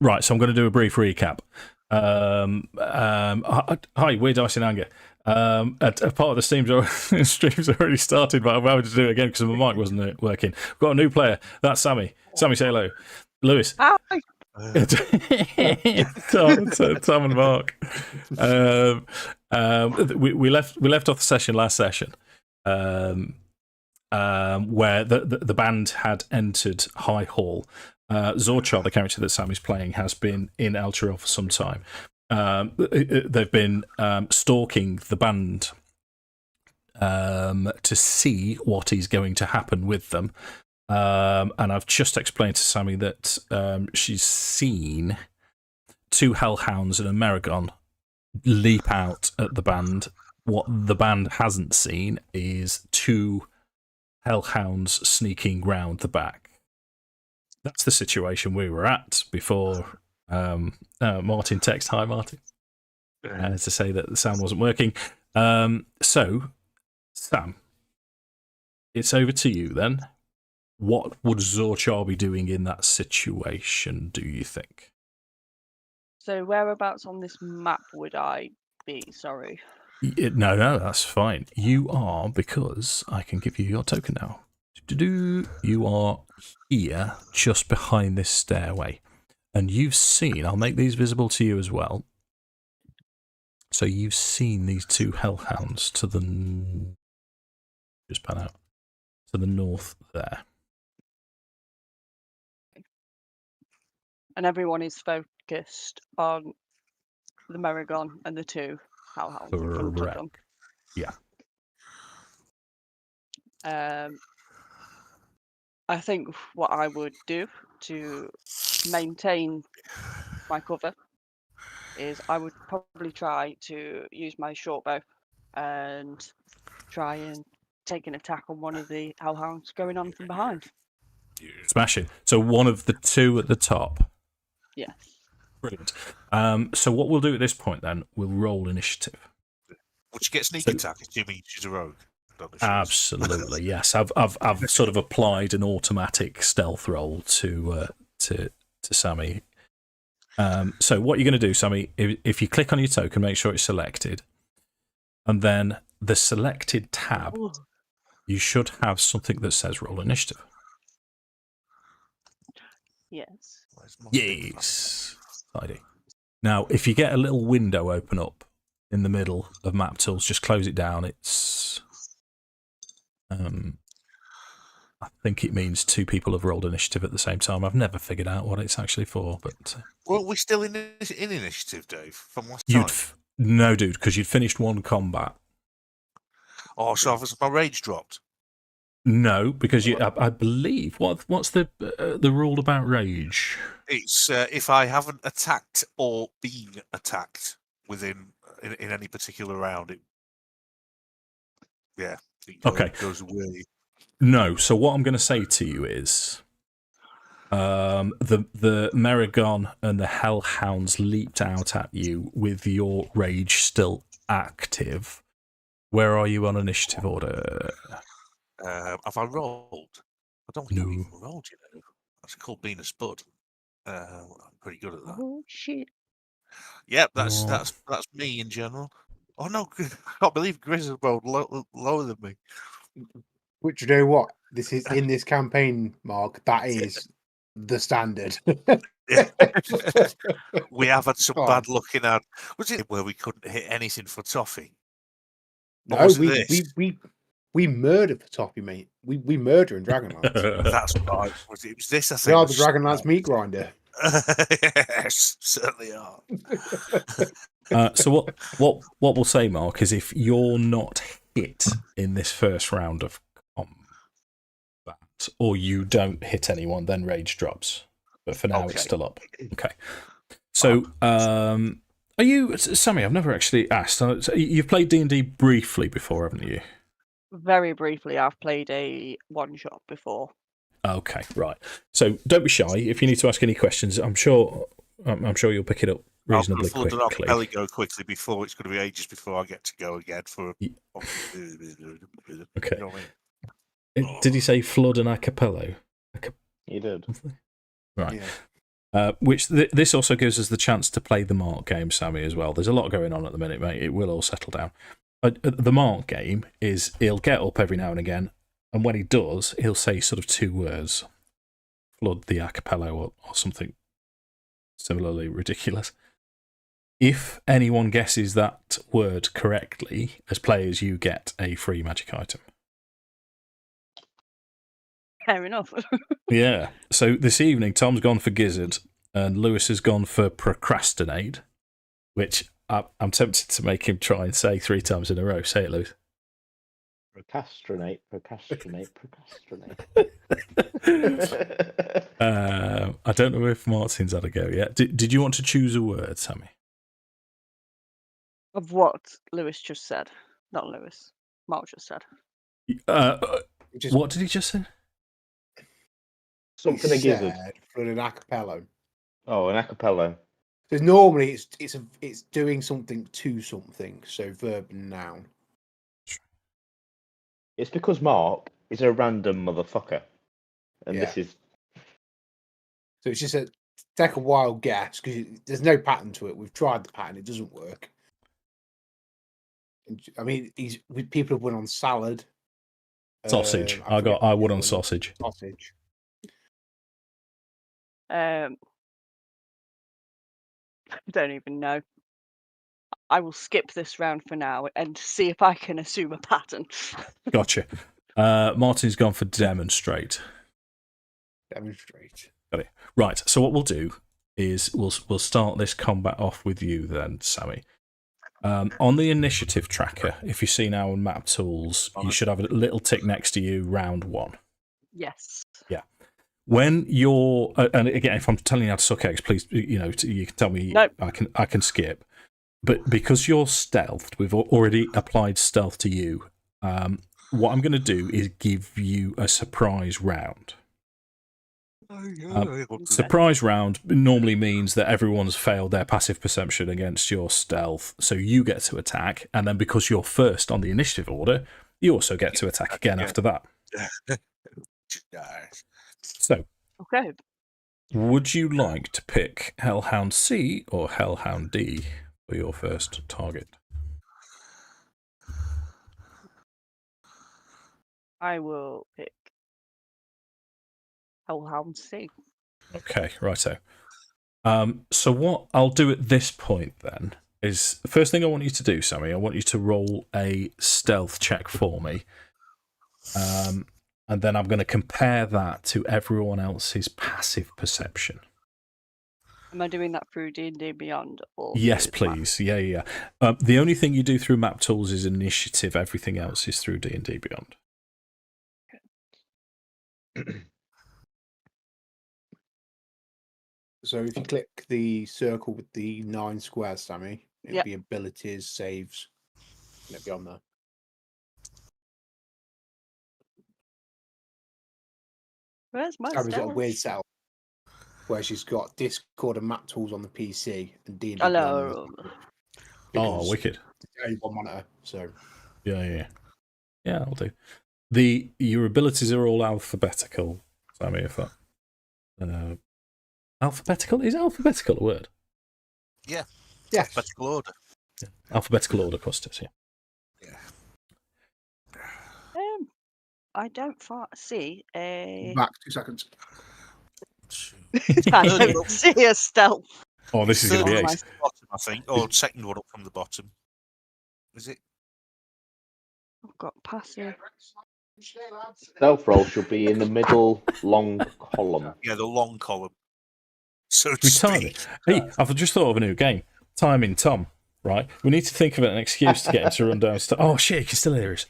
Right, so I'm going to do a brief recap. Hi, we're diceinanger. A part of the stream's already started, but I'm having to do it again because my mic wasn't working. We've got a new player. That's Sammy. Sammy, say hello. Lewis. Hi. Tom and Mark. We left off the session last session, where the band had entered High Hall. Zorchar, the character that Sammy's playing, has been in Elturel for some time. They've been stalking the band to see what is going to happen with them. And I've just explained to Sammy that she's seen 2 hellhounds and a Meragon leap out at the band. What the band hasn't seen is 2 hellhounds sneaking round the back. That's the situation we were at before Martin text. Hi, Martin. To say that the sound wasn't working. So, Sam, it's over to you then. What would Zorchar be doing in that situation, do you think? So whereabouts on this map would I be? Sorry. No, that's fine. You are, because I can give you your token now. You are here, just behind this stairway. And you've seen, I'll make these visible to you as well. So you've seen these 2 hellhounds to the... Just pan out. To the north there. And everyone is focused on the Meragon and the 2 hellhounds in front of them. Yeah. I think what I would do to maintain my cover is I would probably try to use my short bow and try and take an attack on one of the hellhounds going on from behind. Smashing. So one of the 2 at the top. Yes. Brilliant. So what we'll do at this point then, we'll roll initiative. Would you get sneak attack, assuming she's a rogue? Absolutely, yes. I've sort of applied an automatic stealth roll to Sammy. So what you're going to do, Sammy, if you click on your token, make sure it's selected, and then the selected tab, you should have something that says roll initiative. Yes. Yes. ID. Now, if you get a little window open up in the middle of map tools, just close it down. It's I think it means 2 people have rolled initiative at the same time. I've never figured out what it's actually for, but well, we're still in initiative, Dave, from last time. No, dude, because you'd finished 1 combat. Oh, so my rage dropped? No, because I believe what's the rule about rage? It's if I haven't attacked or been attacked within in any particular round. It goes away. No, so what I'm going to say to you is, the Meragon and the hellhounds leaped out at you with your rage still active. Where are you on initiative order? Have I rolled? I don't think I've even rolled, you know. That's called being a spud. I'm pretty good at that. Oh shit! Yep, that's me in general. Oh no, I can't believe Grizz has rolled lower than me. Which, you know what? This is in this campaign, Mark. That is the standard. We have had some bad luck in our. Was it where we couldn't hit anything for toffee? No, we murder for toffee, mate. We murder in Dragonlance. That's right. It was this. I think we are the Dragonlance meat grinder. Yes, certainly are. So what we'll say, Mark, is if you're not hit in this first round of combat, or you don't hit anyone, then rage drops. But for now, it's still up. Okay. So, are you, Sammy? I've never actually asked. You've played D&D briefly before, haven't you? Very briefly, I've played a one-shot before. Okay, right. So don't be shy. If you need to ask any questions, I'm sure you'll pick it up reasonably quickly. I'll probably go quickly before it's going to be ages before I get to go again for. Okay. You know what I mean? Did he say flood and a cappello? He did. Right. Yeah. This also gives us the chance to play the Mark game, Sammy, as well. There's a lot going on at the minute, mate. It will all settle down. The Mark game is he'll get up every now and again, and when he does, he'll say sort of 2 words. Flood the Acapello or something similarly ridiculous. If anyone guesses that word correctly, as players, you get a free magic item. Fair enough. Yeah. So this evening, Tom's gone for Gizzard, and Lewis has gone for procrastinate, which I'm tempted to make him try and say 3 times in a row. Say it, Lewis. Procrastinate. I don't know if Martin's had a go yet. Did you want to choose a word, Sammy? Of what Lewis just said. Not Lewis. Mark just said. What did he just say? Something a gizzard. For an acapello. Oh, an acapello. Because normally it's doing something to something, so verb and noun. It's because Mark is a random motherfucker, and this is. So it's just take a wild guess because there's no pattern to it. We've tried the pattern; it doesn't work. I mean, people have won on salad. Sausage. I won on sausage. Sausage. I don't even know. I will skip this round for now and see if I can assume a pattern. Gotcha. Martin's gone for demonstrate. Demonstrate. Got it. Right. So what we'll do is we'll start this combat off with you then, Sammy. On the initiative tracker, if you see now on map tools, you should have a little tick next to you, round 1. Yes. Yeah. When you're, and again, if I'm telling you how to suck eggs, please, you can tell me. Nope. I can skip. But because you're stealthed, we've already applied stealth to you. What I'm going to do is give you a surprise round. Surprise round normally means that everyone's failed their passive perception against your stealth, so you get to attack, and then because you're first on the initiative order, you also get to attack again after that. So, okay. Would you like to pick Hellhound C or Hellhound D for your first target? I will pick Hellhound C. Okay, righto. So what I'll do at this point then is the first thing I want you to do, Sammy. I want you to roll a stealth check for me, and then I'm going to compare that to everyone else's passive perception. Am I doing that through dndbeyond? Or Yes, please. Yeah. The only thing you do through map tools is initiative. Everything else is through D&D Beyond. So if you click the circle with the 9 squares, Sammy, it'll be abilities, saves, and it'll be on there. Where's my Sammy's got a stealth? weird setup where she's got Discord and map tools on the PC and D&D. Hello. Oh, wicked. Only one monitor, so Yeah, I'll do. Your abilities are all alphabetical, Sammy, if that... alphabetical? Is alphabetical a word? Yeah. Alphabetical order. Yeah. Alphabetical order, Costas, yeah. I don't see a... Back 2 seconds. I don't see a stealth. Oh, this is going to be ace. Bottom, I think, or second one up from the bottom. Is it? I've got passive. Stealth roll should be in the middle long column. Yeah, the long column. So We time it. Hey, I've just thought of a new game. Timing Tom, right? We need to think of an excuse to get him to run down. Oh, shit, you can still hear us.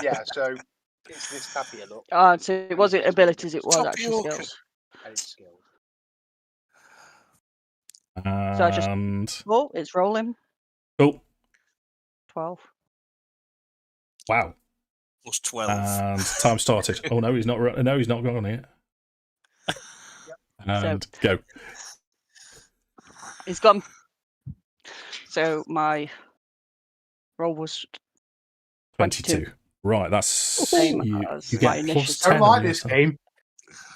Yeah, so it's this tab here, look. So it wasn't abilities, it was Top actually York. skills. And it's skills. So I just... Oh, it's rolling. Oh, 12. wow. Plus 12. And time started. Oh, no, he's not. No, he's not gone yet. And go. It's gone. So my roll was 22. Right, that's Same you as get my plus initiative. 10. I don't like this game.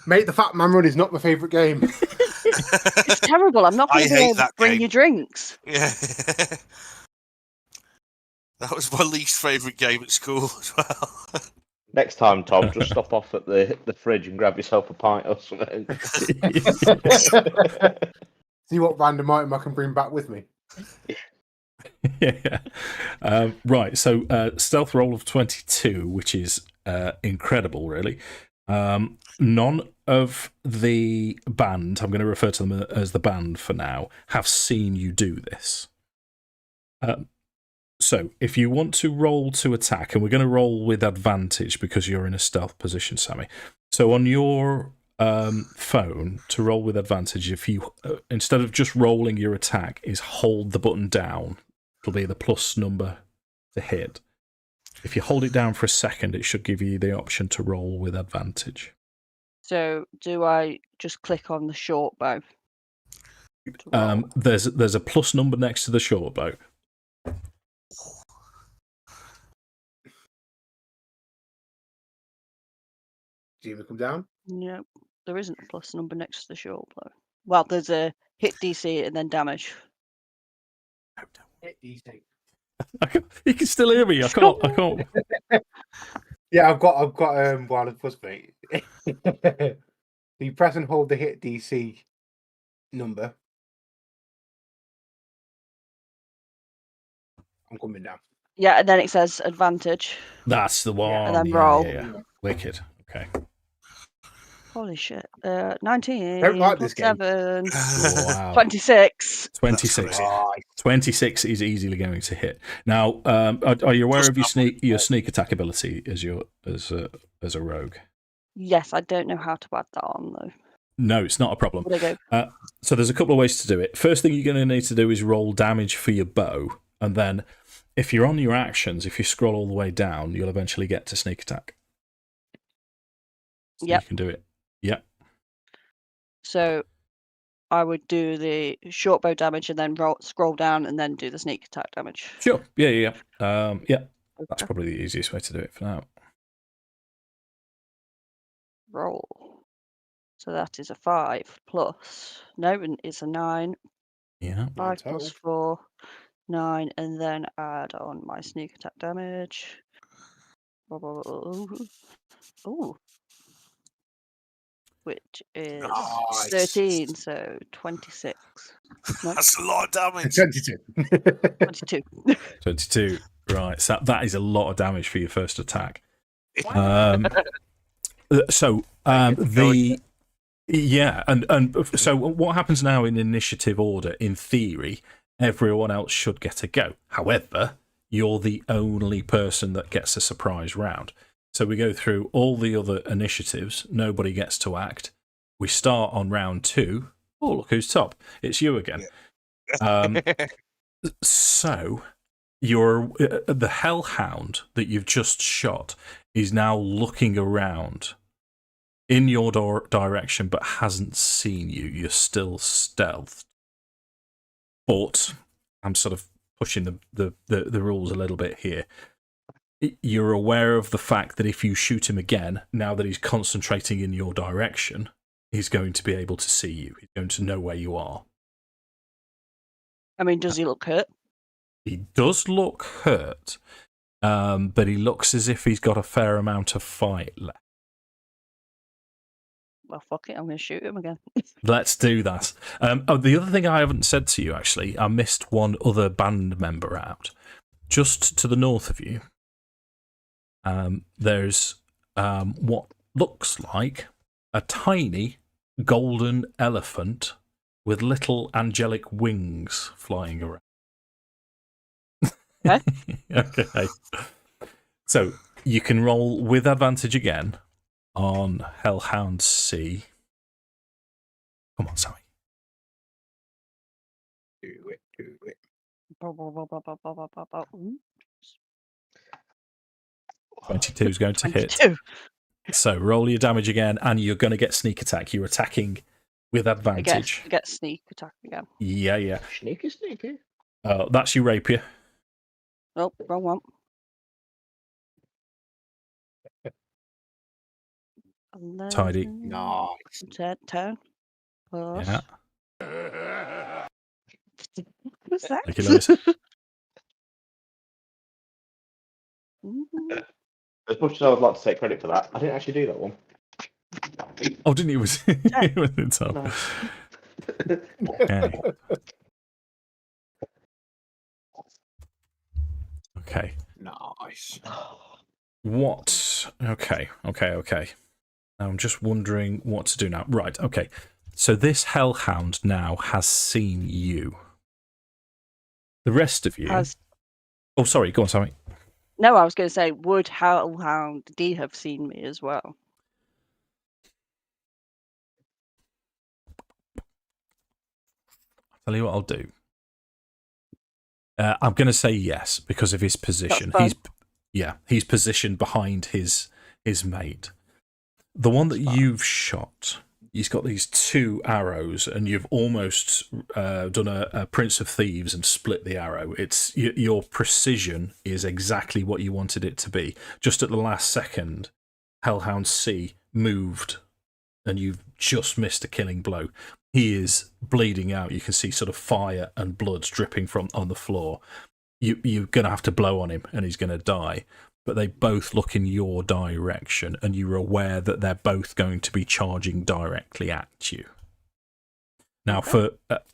Mate, the Fat Man Run is not my favourite game. It's terrible. I'm not I going to be hate able to that bring game. you drinks. Yeah. That was my least favourite game at school as well. Next time, Tom, just stop off at the fridge and grab yourself a pint or something. See what random item I can bring back with me. Yeah. Right, so stealth roll of 22, which is incredible, really. None of the band, I'm going to refer to them as the band for now, have seen you do this. So if you want to roll to attack, and we're going to roll with advantage because you're in a stealth position, Sammy. So on your phone, to roll with advantage, if you instead of just rolling your attack, is hold the button down. It'll be the plus number to hit. If you hold it down for a second, it should give you the option to roll with advantage. So do I just click on the short bow? to roll? There's a plus number next to the short bow. Do you come down? No, there isn't a plus number next to the short bow. Well, there's a hit DC and then damage. You can still hear me. I can't. Yeah, I've got Wild of Plus, mate. You press and hold the hit DC number. I'm coming down. Yeah, and then it says advantage. That's the one. And then roll. Yeah. Wicked. Okay. Holy shit. 19. Don't like this game. 7. Wow. 26. 26. Oh, 26 is easily going to hit. Now, are you aware of your sneak attack ability as a rogue? Yes, I don't know how to add that on though. No, it's not a problem. Where'd I go? So there's a couple of ways to do it. First thing you're going to need to do is roll damage for your bow, and then if you're on your actions, if you scroll all the way down, you'll eventually get to sneak attack. So Yep. You can do it. Yep. So I would do the short bow damage and then scroll down and then do the sneak attack damage. Sure. Yeah. Yeah. That's Okay. probably the easiest way to do it for now. Roll. So that is a 5 plus. No, it's a 9. Yeah. 5 plus total. 4, 9, and then add on my sneak attack damage. Ooh. Which is Nice. 13, so 26. No, That's a lot of damage. 22. 22. 22. Right. So that is a lot of damage for your first attack. So so what happens now in initiative order? In theory, everyone else should get a go. However, you're the only person that gets a surprise round. So we go through all the other initiatives. Nobody gets to act. We start on round 2. Oh, look who's top! It's you again. So the hellhound that you've just shot is now looking around in your direction, but hasn't seen you. You're still stealthed, but I'm sort of pushing the rules a little bit here. You're aware of the fact that if you shoot him again, now that he's concentrating in your direction, he's going to be able to see you. He's going to know where you are. I mean, does he look hurt? He does look hurt, but he looks as if he's got a fair amount of fight left. Well, fuck it, I'm going to shoot him again. Let's do that. The other thing I haven't said to you, actually, I missed one other band member out. Just to the north of you, there's what looks like a tiny golden elephant with little angelic wings flying around. Okay. Okay. So you can roll with advantage again on Hellhound C. Come on, Sammy. Do it. Ooh, 22 is going to hit. 22. So roll your damage again, and you're going to get sneak attack. You're attacking with advantage. I get sneak attack again. Yeah. Sneaky. That's your rapier. Oh, wrong one. Tidy. 11, Nice. 10 plus. Yeah. What's that? Thank you, Lewis. Mm, As much as I would like to take credit for that, I didn't actually do that one. Oh, didn't you? It was the top. No. Okay. Okay. Nice. What? Okay. Now I'm just wondering what to do now. Right. Okay. So this hellhound now has seen you. The rest of you. Oh, sorry. Go on, Sammy. No, I was going to say, would Hellhound D have seen me as well? Tell you what I'll do. I'm going to say yes because of his position. That's He's positioned behind his mate. The one that you've shot, he's got these 2 arrows, and you've almost done a Prince of Thieves and split the arrow. It's your precision is exactly what you wanted it to be. Just at the last second, Hellhound C moved, and you've just missed a killing blow. He is bleeding out. You can see sort of fire and blood dripping from on the floor. You're going to have to blow on him, and he's going to die. But they both look in your direction, and you're aware that they're both going to be charging directly at you. Now, for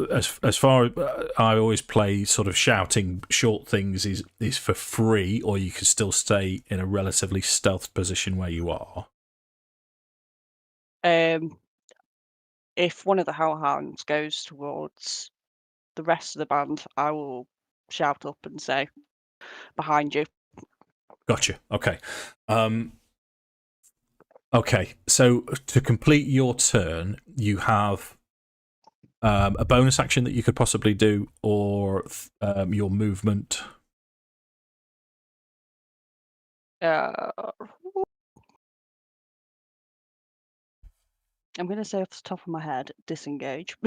as far I always play sort of shouting short things is for free, or you can still stay in a relatively stealth position where you are. If one of the Hellhounds goes towards the rest of the band, I will shout up and say, "Behind you." Gotcha. Okay. Okay. So to complete your turn, you have a bonus action that you could possibly do, or your movement. I'm going to say off the top of my head, disengage.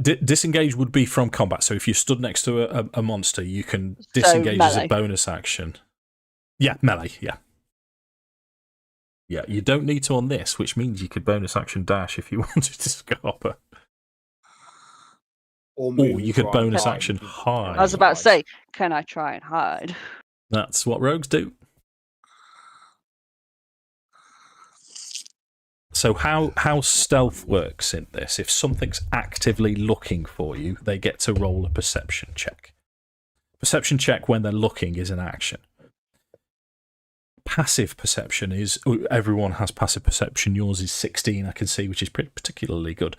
Disengage would be from combat. So if you stood next to a monster, you can disengage as a bonus action. Yeah, melee. Yeah. Yeah, you don't need to on this, which means you could bonus action dash if you wanted to scalper. Or you could bonus action hide. I was about to say, can I try and hide? That's what rogues do. So how stealth works in this, if something's actively looking for you, they get to roll a perception check. Perception check when they're looking is an action. Passive perception is, everyone has passive perception, yours is 16, I can see, which is particularly good.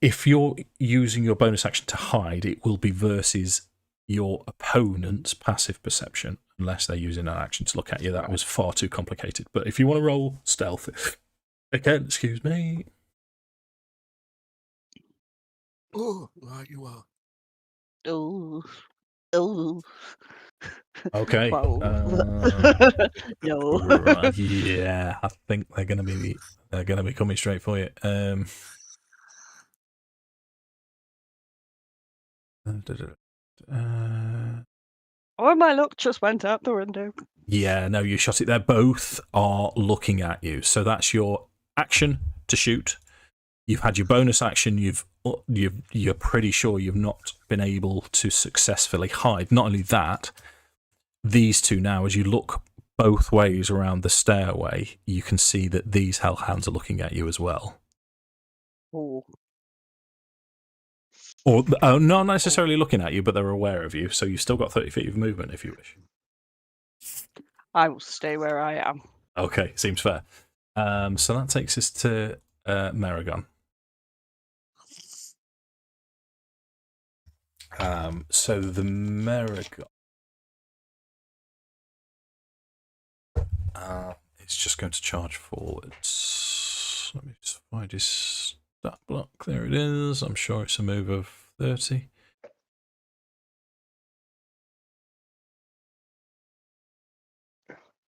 If you're using your bonus action to hide, it will be versus your opponent's passive perception, unless they're using an action to look at you. That was far too complicated. But if you want to roll stealth, again, excuse me. Oh, right, you are. Oh. Okay. No. Right, yeah, I think they're gonna be coming straight for you. Oh, my luck just went out the window. Yeah, no, you shot it. They both are looking at you. So that's your action to shoot. You've had your bonus action. You're pretty sure you've not been able to successfully hide. Not only that, these two now, as you look both ways around the stairway, you can see that these hellhounds are looking at you as well. Oh. Or not necessarily looking at you, but they're aware of you. So you've still got 30 feet of movement if you wish. I will stay where I am. Okay, seems fair. So that takes us to Maragon. So the Maragon. It's just going to charge forwards. Let me just find his stat block. There it is. I'm sure it's a move of 30.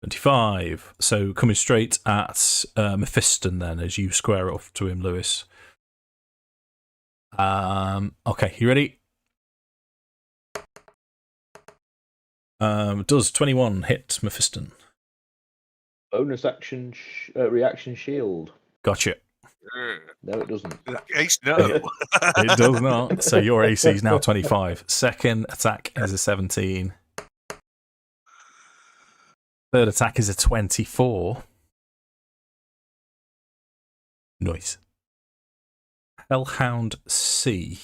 $25. So coming straight at Mephiston then, as you square off to him, Lewis. Okay, you ready? Does 21 hit Mephiston? Bonus action reaction shield. Gotcha. No, it doesn't. Ace, no. It does not. So your AC is now 25. Second attack is a 17. Third attack is a 24. Nice. Hellhound C.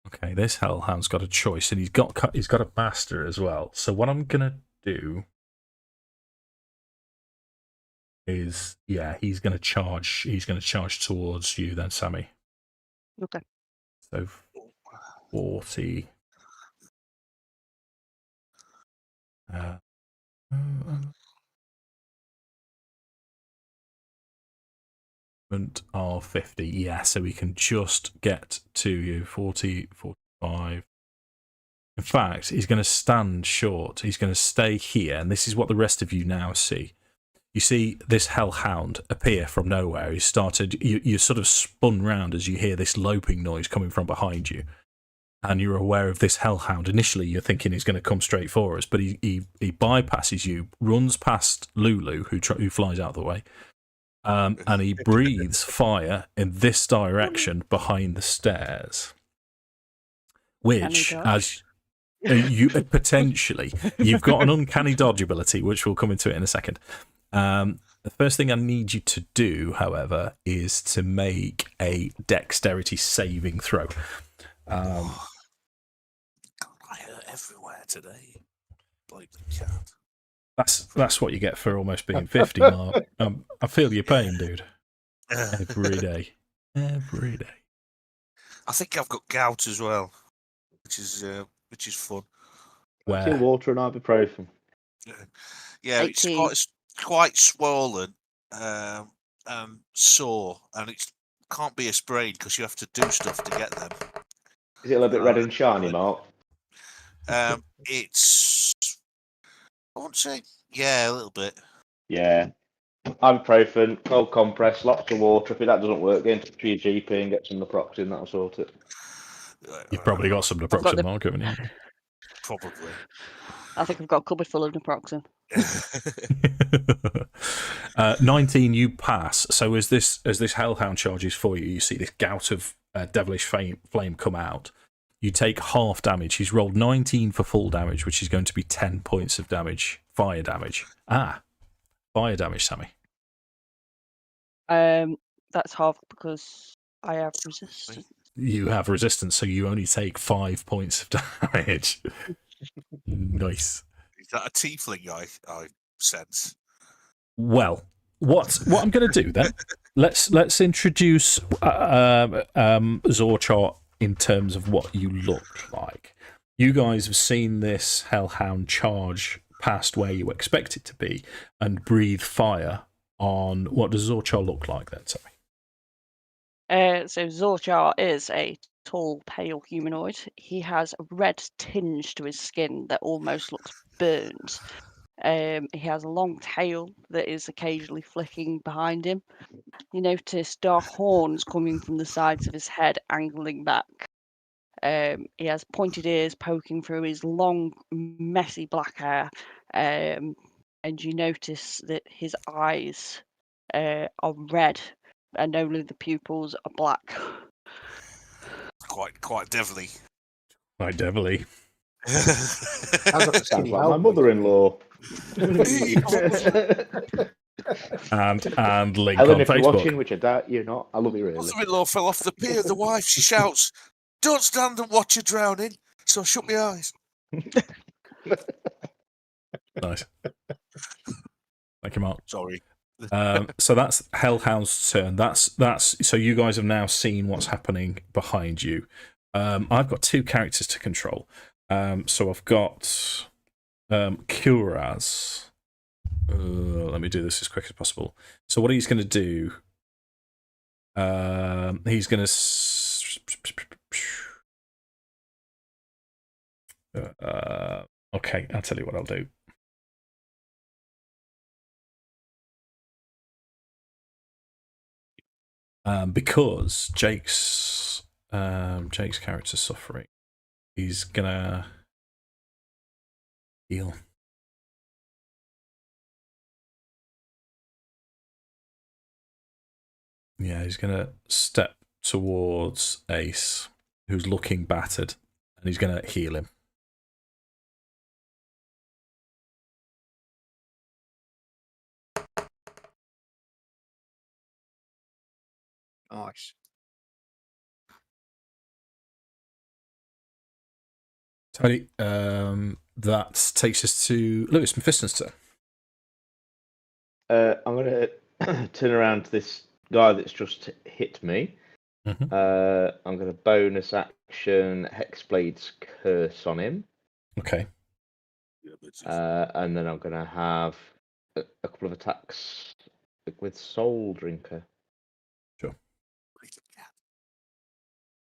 Okay, this Hellhound's got a choice, and he's got a master as well. So what I'm gonna do is, yeah, he's gonna charge. He's gonna charge towards you, then, Sammy. Okay. So 40. Of 50, yeah, so we can just get to you. 40, 45. In fact, he's going to stand short. He's going to stay here, and this is what the rest of you now see. You see this Hellhound appear from nowhere. He started, you sort of spun round as you hear this loping noise coming from behind you, and you're aware of this Hellhound. Initially, you're thinking he's going to come straight for us, but he bypasses you, runs past Lulu, who flies out of the way, and he breathes fire in this direction behind the stairs. Which, as you potentially, you've got an uncanny dodge ability, which we'll come into it in a second. The first thing I need you to do, however, is to make a dexterity saving throw. I hurt everywhere today. Like the cat. That's what you get for almost being 50, Mark. I feel your pain, dude. Every day. Every day. I think I've got gout as well, which is fun. Where? Water and ibuprofen. Yeah, it's quite swollen, sore, and it can't be a sprain because you have to do stuff to get them. Is it a little bit red and shiny, Mark? It's, I won't say, yeah, a little bit. Yeah. Ibuprofen, cold compress, lots of water. If that doesn't work, get into your GP and get some naproxen. That'll sort it. You've probably got some naproxen, Mark, haven't you? Probably. I think I've got a cupboard full of naproxen. 19, you pass. So as this Hellhound charges for you, you see this gout of devilish flame come out. You take half damage. He's rolled 19 for full damage, which is going to be 10 points of damage. Fire damage. Fire damage, Sammy. That's half because I have resistance. You have resistance, so you only take 5 points of damage. Nice. Is that a tiefling I sense? Well, what I'm going to do then? Let's introduce Zorchar in terms of what you look like. You guys have seen this Hellhound charge past where you expect it to be and breathe fire on. What does Zorchar look like then, Sammy? So Zorchar is a tall, pale humanoid. He has a red tinge to his skin that almost looks burned. He has a long tail that is occasionally flicking behind him. You notice dark horns coming from the sides of his head, angling back. He has pointed ears poking through his long, messy black hair. And you notice that his eyes are red and only the pupils are black. Quite devilly. Quite devilly. Sounds like my mother-in-law. and link Helen, on if you're Facebook. watching, which I doubt you're not, I love you really. Mother-in-law fell off the pier. The wife, she shouts, "Don't stand and watch her drowning." So I shut my eyes. Nice. Thank you, Mark. Sorry. So that's Hellhound's turn. That's so you guys have now seen what's happening behind you. I've got two characters to control. So I've got Kuraz. Let me do this as quick as possible. So what he's going to do, he's going to. Okay, I'll tell you what I'll do. Because Jake's character's suffering, he's gonna heal. Yeah, he's going to step towards Ace, who's looking battered, and he's going to heal him. Nice. Tony, that takes us to Lewis Mephiston's turn. I'm going to turn around to this guy that's just hit me. Mm-hmm. I'm going to bonus action Hexblade's Curse on him. Okay. And then I'm going to have a couple of attacks with Soul Drinker. Sure.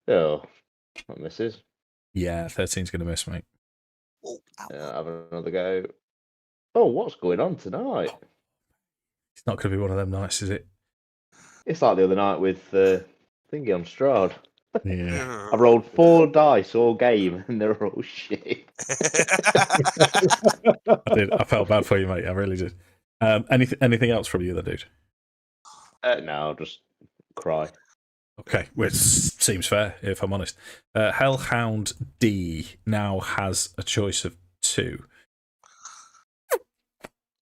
Oh, that misses. Yeah, 13's going to miss, mate. Have another go. Oh, what's going on tonight? It's not going to be one of them nights, is it? It's like the other night with Thingy on Strahd. Yeah. I rolled 4 dice all game and they're all shit. I did. I felt bad for you, mate. I really did. Anything else from you, then, dude? No, I'll just cry. Okay, which seems fair, if I'm honest. Hellhound D now has a choice of 2.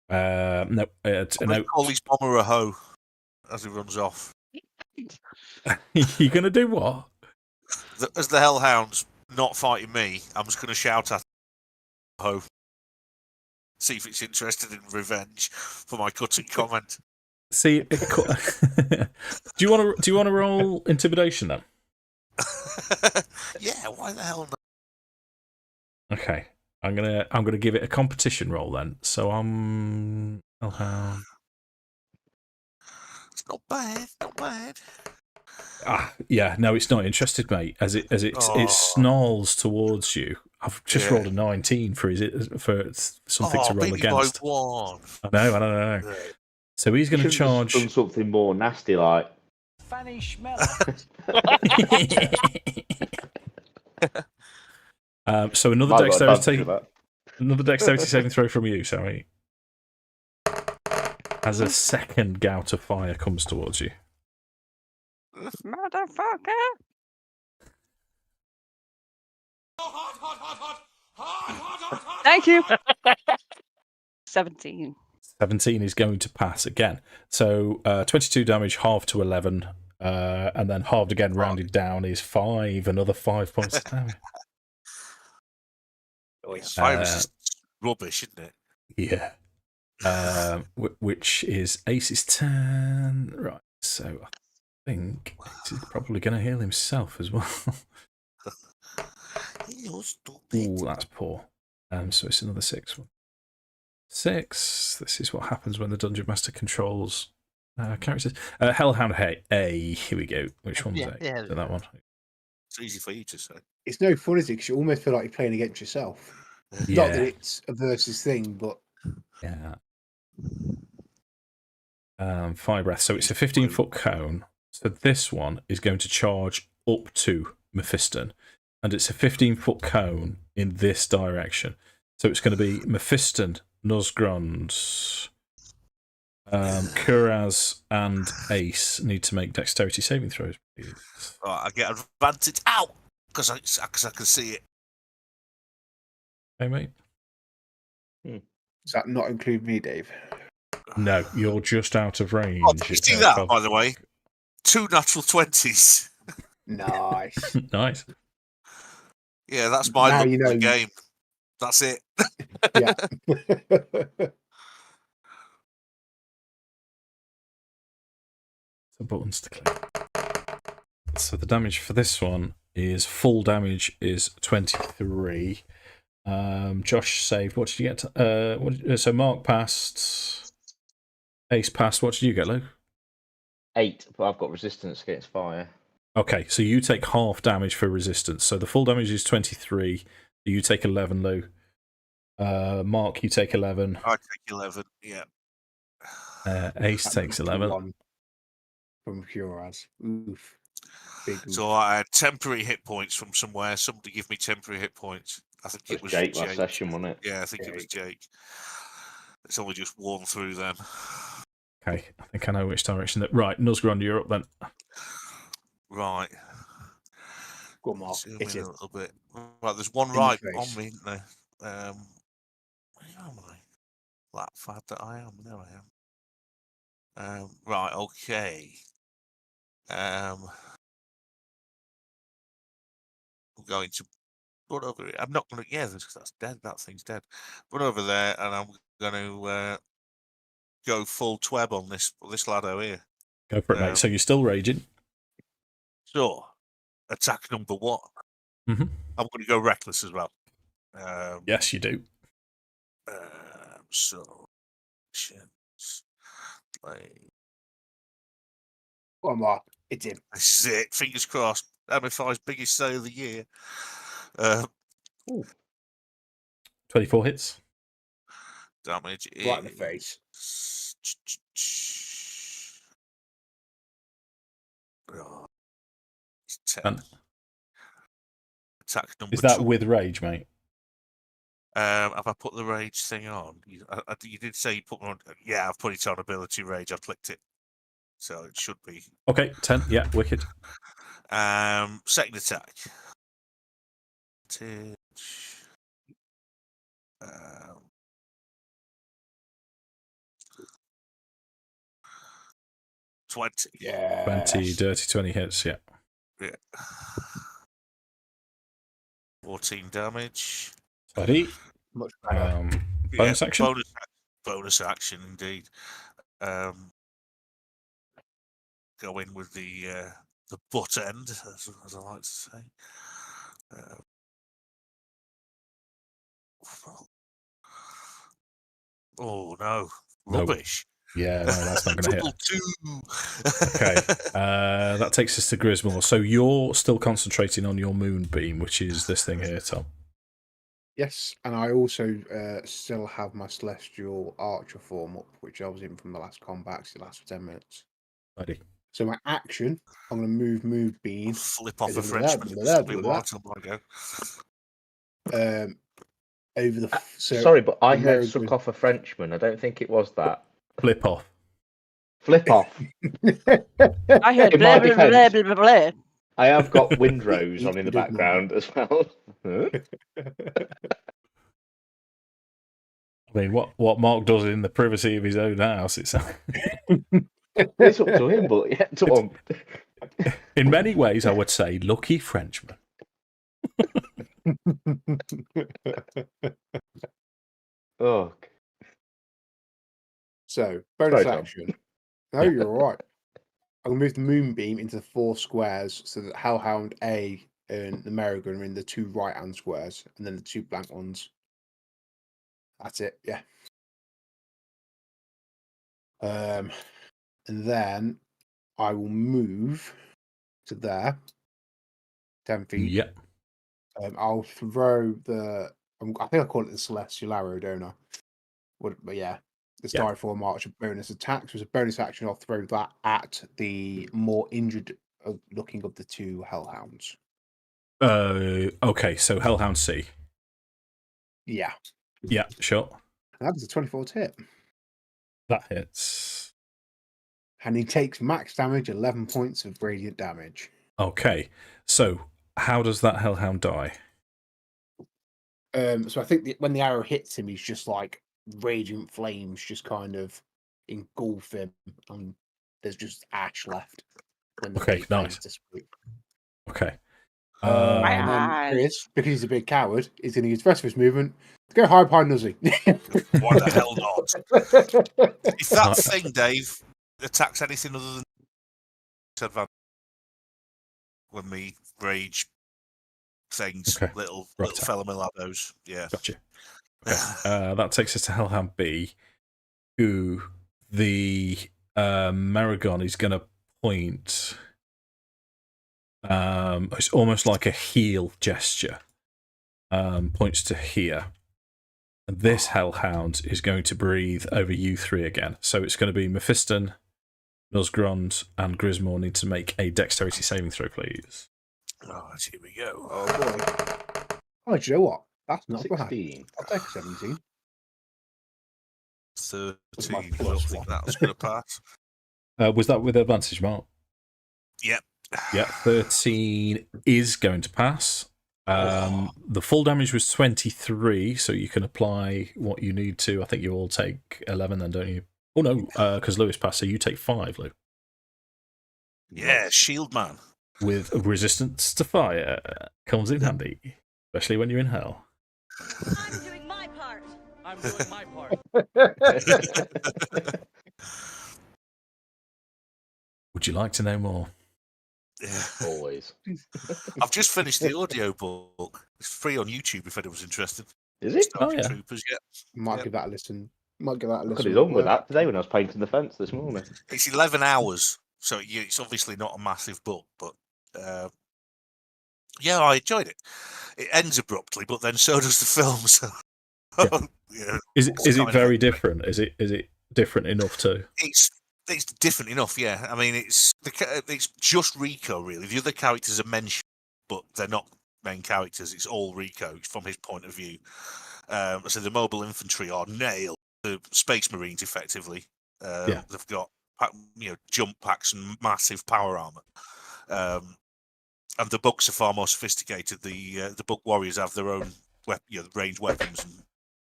No, no. Call his bomber a hoe as he runs off. You're going to do what? As the Hellhound's not fighting me, I'm just going to shout at a hoe. See if it's interested in revenge for my cutting comment. See, do you want to roll intimidation then? Yeah, why the hell not? Okay, I'm gonna give it a competition roll then. So I'm Hellhound. It's not bad, not bad. Yeah, no, it's not interested, mate. As it snarls towards you. I've just rolled a 19 for something to roll against. By 1. I know. Yeah. So he's going to charge. Done something more nasty, like Fanny Schmeller. So another dexterity saving throw from you, Sammy. As a second gout of fire comes towards you. Motherfucker! Thank you. 17. 17 is going to pass again. So 22 damage, halved to 11, and then halved again, rounded down, is 5. Another 5 points of damage. Fire is rubbish, isn't it? Yeah. Which is Ace's turn. Right, so I think Ace is probably going to heal himself as well. Ooh, that's poor. So it's another 6 one. 6. This is what happens when the Dungeon Master controls characters. Hellhound A. Here we go. Which one was it? Yeah. So that one. It's easy for you to say. It's no fun, is it? Because you almost feel like you're playing against yourself. Yeah. Not that it's a versus thing, but Yeah. 5 breaths. So it's a 15-foot cone. So this one is going to charge up to Mephiston, and it's a 15-foot cone in this direction. So it's going to be Mephiston, Nosgrund, Kuraz, and Ace need to make dexterity saving throws, please. I get advantage. Ow! Because I can see it. Hey, mate. does that not include me, Dave? No, you're just out of range. Oh, did you see that, by the way? 2 natural 20s. Nice. Nice. Yeah, that's my Now look you at the know. game. That's it. Yeah. So buttons to click. So the damage for this one is full damage is 23. Josh saved. What did you get? So Mark passed. Ace passed. What did you get, Lou? 8, but I've got resistance against fire. Okay, so you take half damage for resistance. So the full damage is 23. You take 11, Lou. Mark, you take 11. I take 11, yeah. Ace takes 11. From Kuraz. Oof. Big oof. So I had temporary hit points from somewhere. Somebody give me temporary hit points. I think it was Jake last session, wasn't it? Yeah, I think it was Jake. It's only just worn through them. Okay, I think I know which direction that. Right, Nuzgron, you're up then. Right. Go on, Mark. Zoom It's in it. a little bit. Right, there's one In the right on face. me, isn't there? Where am I? That fad that I am. There I am. Right, okay. I'm going to run over it. I'm not going to. Yeah, that's dead. That thing's dead. Run over there, and I'm going to go full tweb on this laddo here. Go for it, mate. So you're still raging. So, attack number 1. Mm-hmm. I'm going to go reckless as well. Yes, you do. So, actions, play. Go on, Mark. It's him. This is it. Fingers crossed. MFI's biggest sale of the year. 24 hits. Damage Right in the face. Oh, it's 10. And Attack number is that 2. with rage, mate? Have I put the rage thing on? You did say you put me on. Yeah, I've put it on ability rage. I clicked it, so it should be. Okay, 10. Yeah, wicked. Second attack. 20. Yeah. 20, dirty 20 hits, yeah. Yeah. 14 damage. Buddy. Much better. Bonus action? Bonus action, indeed. Go in with the butt end, as I like to say. Oh no, rubbish! Yeah, no, that's not going to hit. Double 2. Okay, that takes us to Grismore. So you're still concentrating on your moonbeam, which is this thing here, Tom. Yes, and I also still have my Celestial Archer form up, which I was in from the last combat, because it lasts for 10 minutes. Ready. So my action, I'm going to move beam. Flip off a Blah, Frenchman. blah, Split blah, white on my go. Over the. Sorry, but I heard American- suck off a Frenchman. I don't think it was that. Flip off. Flip off. I heard In blah, my blah, blah, defense- blah, blah, blah. I have got windrows on in the Did not. background as well. Huh? I mean, what Mark does in the privacy of his own house, it's It's up to him, but yeah, to him. in many ways, I would say, lucky Frenchman. Oh, So, bonus Sorry, Tom. action. No, you're all right. I'm going to move the moonbeam into 4 squares so that Hellhound A and the Merrigan are in the 2 right-hand squares, and then the 2 blank ones. That's it, yeah. And then I will move to there, 10 feet. Yep. I'll throw the. I think I call it the Celestial Arrow, don't I? But yeah, the Yeah. Styrofoam March of bonus attacks. As a bonus action, I'll throw that at the more injured looking of the 2 Hellhounds. Okay, so Hellhound C. Yeah, Yeah, sure. and that is a 24 hit. That hits. And he takes max damage, 11 points of radiant damage. Okay, so how does that Hellhound die? So I think when the arrow hits him, he's just like radiant flames just kind of engulf him, and there's just ash left. When the Okay, big flames nice. dissipate. Okay. And then Chris, because he's a big coward, he's going to use the rest of his movement to go hide behind Nuzzy. Why the hell not? If that thing, Dave, attacks anything other than disadvantage, when we rage things, Okay. little Right. fella Milados, yeah. Gotcha. Okay. That takes us to Hellhound B, who the Merrigan is going to point. It's almost like a heel gesture. Points to here. And this Hellhound is going to breathe over you 3 again. So it's going to be Mephiston, Nuzgrond, and Grismore need to make a dexterity saving throw, please. Oh, here we go. Oh boy. Oh, do you know what? That's not bad. 16. I'll take a 17. 13. That's my I don't plus think one. that's going to pass. Was that with advantage, Mark? Yep. Yeah, 13 is going to pass. The full damage was 23, so you can apply what you need to. I think you all take 11 then, don't you? Oh, no, because Lewis passed, so you take 5, Lou. Yeah, shield man. With resistance to fire. Comes in handy, especially when you're in hell. I'm doing my part. I'm doing my part. Would you like to know more? Yeah. Always. I've just finished the audio book. It's free on YouTube if anyone's interested. Is it? Starship Oh, yeah. Troopers, yeah. Might Yep. give that a listen. Might give that a I could listen. have done with that today when I was painting the fence this morning. It's 11 hours, so it's obviously not a massive book, but yeah, I enjoyed it. It ends abruptly, but then so does the film. So yeah, Is it's it kind of very a- different? Is it different enough to? It's different enough, yeah. I mean, it's just Rico really. The other characters are mentioned, but they're not main characters. It's all Rico from his point of view. So the mobile infantry are nailed. The Space Marines, effectively, Yeah. they've got jump packs and massive power armor. And the books are far more sophisticated. The book warriors have their own ranged weapons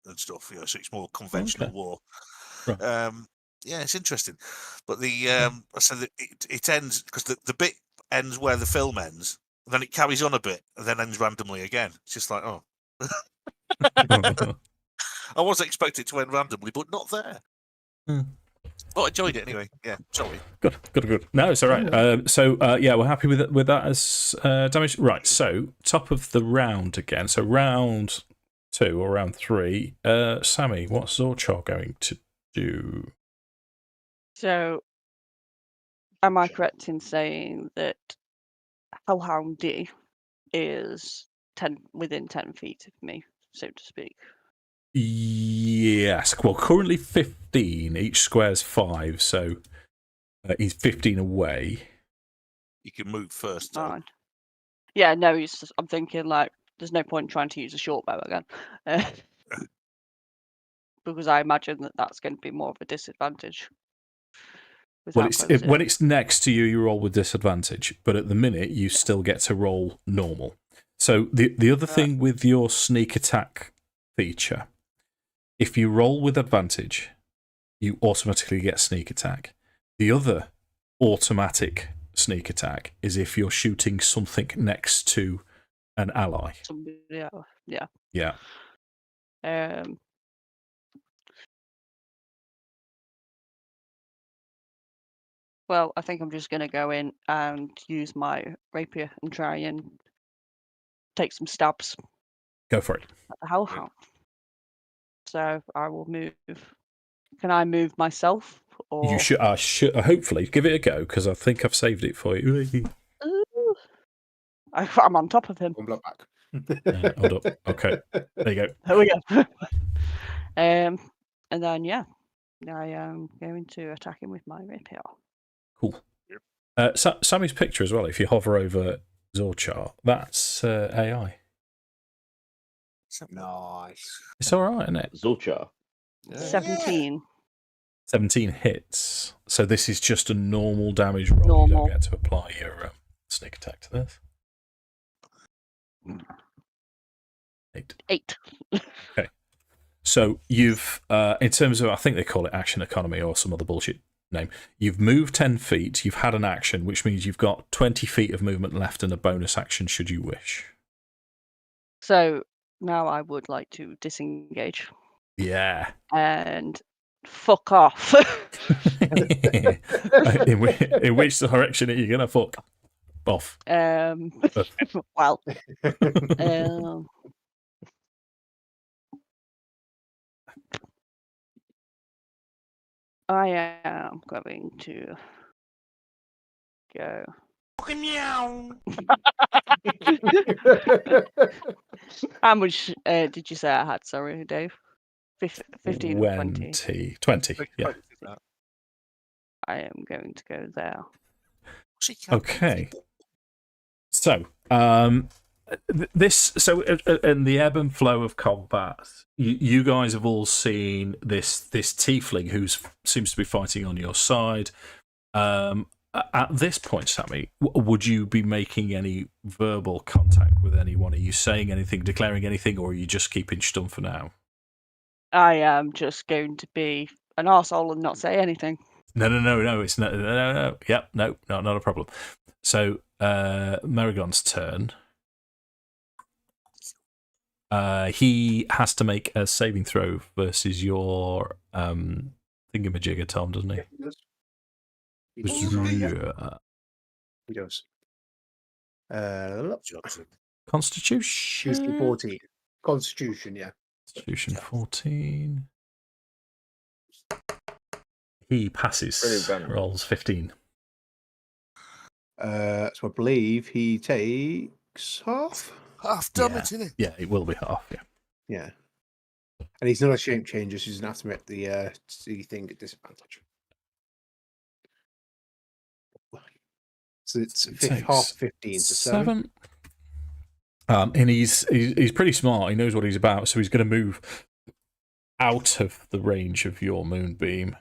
and stuff. So it's more conventional Okay. war. Right. Yeah, it's interesting. But it ends because the bit ends where the film ends, and then it carries on a bit, and then ends randomly again. It's just like, oh, I was expecting it to end randomly, but not there. Hmm. But I enjoyed it anyway. Yeah, sorry. Good. No, it's all right. Yeah, we're happy with that as damage. Right. So top of the round again. So round 2 or round 3. Sammy, what's Zorchar going to do? So, am I correct in saying that Hellhound D is within 10 feet of me, so to speak? Yes. Well, currently 15. Each square's 5, so he's 15 away. You can move first, though. Fine. Yeah, no, I'm thinking like there's no point in trying to use a short bow again. Because I imagine that's going to be more of a disadvantage. Well, when it's next to you, you roll with disadvantage, but at the minute, you still get to roll normal. So the other thing with your sneak attack feature, if you roll with advantage, you automatically get sneak attack. The other automatic sneak attack is if you're shooting something next to an ally. Yeah. Well, I think I'm just going to go in and use my rapier and try and take some stabs Go for it. at the Hellhound. So I will move. Can I move myself? Or... You should. Hopefully give it a go because I think I've saved it for you. I'm on top of him. One block back. Hold up. Okay, there you go. There we go. And then I am going to attack him with my rapier. Cool. Sammy's picture as well. If you hover over Zorchar, that's AI. Nice. It's all right, isn't it? Zorchar. 17. 17 hits. So this is just a normal damage roll. Normal. You don't get to apply your sneak attack to this. 8. Okay. So you've, in terms of, I think they call it action economy or some other bullshit name, you've moved 10 feet, you've had an action, which means you've got 20 feet of movement left and a bonus action should you wish. So now I would like to disengage. Yeah. And fuck off. in which direction are you going to fuck off? Well. I am going to go. Meow. How much did you say I had? Sorry, Dave. 15 or 20? 20, yeah. I am going to go there. Okay. So, this so in the ebb and flow of combat, you guys have all seen this tiefling who seems to be fighting on your side. At this point, Sammy, would you be making any verbal contact with anyone? Are you saying anything, declaring anything, or are you just keeping stum for now? I am just going to be an arsehole and not say anything. No. It's no. Yep, no, not a problem. So, Maragon's turn. He has to make a saving throw versus your thingamajigger, Tom, doesn't he? Yeah, he does. He does. Constitution. 14. Constitution, yeah. Constitution 14. He passes. Brilliant. Rolls 15. So I believe he takes half. Half damage, isn't it? Yeah, it will be half. Yeah. Yeah. And he's not a shape changer, so he's going to have to make the thing at disadvantage. So it's half 15, so 7. And he's pretty smart. He knows what he's about, so he's going to move out of the range of your moonbeam.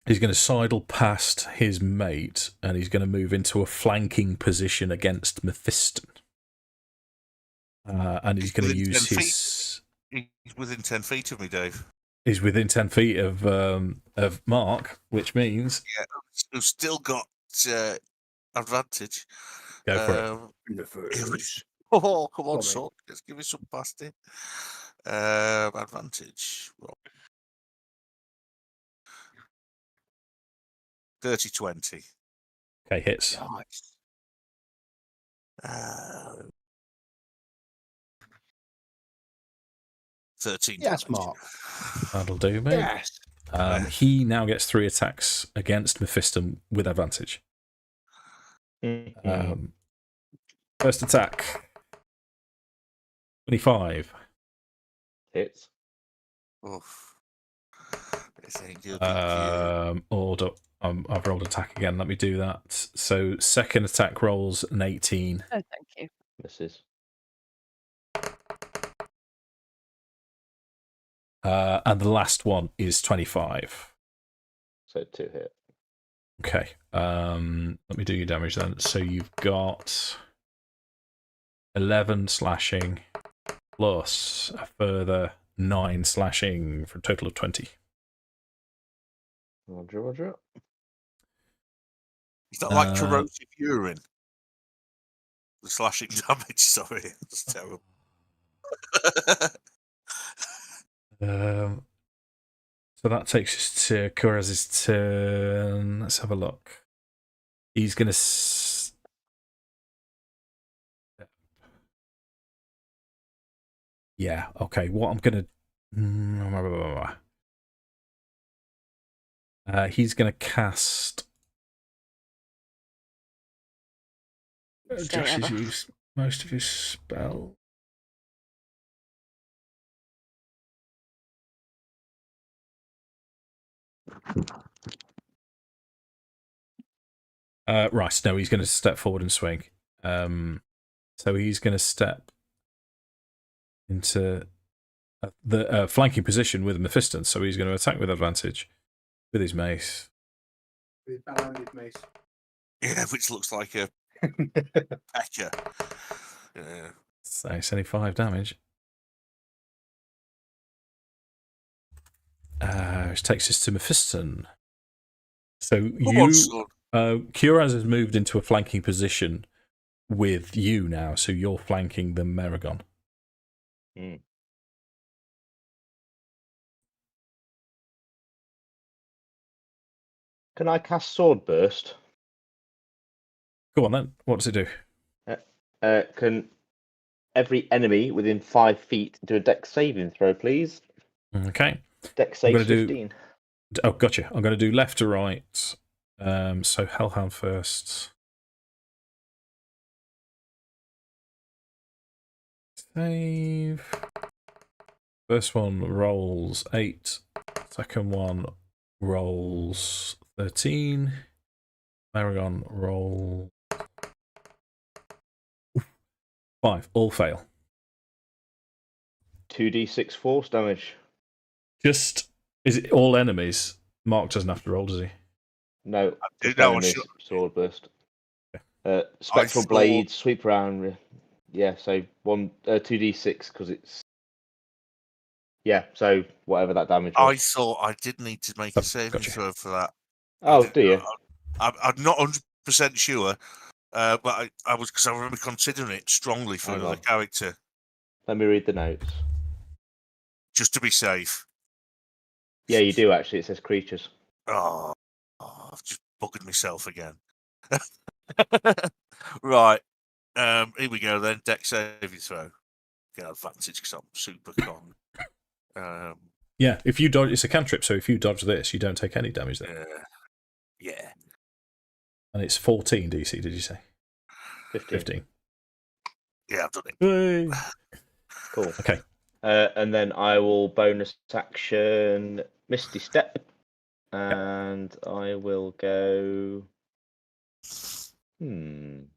He's going to sidle past his mate, and he's going to move into a flanking position against Mephiston. And he's going to use his. He's within 10 feet of me, Dave. He's within 10 feet of Mark, which means. Yeah, who's still got advantage. Go for it. Oh, come on, son. Let's give me some past it. Advantage. 30-20. Okay, hits. Nice. 13. Yes, Mark. That'll do, mate. Yes. He now gets 3 attacks against Mephiston with advantage. First attack. 25. Hits. Oof. This ain't good. Order. I've rolled attack again. Let me do that. So second attack rolls an 18. Oh, thank you. Misses. And the last one is 25. So 2 hit. Okay. Let me do your damage then. So you've got 11 slashing plus a further 9 slashing for a total of 20. Roger. Is that like corrosive urine? The slashing damage, sorry. It's terrible. So that takes us to Kuraz's turn. Let's have a look. He's going to... Yeah, okay. What I'm going to... he's going to cast... Josh has used most of his spell. Right, no, he's going to step forward and swing. So he's going to step into the flanking position with Mephiston, so he's going to attack with advantage with his mace. With Paladin mace. Yeah, which looks like a pecker. Yeah. So it's only 5 damage. Which takes us to Mephiston. So Kuraz has moved into a flanking position with you now, so you're flanking the Maragon. Can I cast Sword Burst? Go on then. What does it do? Can every enemy within 5 feet do a dex saving throw, please? Okay. Dex save 15. Oh, gotcha. I'm going to do left to right. So Hellhound first. Save. First one rolls 8. Second one rolls 13. Maragon roll 5. All fail. 2d6 force damage. Just is it all enemies? Mark doesn't have to roll, does he? No, just no, enemies. sure. Sword burst. Spectral thought- blades sweep around. Yeah, so 2d6 because it's. Yeah, so whatever that damage was. I thought I did need to make a saving Gotcha. throw for that. Oh, do you? I'm not 100% sure, but I was, because I remember considering it strongly for Hang another on. character, Let me read the notes. just to be safe. Yeah, you do actually. It says creatures. Oh, I've just buggered myself again. Right. Here we go then. Dex saving throw. Get advantage because I'm super con. Yeah, if you dodge, it's a cantrip, so if you dodge this, you don't take any damage then. Yeah. And it's 14 DC, did you say? 15. Yeah, I've done it. Hey. Cool. Okay. And then I will bonus action Misty Step. And I will go. I'm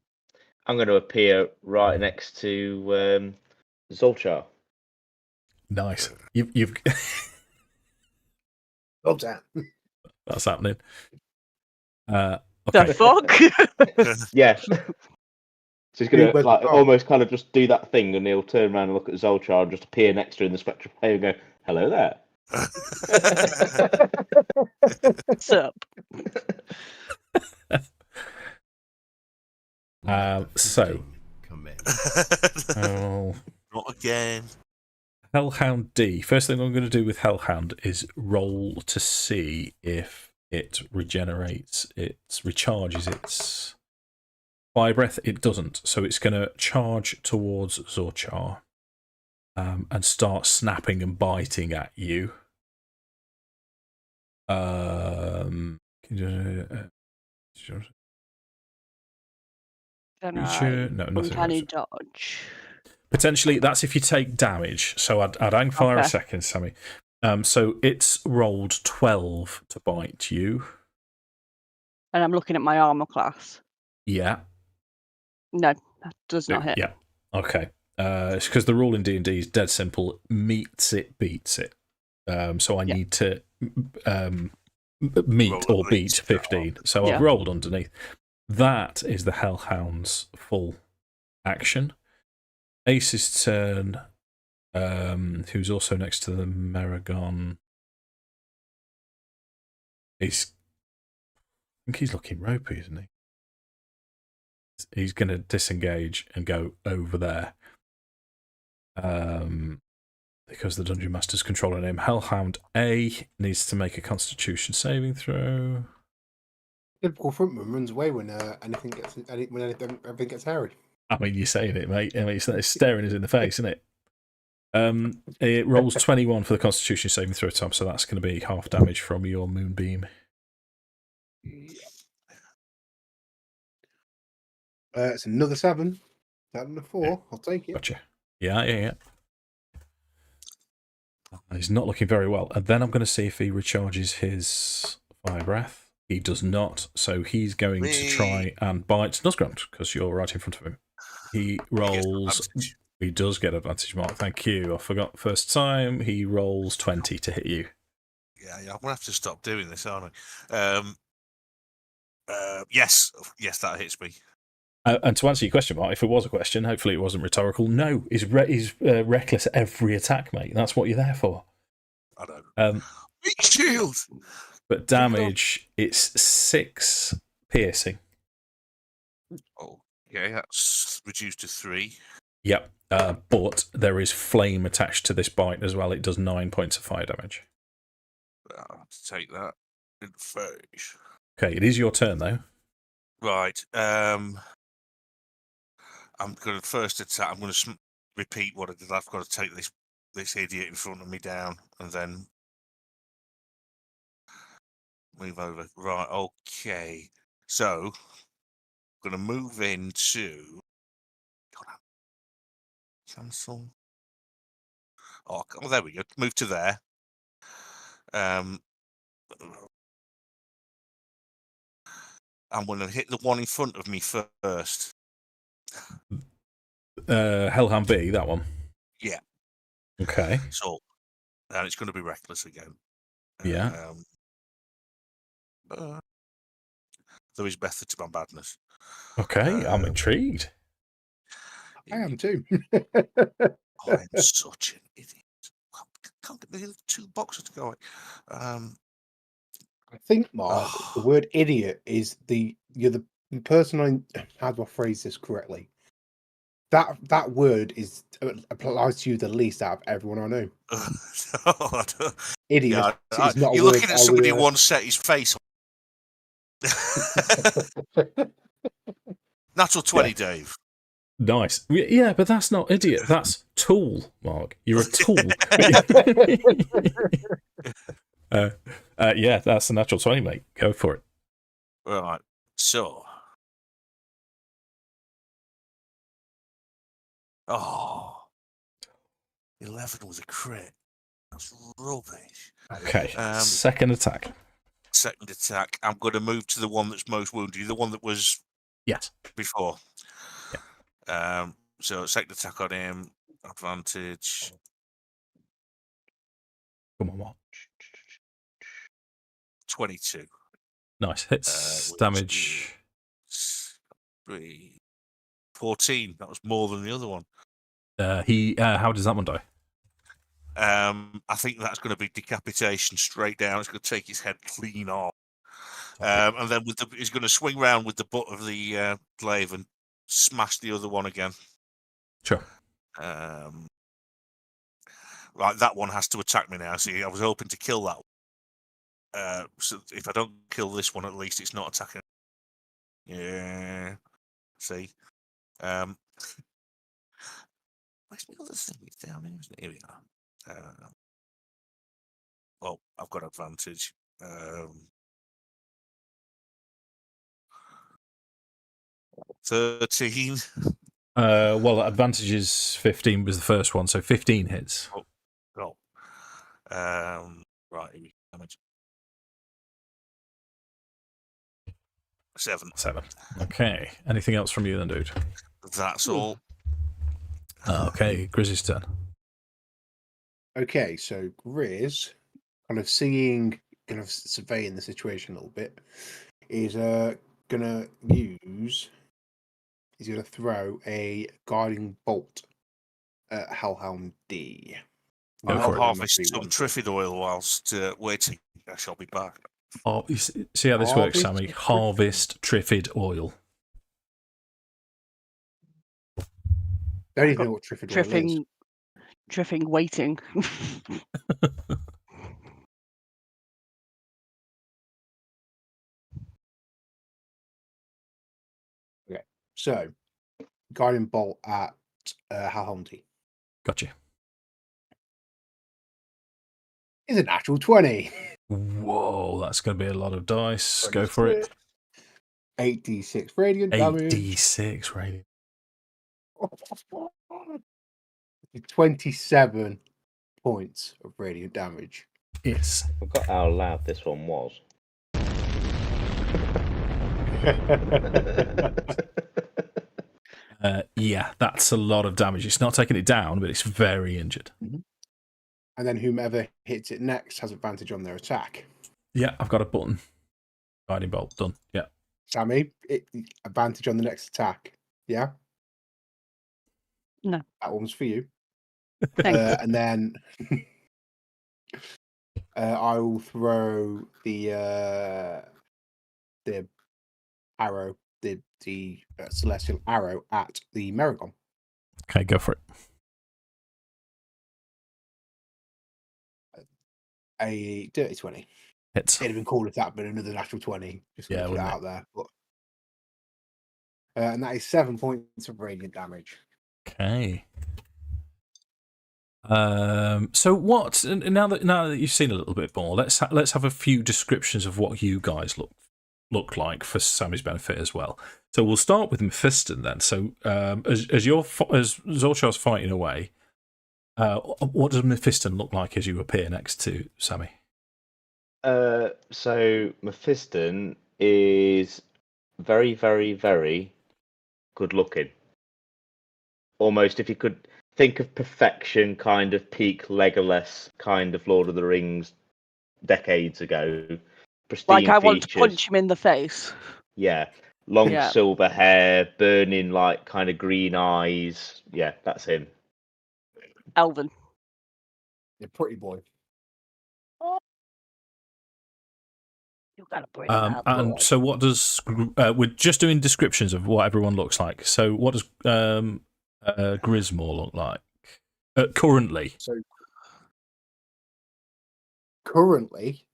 going to appear right next to Zolchar. Nice. You've Well done. that's happening. The Okay. fuck? Yeah. So he's going Where's to like the dog? almost kind of just do that thing, and he'll turn around and look at Zolchar and just appear next to her in the spectral play and go, "Hello there." What's up? So, Not again. Hellhound D. First thing I'm going to do with Hellhound is roll to see if it regenerates, it recharges its fire breath. It doesn't, so it's going to charge towards Zorchar and start snapping and biting at you. Can Creature? I No, nothing. uncanny dodge? Potentially, that's if you take damage. So I'd hang fire a second, Sammy. So it's rolled 12 to bite you. And I'm looking at my armor class. Yeah. No, that does not hit. Yeah. Okay. It's because the rule in D&D is dead simple. Meets it, beats it. So I need to meet or beat 15. So I've rolled underneath. That is the Hellhound's full action. Ace's turn, who's also next to the Meragon. I think he's looking ropey, isn't he? He's going to disengage and go over there. Because the Dungeon Master's controlling him. Hellhound A needs to make a Constitution saving throw. Typical frontman runs away when everything gets hairy. I mean, you're saying it, mate. I mean, it's staring us in the face, isn't it? It rolls 21 for the Constitution saving throw, Tom, so that's going to be half damage from your Moonbeam. It's another 7. 7 and 4. I'll take it. Gotcha. Yeah. He's not looking very well. And then I'm going to see if he recharges his fire breath. He does not, so he's going to try and bite Snuzgrunt because you're right in front of him. He rolls. He does get advantage, Mark. Thank you. I forgot first time. He rolls 20 to hit you. Yeah, I'm gonna have to stop doing this, aren't I? Yes, that hits me. And to answer your question, Mark, if it was a question, hopefully it wasn't rhetorical. No, he's reckless at every attack, mate. That's what you're there for. I know. Big shield. But damage, it's 6 piercing. Oh, okay, that's reduced to 3. Yep. But there is flame attached to this bite as well. It does 9 points of fire damage. I'll have to take that in the face. Okay, it is your turn though. Right. I'm going to first attack. I'm going to repeat what I did. I've got to take this idiot in front of me down and then move over. Right. Okay. So I'm going to move into. Cancel. Oh, there we go. Move to there. I'm going to hit the one in front of me first. Hellhound B, that one. Yeah. Okay. So, and it's going to be reckless again. Yeah. There is method to my madness. Okay, I'm intrigued. I am too. I'm such an idiot. Can't get the 2 boxes to go. I think, Mark, the word idiot is you're the person how do I phrase this correctly? That word applies to you the least out of everyone I know. Idiot is not a you're word looking at I somebody who would, once set his face on. Natural 20, Dave. Nice. Yeah, but that's not idiot. That's tool, Mark. You're a tool. Yeah, that's a natural 20, mate. Go for it. Right. So. Oh. 11 was a crit. That's rubbish. Okay. Second attack. Second attack. I'm going to move to the one that's most wounded. The one that was before. Yeah. So second attack on him. Advantage. Come on, Mark. 22. Nice. Hits. Damage. 14. That was more than the other one. How does that one die? I think that's going to be decapitation straight down. It's going to take his head clean off. And then he's going to swing round with the butt of the glaive and smash the other one again. Sure. Right, that one has to attack me now. See, I was hoping to kill that one. So if I don't kill this one, at least it's not attacking. Yeah. See? Where's the other thing? It's down here, isn't it? Here we are. Well, I've got advantage. 13. Well, advantage is 15 was the first one, so 15 hits. Oh. Right, here we go. Damage. 7. Okay. Anything else from you then, dude? That's all. Okay, Grizz's turn. Okay, so Grizz, kind of surveying the situation a little bit, is gonna throw a guiding bolt at Hellhound D. I'll harvest some Triffid oil whilst waiting. I shall be back. Oh, you see how this works, Sammy? Harvest Triffid oil. Don't even know what Triffid oil is. Triffing waiting. Okay, so guiding bolt at Hellhound D. Gotcha. Is a natural 20. Whoa, that's going to be a lot of dice. Go for it. 8d6 radiant damage. 8d6 radiant. 27 points of radiant damage. Yes. I forgot how loud this one was. Yeah, that's a lot of damage. It's not taking it down, but it's very injured. And then whomever hits it next has advantage on their attack. Yeah, I've got a button. Guiding bolt, done. Yeah. Sammy, advantage on the next attack. Yeah? No. That one's for you. Thanks. And then I will throw the arrow, the celestial arrow at the Meragon. Okay, go for it. A dirty 20. Hits. It'd have been cool if that had been another natural 20. Just to put it out there. But, and that is 7 points of radiant damage. Okay. So what? Now that you've seen a little bit more, let's have a few descriptions of what you guys look like for Sammy's benefit as well. So we'll start with Mephiston then. So as Zolchar's fighting away, what does Mephiston look like as you appear next to Sammy? So Mephiston is very, very, very good looking. almost, if you could think of perfection, kind of peak Legolas, kind of Lord of the Rings decades ago. Pristine Like I want to features. punch him in the face. Yeah. Long Yeah. silver hair, burning like kind of green eyes. Yeah, that's him. Elven. Yeah, pretty boy. You gotta bring that And boy. so, what does we're just doing descriptions of what everyone looks like? So, what does Grismore look like currently? So currently,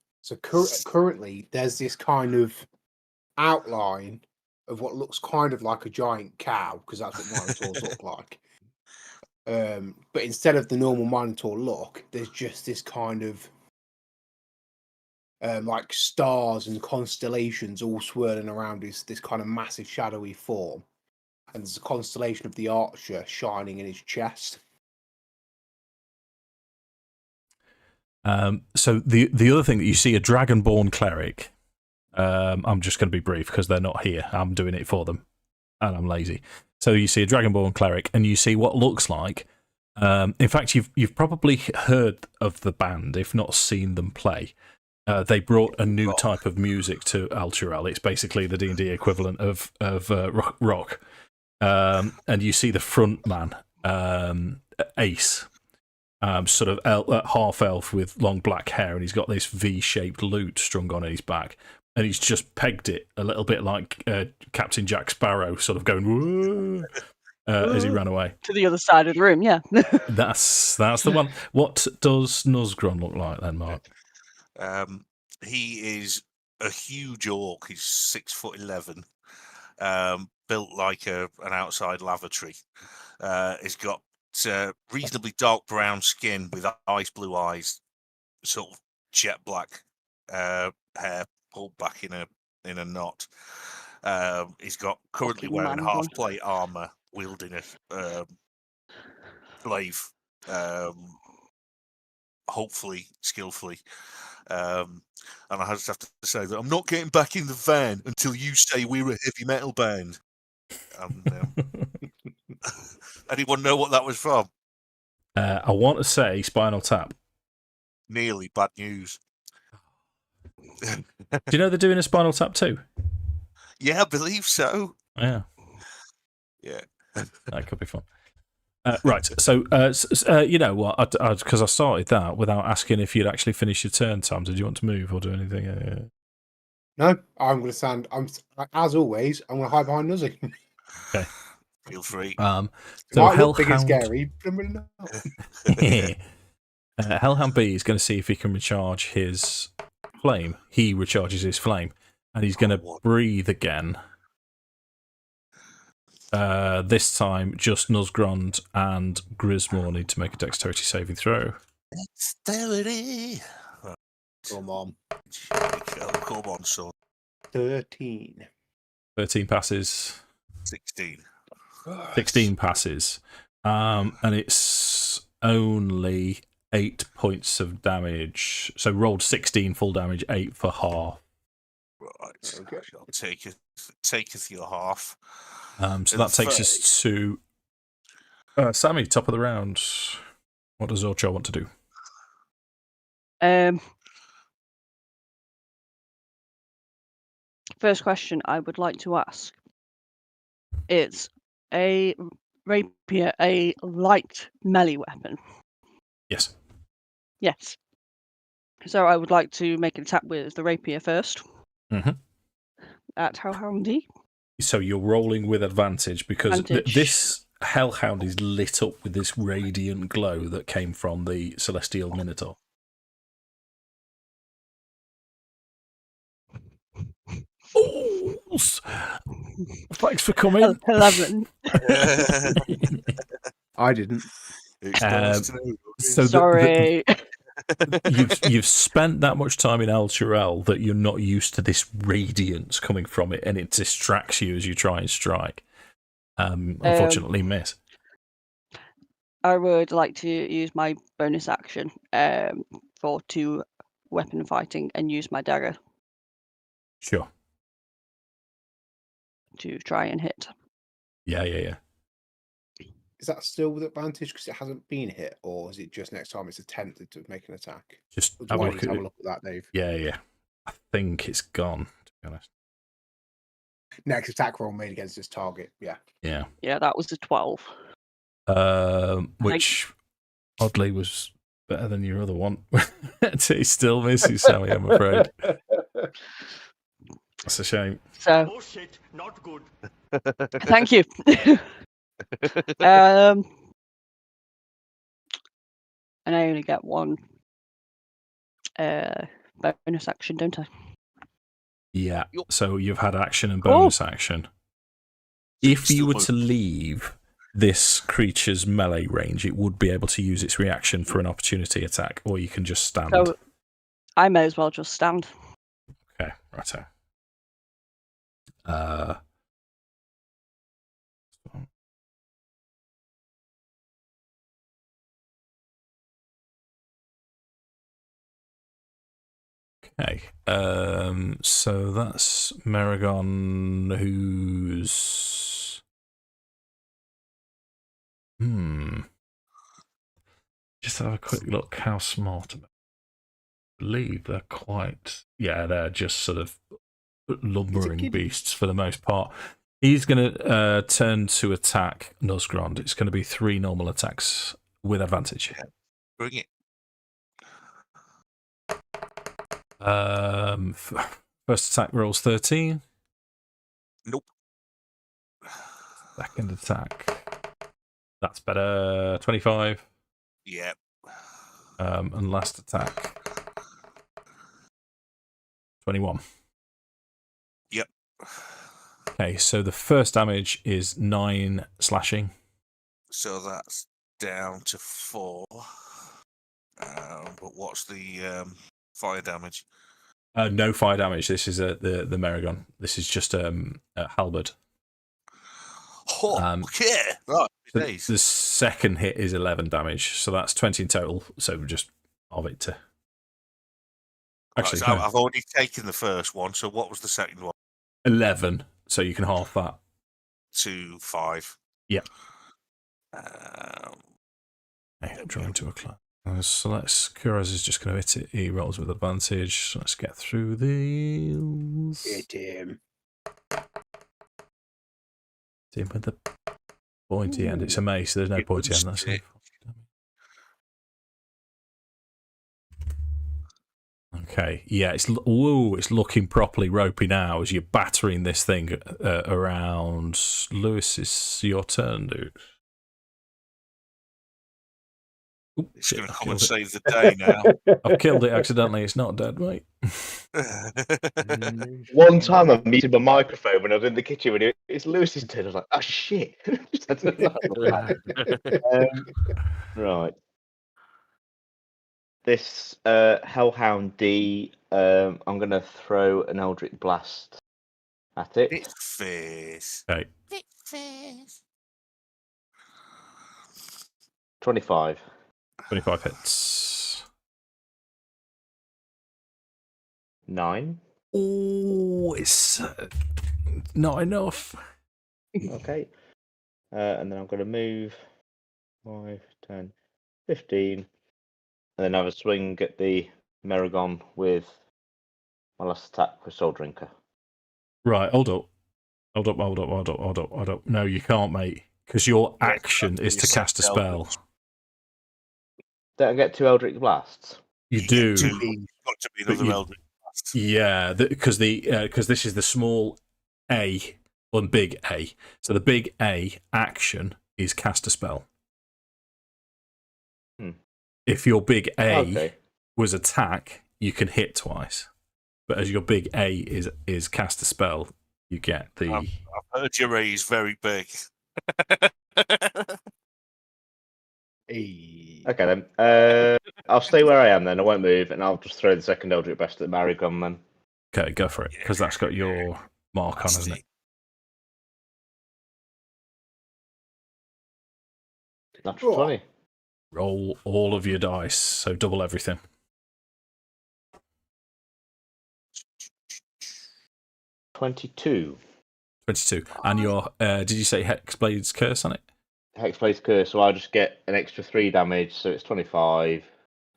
currently, there's this kind of outline of what looks kind of like a giant cow, because that's what Minotaurs look like. But instead of the normal Minotaur look, there's just this kind of like stars and constellations all swirling around this kind of massive shadowy form, and there's a constellation of the Archer shining in his chest. So the other thing that you see a dragonborn cleric. I'm just going to be brief because they're not here. I'm doing it for them, and I'm lazy. So you see a dragonborn cleric, and you see what looks like. In fact, you've probably heard of the band, if not seen them play. They brought a new type of music to Alturel. It's basically the D&D equivalent of rock. And you see the front man, Ace, sort of half elf with long black hair, and he's got this V-shaped lute strung on his back, and he's just pegged it a little bit like Captain Jack Sparrow, sort of going whoa, as he ran away. To the other side of the room, yeah. That's the one. What does Nuzgron look like then, Mark? He is a huge orc. He's 6'11", built like an outside lavatory. He's got reasonably dark brown skin with ice blue eyes, sort of jet black hair pulled back in a knot. He's got currently Fucking wearing man half bun. plate armor, wielding a glaive, hopefully skillfully. And I just have to say that I'm not getting back in the van until you say we're a heavy metal band. Anyone know what that was from? I want to say Spinal Tap. Nearly. Bad news. Do you know they're doing a Spinal Tap too? Yeah, I believe so. Yeah. Yeah. That could be fun. Right, so you know what? Because I started that without asking if you'd actually finished your turn, Tom. Did you want to move or do anything? No, I'm going to stand. As always, I'm going to hide behind Nuzzy. Okay. Feel free. So Might look big and Hellhound, scary, but I'm really not. Hellhound B is going to see if he can recharge his flame. He recharges his flame, and he's going to breathe again. This time, just Nuzgrond and Grismore need to make a dexterity saving throw. Dexterity. Come on. Come on, son. 13. 13 passes. 16. 16 passes. And it's only 8 points of damage. So rolled 16 full damage, 8 for half. Right. Okay. I'll taketh your half. So that takes us to Sammy, top of the round. What does Zorcho want to do? First question I would like to ask. It's a rapier, a light melee weapon. Yes. Yes. So I would like to make an attack with the rapier first. Mm-hmm. At Hellhound D. So you're rolling with advantage because Advantage. This Hellhound is lit up with this radiant glow that came from the Celestial Minotaur. Oh, thanks for coming. 11. I didn't. So Sorry. you've spent that much time in Alturel that you're not used to this radiance coming from it, and it distracts you as you try and strike. Unfortunately, miss. I would like to use my bonus action for 2 weapon fighting and use my dagger Sure. to try and hit. Yeah. Is that still with advantage because it hasn't been hit, or is it just next time it's attempted to make an attack? Just Or do have a I look need to at have it. a look at that, Dave? Yeah. I think it's gone, to be honest. Next attack roll made against this target. Yeah. Yeah. Yeah, that was a 12. Which oddly was better than your other one. He still misses Sammy, I'm afraid. That's a shame. So, Oh shit, not good. thank you. And I only get one bonus action, don't I? Yeah. Yup. So you've had action and Cool. bonus action. If you Still were move. to leave this creature's melee range, it would be able to use its reaction for an opportunity attack, or you can just stand. So I may as well just stand. Okay, righto. Okay, so that's Maragon, who's... Just have a quick look how smart. I believe they're quite... Yeah, they're just sort of lumbering kiddie. beasts for the most part. He's going to turn to attack Nuzgrond. It's going to be 3 normal attacks with advantage. Bring it. First attack rolls 13. Nope. Second attack. That's better. 25. Yeah. And last attack. 21. Yep. Okay, so the first damage is 9 slashing. So that's down to 4. But what's the fire damage? No fire damage. This is the Maragon. This is just a halberd. Oh, okay. Right. The second hit is 11 damage, so that's 20 in total. So just of it to. Actually, Right, so no, I've already taken the first one. So what was the second one? 11. So you can half that. To 5. Yeah. There we Drawing go. to a class. So let's. Kuraz is just going to hit it. He rolls with advantage. So let's get through these. Hit him. Hit him with the pointy end. It's a mace. There's no It pointy end. wouldn't That's stick. okay. Yeah, it's looking properly ropey now as you're battering this thing around. Lewis, it's your turn, dude. Oop, It's shit, going to I've come and killed it. save the day now. I've killed it accidentally. It's not dead, mate. One time I muted my microphone when I was in the kitchen when it's Lewis's turn. I was like, oh shit. Right. This Hellhound D, I'm going to throw an Eldritch Blast at it. It's face. Okay. 25. 25 hits. 9. Oh, it's not enough. Okay. And then I'm going to move 5, 10, 15. And then have a swing at the Maragon with my last attack with Soul Drinker. Right, hold up. No, you can't, mate. Because your Yeah, action is to cast a spell. Don't I get 2 Eldritch Blasts? You get do. 2. Got to be But another you- Eldritch Blast. Yeah, because this is the small A and big A. So the big A action is cast a spell. If your big A was attack, you can hit twice. But as your big A is cast a spell, you get the. I've heard your A is very big. Hey. Okay then. I'll stay where I am then. I won't move, and I'll just throw the second Eldritch Blast at Maragon then. Okay, go for it, because that's got your mark on, That's hasn't it? Natural 20. Roll all of your dice, so double everything. 22. 22. And your, did you say Hexblade's Curse on it? Hexblade's Curse, so I'll just get an extra 3 damage, so it's 25,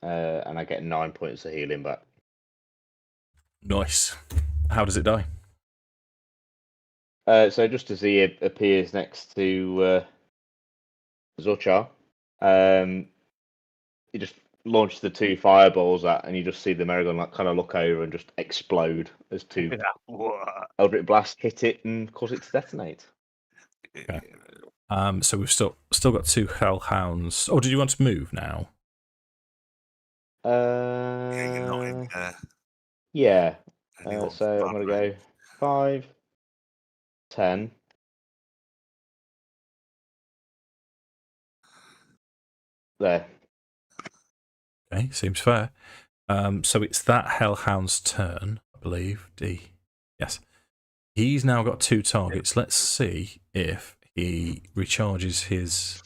and I get 9 points of healing back. Nice. How does it die? So just as he appears next to Zochar, he just launches the 2 fireballs at, and you just see the Merrigan like kind of look over and just explode as 2 Eldritch Blast hit it and cause it to detonate. Okay. So we've still got 2 hellhounds. Oh, did you want to move now? Yeah, you're not in Yeah. anyone's So I'm going to bad go 5, 10. There. Okay, seems fair. So it's that hellhound's turn, I believe. D. Yes. He's now got 2 targets. Let's see if he recharges his.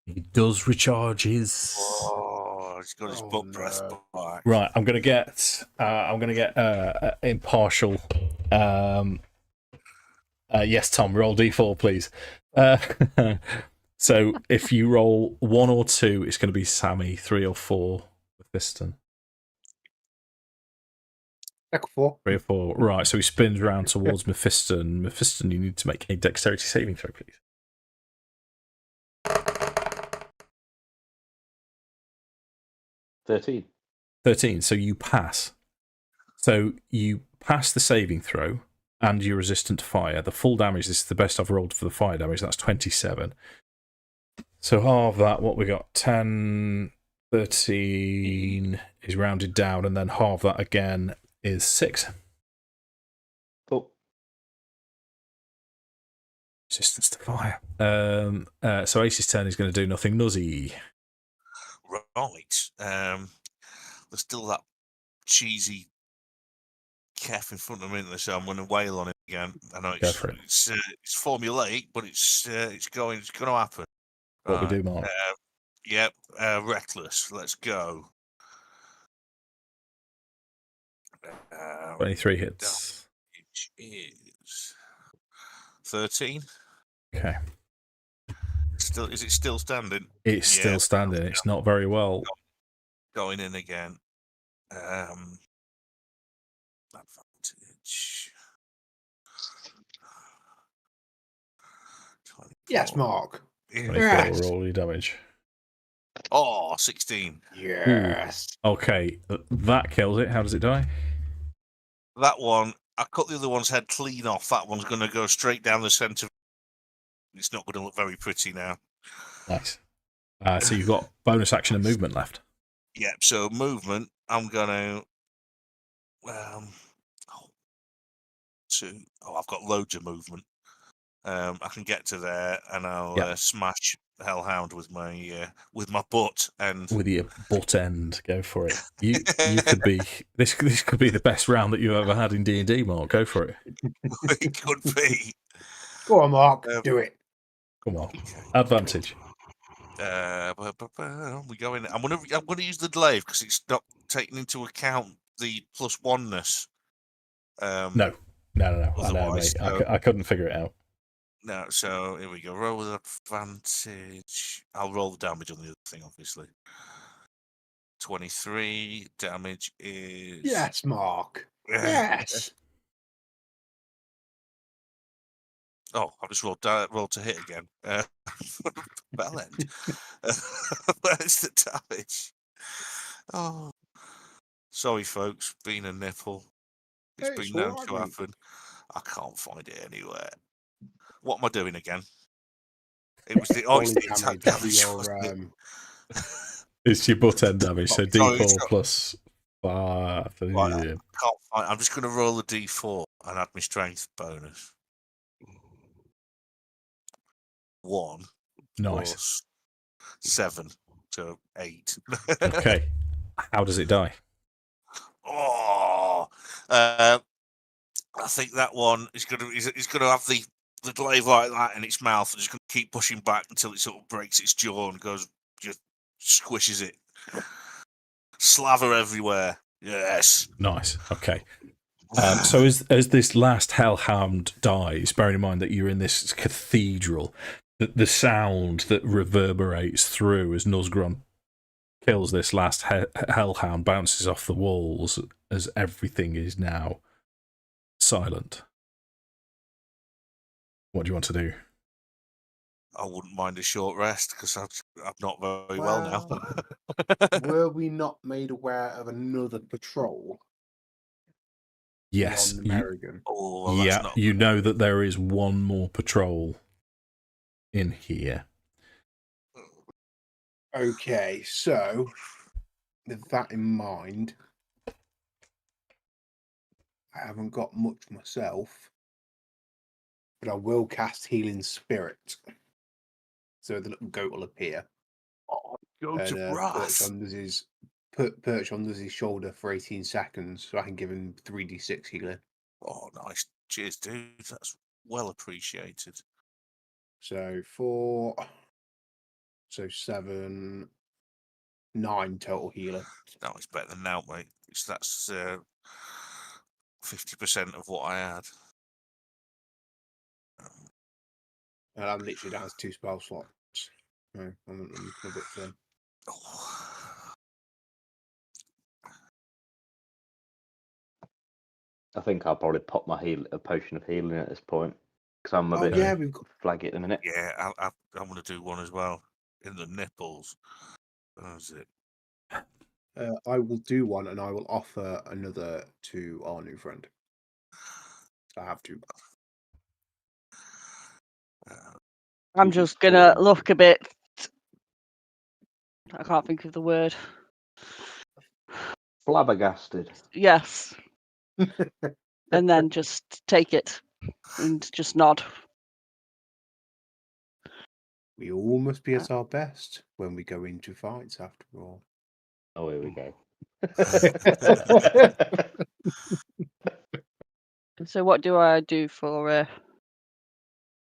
He does recharge his. Oh, he's got his butt breath back. Right, I'm gonna get impartial. Yes, Tom, roll d4, please. So if you roll 1 or 2, it's going to be Sammy. 3 or 4, Mephiston. 4. 3 or 4. Right, so he spins round towards Mephiston. Mephiston, you need to make a dexterity saving throw, please. 13. So you pass. So you pass the saving throw, and you're resistant to fire. The full damage, this is the best I've rolled for the fire damage, that's 27. So half that, what we got? 10, 13 is rounded down, and then half that again is 6. Cool. Resistance to fire. So Ace's turn is going to do nothing. Nuzzy. Right. There's still that cheesy Kef in front of me, so I'm going to wail on it again. I know it's formulaic, but it's going to happen. What we do, Mark? Yep. Reckless. Let's go. 23 hits. It is 13. Okay. Is it still standing? It's still standing. It's not very well. Going in again. Advantage. Yes, Mark. 24 Yes. roll your damage. Oh, 16. Yes. Ooh. Okay, that kills it. How does it die? That one, I cut the other one's head clean off. That one's going to go straight down the centre. It's not going to look very pretty now. Nice. So you've got bonus action and movement left. Yep, so movement, I'm going to... I've got loads of movement. I can get to there, and I'll smash the Hellhound with my butt end. With your butt end, go for it. You could be this could be the best round that you've ever had in D&D, Mark. Go for it. It could be. Go on, Mark. Do it. Come on. Advantage. We go in. I'm gonna use the glaive because it's not taking into account the plus oneness. No. I know, mate. I couldn't figure it out. No, so here we go. Roll with advantage. I'll roll the damage on the other thing, obviously. 23 damage is... Yes, Mark. Yes. Oh, I've just rolled to hit again. Bell end. Where's the damage? Oh, sorry, folks. Been a nipple. It's been known to happen. I can't find it anywhere. What am I doing again? It was the attack damage. It's your butt end damage, so D4 plus 5. Right, I can't find. I'm just going to roll a D4 and add my strength bonus. 1 nice. Plus 7, so 8. Okay, how does it die? Oh, I think that one is going to have the glaive like that in its mouth and just going to keep pushing back until it sort of breaks its jaw and just squishes it. Slaver everywhere. Yes. Nice. Okay. So as this last hellhound dies, bearing in mind that you're in this cathedral, the sound that reverberates through as Nuzgron kills this last hellhound bounces off the walls as everything is now silent. What do you want to do? I wouldn't mind a short rest because I'm not very well now. Were we not made aware of another patrol Yes, beyond the Merrigan? Oh, well, that's not you good. know that there is one more patrol in here. Okay, so with that in mind, I haven't got much myself, but I will cast Healing Spirit. So the little goat will appear. Go to and Wrath. perch on his shoulder for 18 seconds, so I can give him 3d6 healing. Oh, nice. Cheers, dude. That's well appreciated. So 7, 9 total healing. No, it's better than now, mate. That's 50% of what I had. And I'm literally down to 2 spell slots. No, I'm a bit thin. I think I'll probably pop my a potion of healing at this point because I'm a bit we've got. flaggy at the minute. Yeah, I'm going to do one as well. In the nipples. That's it. I will do one, and I will offer another to our new friend. I have to. I'm just gonna look a bit. I can't think of the word. Flabbergasted. Yes. And then just take it and just nod. We all must be at our best when we go into fights, after all. Oh, here we go. So what do I do for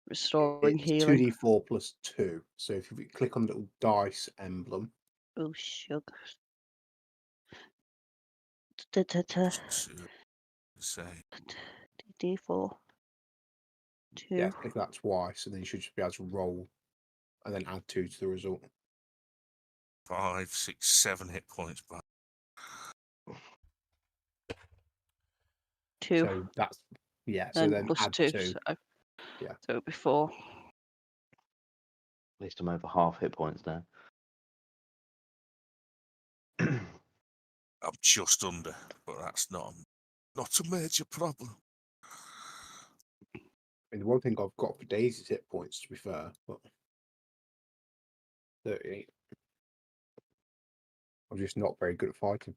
restoring It's healing? 2d4 plus 2. So if you click on the little dice emblem, Oh, sugar. Say D4. 2. yeah, click that twice, and then you should just be able to roll and then add 2 to the result. 5, 6, 7 hit points back. 2. So that's so then plus add 2. 2. So, Yeah. So it'll be 4. At least I'm over half hit points now. I'm just under, but that's not a major problem. I mean, the one thing I've got for Daisy is hit points, to be fair, but 38. I'm just not very good at fighting.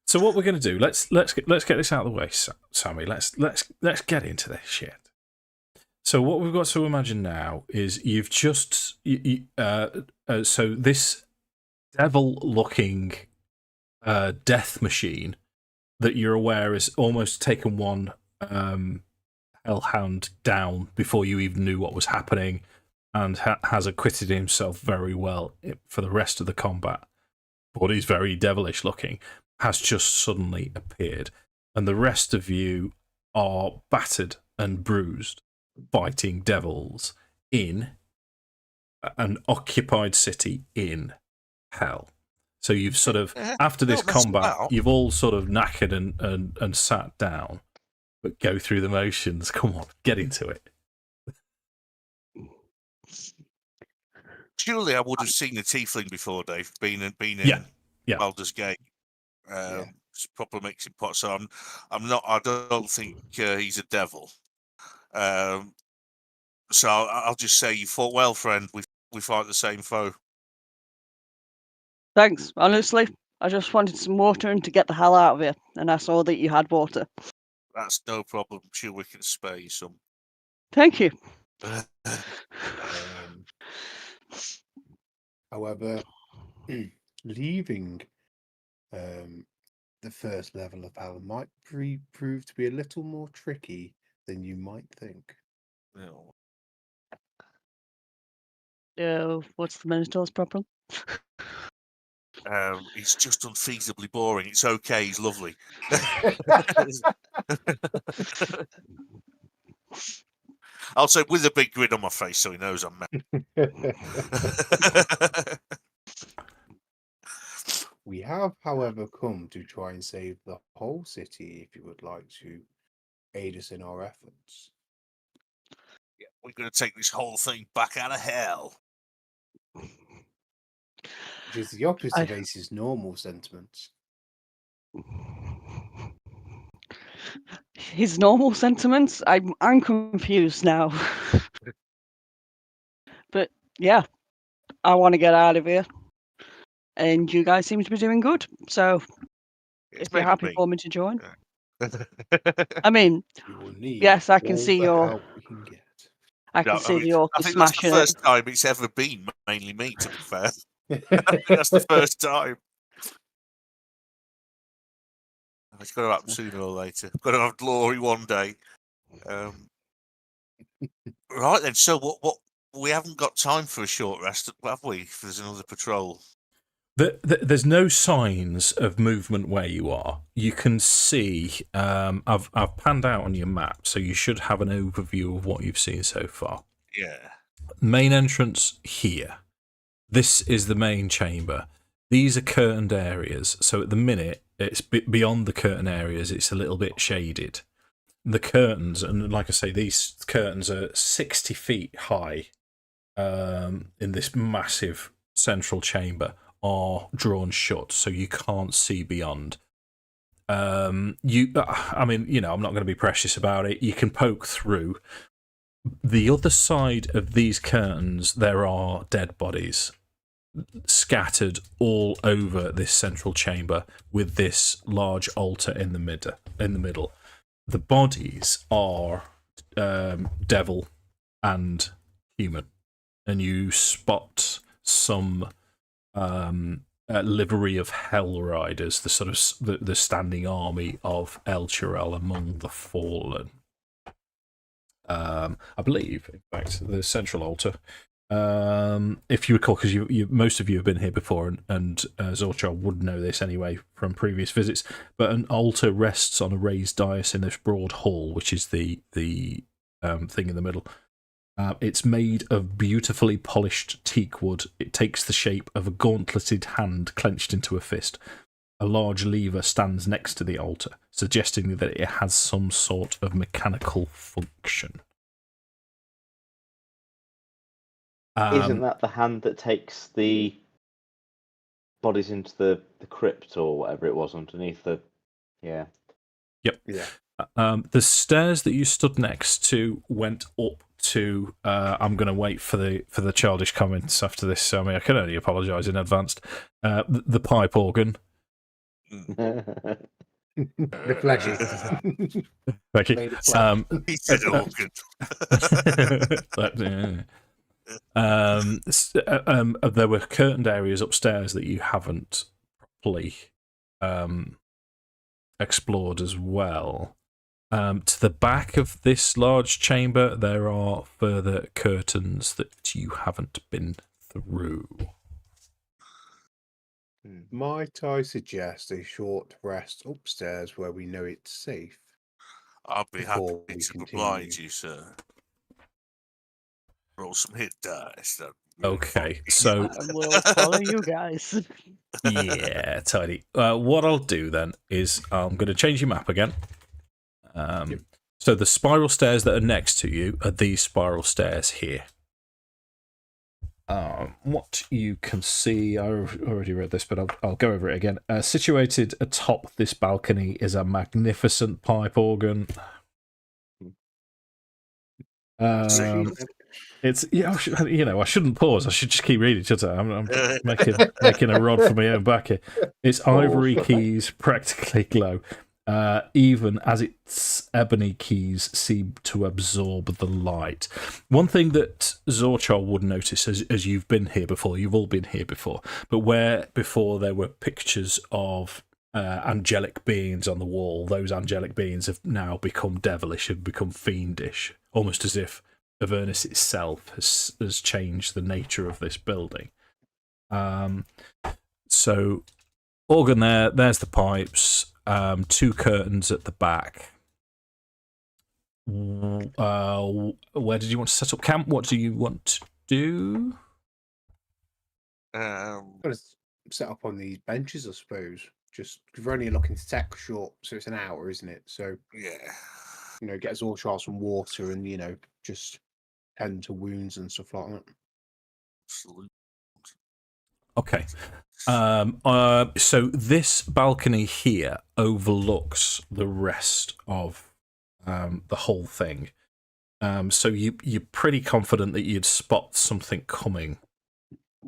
So what we're going to do? Let's get this out of the way, Sammy. Let's get into this shit. So what we've got to imagine now is you've just so this devil-looking death machine that you're aware is almost taken one hellhound down before you even knew what was happening, and has acquitted himself very well for the rest of the combat. But he's very devilish looking. Has just suddenly appeared, and the rest of you are battered and bruised, fighting devils in an occupied city in hell. So you've sort of, after this combat, you've all sort of knackered and sat down, but go through the motions. Come on, get into it. Surely I would have seen the tiefling before, Dave, been in Baldur's Gate. Proper mixing pot. So I'm not. I don't think he's a devil. So I'll just say you fought well, friend. We fight the same foe. Thanks. Honestly, I just wanted some water and to get the hell out of here, and I saw that you had water. That's no problem. Sure, we can spare you some. Thank you. However, leaving the first level of hell might prove to be a little more tricky than you might think. What's the Minotaur's problem? He's just unfeasibly boring. It's okay. He's lovely. I'll say with a big grin on my face so he knows I'm mad. We have, however, come to try and save the whole city if you would like to aid us in our efforts. We're going to take this whole thing back out of hell. Which is the opposite of Ace's normal sentiments. His normal sentiments? I'm confused now. But yeah, I want to get out of here. And you guys seem to be doing good. So It's if you're maybe happy me. for me to join. Yeah. I mean, We will need yes, I can all see the your help we can get. I can No, see I mean, the orc I is think that's the smashing it. first time it's ever been mainly me, to be fair. I think that's the first time. It's got to happen sooner or later. Got to have glory one day. Right then, so what we haven't got time for a short rest, have we? If there's another patrol. There's no signs of movement where you are. You can see, I've panned out on your map, so you should have an overview of what you've seen so far. Yeah. Main entrance here. This is the main chamber. These are curtained areas, so at the minute, it's beyond the curtain areas, it's a little bit shaded. The curtains, and like I say, these curtains are 60 feet high in this massive central chamber, are drawn shut, so you can't see beyond. I mean, I'm not going to be precious about it. You can poke through. The other side of these curtains, there are dead bodies scattered all over this central chamber with this large altar in the middle. The bodies are devil and human, and you spot some livery of Hell Riders, the sort of the standing army of El Chirel among the fallen. I believe, in fact, the central altar. If you recall, because you most of you have been here before, and Zorchar would know this anyway from previous visits, but an altar rests on a raised dais in this broad hall, which is the thing in the middle. It's made of beautifully polished teak wood. It takes the shape of a gauntleted hand clenched into a fist. A large lever stands next to the altar, suggesting that it has some sort of mechanical function. Isn't that the hand that takes the bodies into the crypt or whatever it was underneath the... Yeah. Yep. Yeah. The stairs that you stood next to went up to... I'm going to wait for the childish comments after this, so I can only apologise in advance. The pipe organ. The fleshy. Thank you. He said organ. There were curtained areas upstairs that you haven't properly explored as well. To the back of this large chamber, there are further curtains that you haven't been through. Might I suggest a short rest upstairs where we know it's safe? I'll be happy Before we to continue. oblige you, sir. Roll some hit dice. Okay, so I will follow you guys. yeah, tidy. What I'll do then is I'm going to change your map again. So the spiral stairs that are next to you are these spiral stairs here. What you can see, I already read this, but I'll go over it again. Situated atop this balcony is a magnificent pipe organ. It's I shouldn't pause. I should just keep reading, shouldn't I? I'm making a rod for my own back here. Its ivory keys practically glow, even as its ebony keys seem to absorb the light. One thing that Zorchar would notice, as you've been here before, you've all been here before, but where before there were pictures of angelic beings on the wall, those angelic beings have now become devilish, have become fiendish, almost as if Avernus itself has changed the nature of this building. So, organ there's the pipes, two curtains at the back. where did you want to set up camp? What do you want to do? Got to set up on these benches, I suppose. Just because we're only looking to tech short, so it's an hour, isn't it? So yeah. get us all shards from water, and just tend to wounds and stuff like that. Absolutely. Okay. So this balcony here overlooks the rest of the whole thing. So you're pretty confident that you'd spot something coming.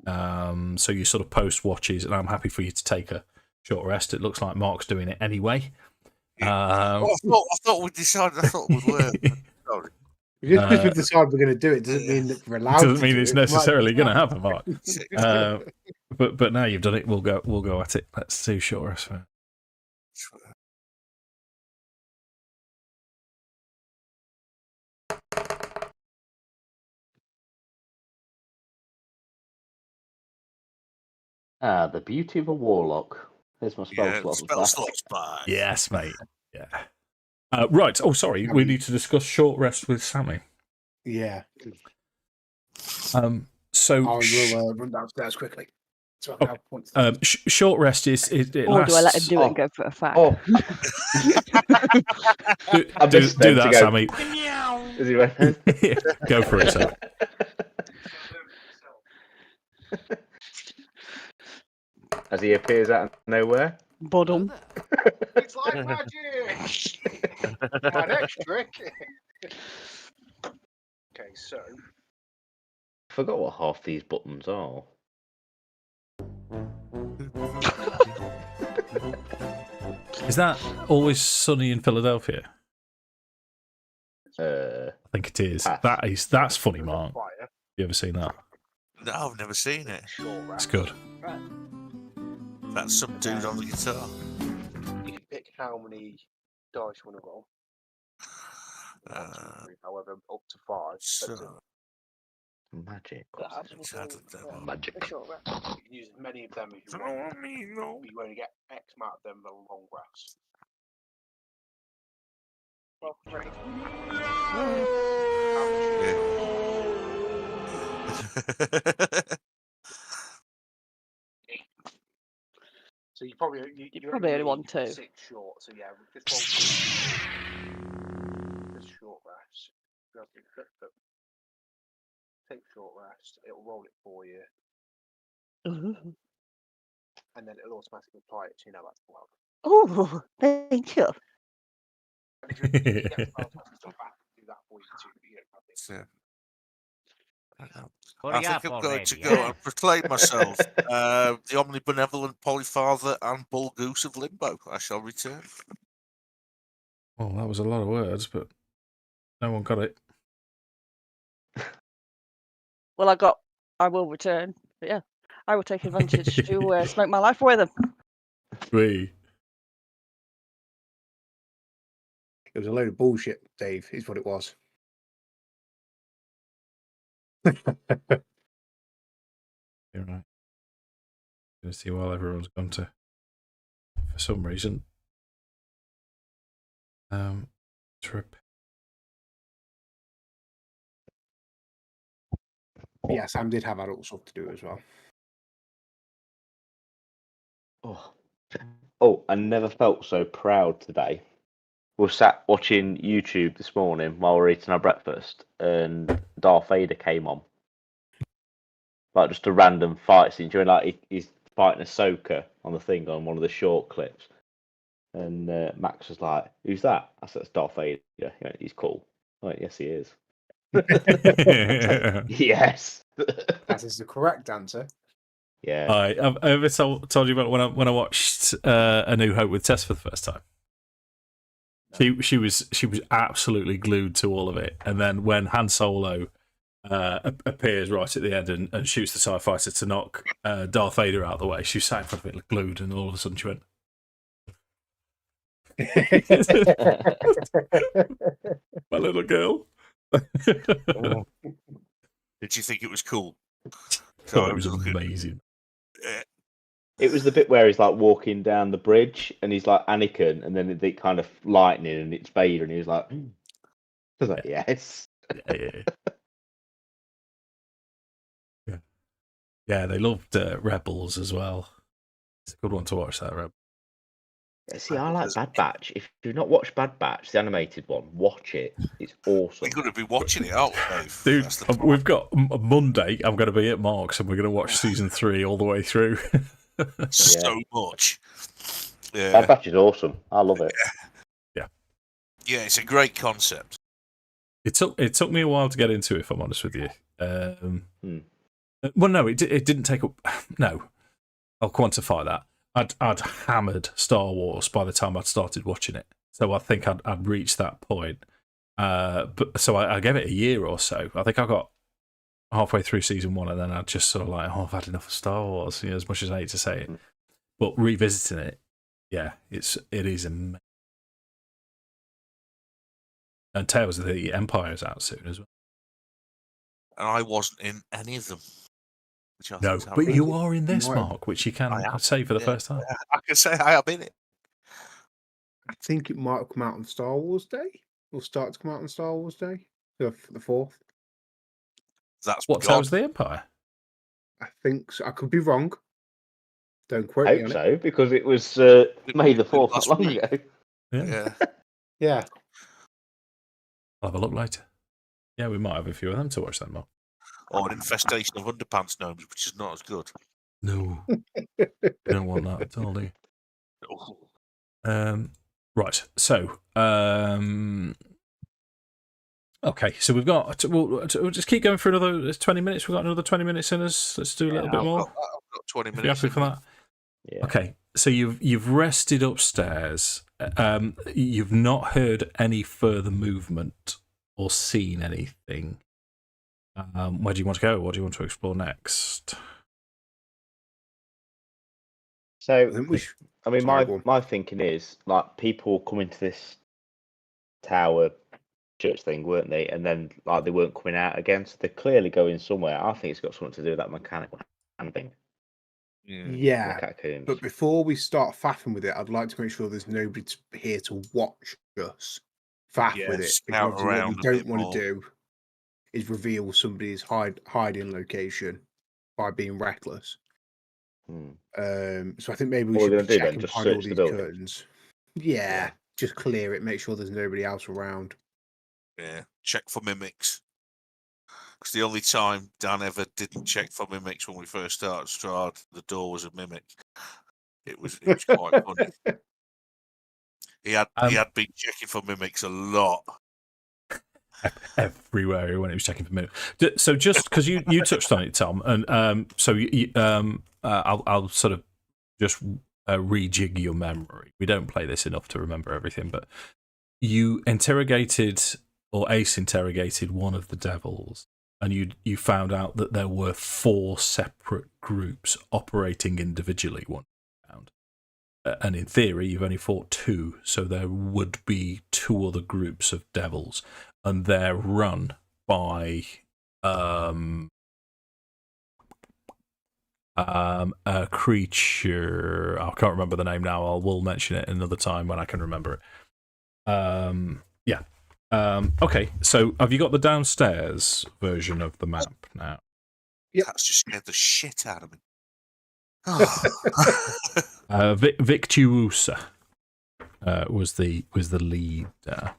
So you sort of post watches, and I'm happy for you to take a short rest. It looks like Mark's doing it anyway. I thought we decided. I thought we'd work. Sorry. Just because we decide we're going to do it doesn't mean that we're allowed. Doesn't to mean do it's it. necessarily going to happen, Mark. But now you've done it, we'll go at it. Let's do short rest. The beauty of a warlock. There's my spell slots spell back. slots back. Yes, mate. Yeah. Right. Oh, sorry. We need to discuss short rest with Sammy. Yeah. So I will run downstairs quickly. So I have points. Short rest is it Or lasts... do I let him do it and go for a fact? Oh, do that, Sammy. Is he ready? Go for it, Sam. As he appears out of nowhere. Bottom. It's like magic. My next trick. Okay, so I forgot what half these buttons are. Is that Always Sunny in Philadelphia? I think it is. Pass. That's funny, Mark. You ever seen that? No, I've never seen it. It's good. Right. That's some dude on the guitar. you can pick how many dice you want to roll. However, up to 5. So, Magic. Magic. Magic. You can use as many of them as you want. But you only get X amount of them for long rests. Well, right. So you probably only want 2. 6 short. So yeah, with this short rest, take short rest. It'll roll it for you, and then it'll automatically apply it. So you know that's well. Oh, thank you. And if you get spells stuff back, do that for you too. But you don't have this. So, Hurry I think up I'm already, going to go and proclaim myself the omnibenevolent Polyfather and Bull Goose of Limbo. I shall return. Well, that was a lot of words, but no one got it. Well, I will return. But yeah, I will take advantage to smoke my life away with them. Three. It was a load of bullshit, Dave, is what it was. You're right. Gonna see while everyone's gone to, for some reason. Trip. Yeah, Sam did have adult stuff to do as well. Oh, I never felt so proud today. We sat watching YouTube this morning while we were eating our breakfast, and Darth Vader came on. Like just a random fight scene. During he's fighting Ahsoka on the thing on one of the short clips, and Max was like, "Who's that?" I said, "It's Darth Vader." He went, "He's cool." I'm like, "Yes, he is." Yes, That is the correct answer. Yeah. I've ever told you about when I watched A New Hope with Tess for the first time. She was absolutely glued to all of it, and then when Han Solo appears right at the end and shoots the TIE fighter to knock Darth Vader out of the way, she sat in front of it glued, and all of a sudden she went, "My little girl." Did you think it was cool? Oh, it was amazing. It was the bit where he's like walking down the bridge and he's like Anakin, and then the kind of lightning and it's Vader, and he was like, I was like, yes. Yeah, they loved Rebels as well. It's a good one to watch, that Rebel. See, I like Bad Batch. If you've not watched Bad Batch, the animated one, watch it. It's awesome. We're going to be watching it, aren't we, Dave? Dude, That's the plan. we've got Monday. I'm going to be at Mark's and we're going to watch season 3 all the way through. So much. Bad Yeah. Batch is awesome. I love it. Yeah, it's a great concept. It took me a while to get into it, if I'm honest with you. Well, no, it didn't take up. No, I'll quantify that. I'd hammered Star Wars by the time I'd started watching it, so I think I'd reached that point. But so I gave it a year or so. I think I got halfway through season 1, and then I just sort of like, I've had enough of Star Wars. As much as I hate to say it, but revisiting it, yeah, it is amazing. And Tales of the Empire is out soon as well. And I wasn't in any of them. Which I No, think but you are in this, Might have- Mark, which you can I am, say for the first time. I can say I am in it. I think it might come out on Star Wars Day, or start to come out on Star Wars Day, the 4th. That's What, God. Tales of the Empire? I think so. I could be wrong. Don't quote I me hope on it. so, because it was May the 4th not Last long week. ago. Yeah. Yeah. I'll have a look later. Yeah, we might have a few of them to watch then, Mark. Or an infestation of underpants gnomes, which is not as good. No, you don't want that at all, do you? Right, so okay, so we've got. We'll just keep going for another 20 minutes. We've got another 20 minutes in us. Let's do a little bit I've more. got 20 If you're minutes. happy for that. Yeah. Okay, so you've rested upstairs. You've not heard any further movement or seen anything. Where do you want to go? What do you want to explore next? So, I think we should. I mean, Sorry, go on. my thinking is, like, people come into this tower church thing, weren't they? And then, like, they weren't coming out again, so they're clearly going somewhere. I think it's got something to do with that mechanical hand thing. Yeah, The catacombs. but before we start faffing with it, I'd like to make sure there's nobody here to watch us faff Yeah, with it. scout Because obviously what around we a don't bit want more. to do is reveal somebody's hiding location by being reckless. So I think maybe we What should we're be gonna do then, checking just behind all search the these building? curtains. Yeah, just clear it, make sure there's nobody else around. Yeah, check for mimics. Because the only time Dan ever didn't check for mimics when we first started Strahd, the door was a mimic. It was quite funny. He had been checking for mimics a lot. Everywhere he went, he was checking for minutes. So just because you touched on it, Tom, and so I'll sort of just rejig your memory. We don't play this enough to remember everything, but you interrogated or Ace interrogated one of the devils, and you found out that there were 4 separate groups operating individually one round. And in theory, you've only fought 2, so there would be 2 other groups of devils, and they're run by a creature. I can't remember the name now. We'll mention it another time when I can remember it. Okay, so have you got the downstairs version of the map now? Yep. That's just scared the shit out of me. Victuosa was the leader.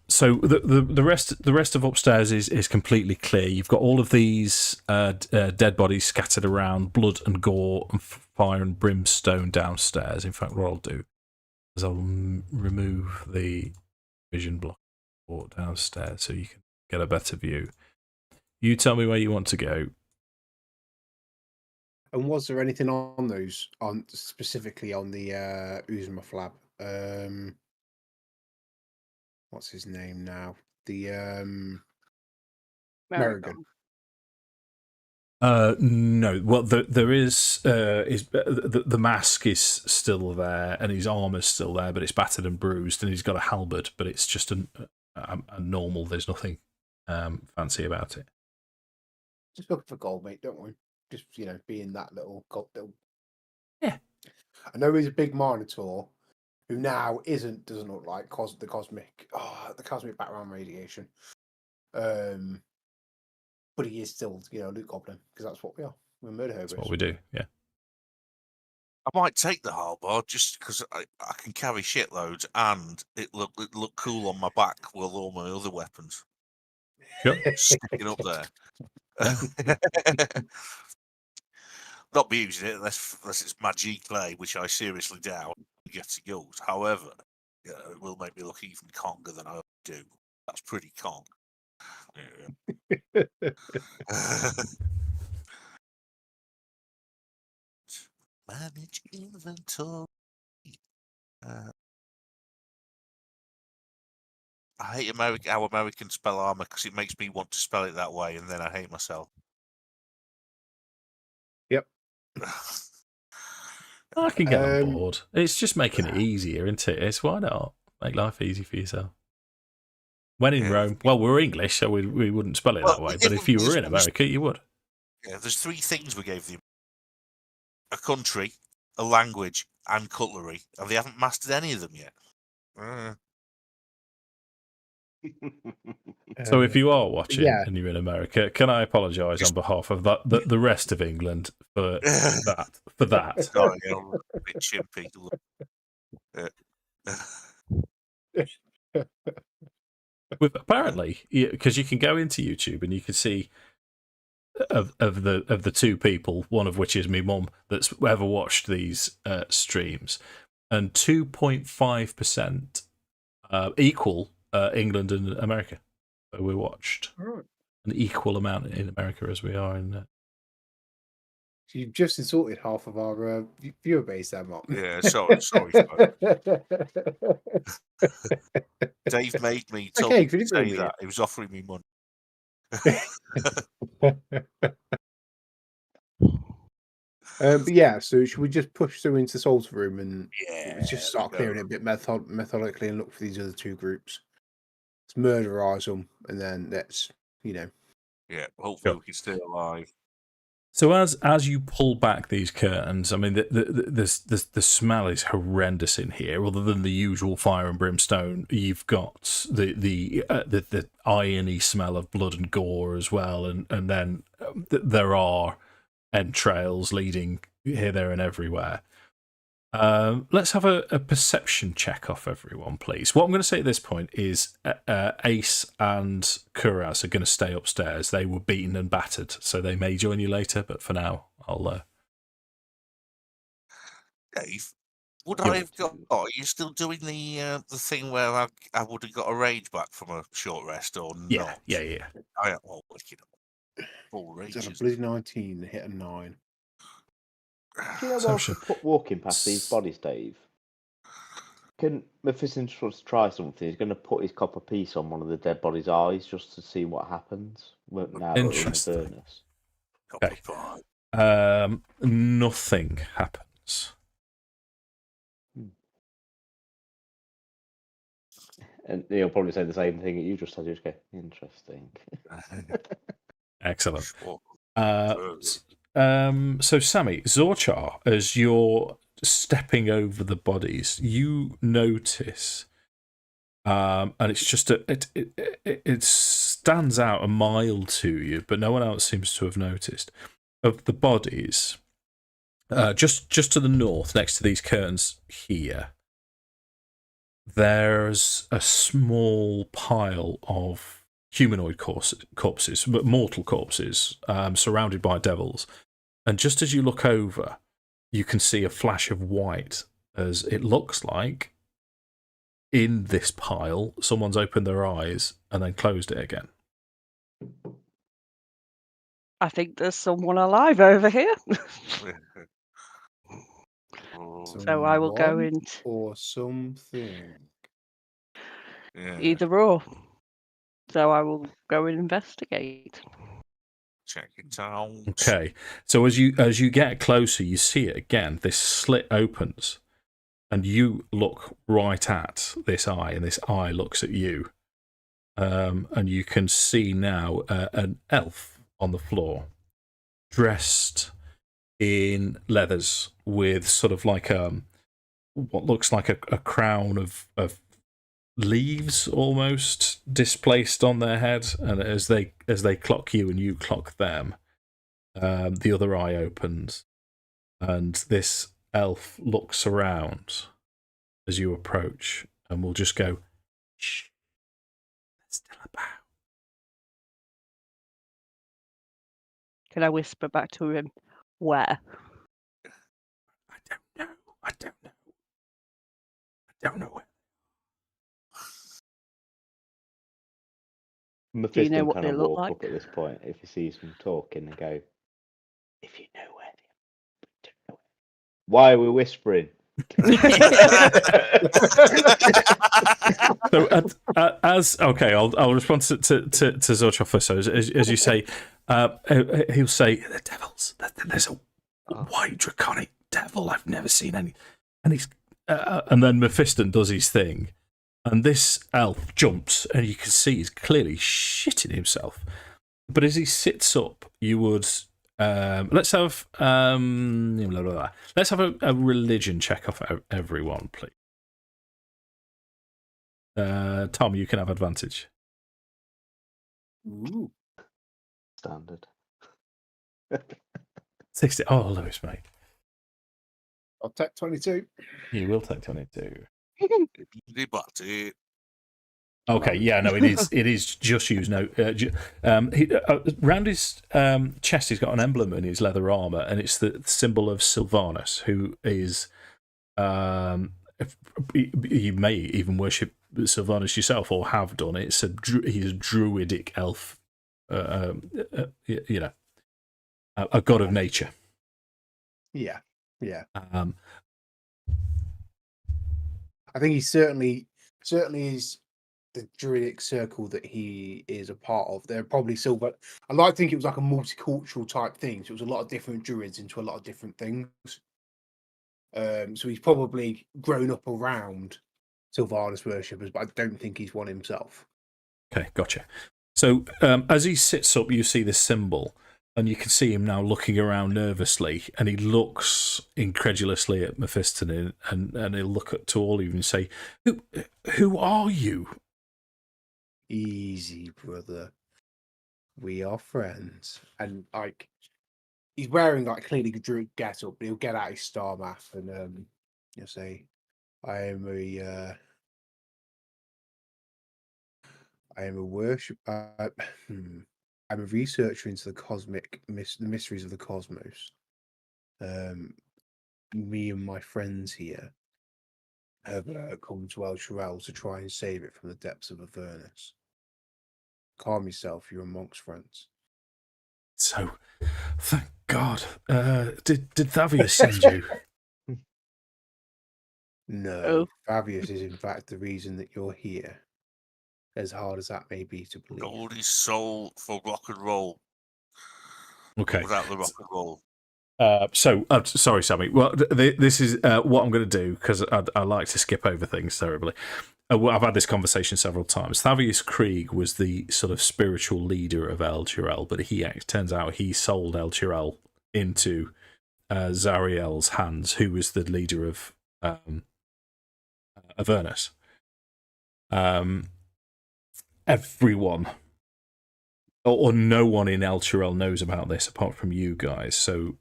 So the rest of upstairs is completely clear. You've got all of these dead bodies scattered around, blood and gore and fire and brimstone downstairs. In fact, what I'll do is I'll remove the vision block downstairs so you can get a better view. You tell me where you want to go. And was there anything on those, specifically on the Uzma flab? What's his name now? The Merrigan. No. Well, there is the mask is still there, and his armor's still there, but it's battered and bruised, and he's got a halberd, but it's just a normal. There's nothing fancy about it. Just looking for gold, mate. Don't worry. Just being that little gold. Yeah. I know he's a big Minotaur who now doesn't look like the cosmic background radiation. But he is still, Luke Goblin, because that's what we are. We're murder hobos. That's what we do. Yeah. I might take the halberd just because I can carry shitloads and it look cool on my back with all my other weapons. Sure. Sticking up there. Not be using it unless it's magic play, which I seriously doubt gets it goes. However, it will make me look even conger than I do. That's pretty conk. Yeah. Manage inventory. I hate how Americans spell armor because it makes me want to spell it that way, and then I hate myself. Yep. I can get on board. It's just making it easier, isn't it? It's why not make life easy for yourself. When in Rome, well, we're English, so we wouldn't spell it that way. But if you were in America, you would. Yeah, there's 3 things we gave them: a country, a language, and cutlery, and they haven't mastered any of them yet. So if you are watching and you're in America, can I apologise on behalf of the rest of England for that? Sorry, I'm a bit chimpy. Apparently, because you can go into YouTube and you can see of the 2 people, one of which is my mum, that's ever watched these streams, and 2.5% equal England and America. So we watched an equal amount in America as we are in. So you've just insulted half of our viewer base there, Mark. Yeah, sorry. Dave made me say that. He was offering me money. But yeah, so should we just push through into Salt's room and just start clearing it a bit methodically and look for these other 2 groups? Let's murderize them, and then let's, Yeah, hopefully we can stay alive. So as you pull back these curtains, I mean, the smell is horrendous in here. Other than the usual fire and brimstone, you've got the irony smell of blood and gore as well, and then there are entrails leading here, there, and everywhere. Let's have a perception check off everyone, please. What I'm going to say at this point is Ace and Kuraz are going to stay upstairs. They were beaten and battered, so they may join you later, but for now, I'll... Dave, would I have got... are you still doing the thing where I would have got a rage back from a short rest, or not? Yeah. Full rage. It's a bloody 19, hit a 9. Do you know what walking past these bodies, Dave? Can Mephiston try something? He's going to put his copper piece on one of the dead body's eyes just to see what happens. Now Interesting. Okay. Nothing happens. And he'll probably say the same thing that you just said. You just go, interesting. Excellent. So Sammy, Zorchar, as you're stepping over the bodies, you notice, and it's just it stands out a mile to you, but no one else seems to have noticed. Of the bodies, just to the north, next to these curtains here, there's a small pile of humanoid corpses, but mortal corpses, surrounded by devils. And just as you look over, you can see a flash of white, as it looks like in this pile, someone's opened their eyes and then closed it again. I think there's someone alive over here. So I will go in. Or something. Either or. So I will go and investigate. Check it out. Okay. So as you get closer, you see it again. This slit opens, and you look right at this eye, and this eye looks at you. And you can see now an elf on the floor, dressed in leathers with sort of like what looks like a crown of leaves almost displaced on their head, and as they clock you and you clock them, the other eye opens, and this elf looks around as you approach, and will just go, "Shh, they're still about." Can I whisper back to him? Where? I don't know where. Mephisto know what kind they of look walk like? up at this point if he sees them talking and go, if you know where they are, don't know why are we whispering? So I'll respond to Zorchov first. So as you say, he'll say, "The devils. There's a white draconic devil. I've never seen any." And he's and then Mephiston does his thing, and this elf jumps, and you can see he's clearly shitting himself. But as he sits up, you would let's have a religion check off everyone, please. Tom, you can have advantage. Ooh. Standard. 60. Oh, Lewis, mate. I'll take 22. You will take 22. Okay, yeah, no, it is just used. No, round his chest, he's got an emblem in his leather armor, and it's the symbol of Sylvanus, who is. You may even worship Sylvanus yourself, or have done. He's a druidic elf, a god of nature. Yeah. Um, I think he certainly is the druidic circle that he is a part of. They're probably still, but I like to think it was like a multicultural type thing. So it was a lot of different druids into a lot of different things. So he's probably grown up around Sylvanus worshippers, but I don't think he's one himself. Okay, gotcha. So as he sits up, you see this symbol, and you can see him now looking around nervously, and he looks incredulously at Mephiston, and he'll look to all of you and say, "Who are you?" Easy, brother. We are friends. And like, he's wearing like clearly druid get up, but he'll get out his star map and he'll say, I am a I'm a researcher into the mysteries of the cosmos. Me and my friends here have come to El Shirel to try and save it from the depths of Avernus. Calm yourself, you're amongst friends. So, thank God. Did Thavius send you? No, Fabius is in fact the reason that you're here. As hard as that may be to believe. Gold his soul for rock and roll. Okay. Without the rock and roll. Sorry, Sammy. Well, this is what I'm going to do, because I like to skip over things terribly. I've had this conversation several times. Thavius Krieg was the sort of spiritual leader of El Chirel, but turns out he sold El Chirel into Zariel's hands, who was the leader of Avernus. Everyone, or no one in El Chirel knows about this apart from you guys, so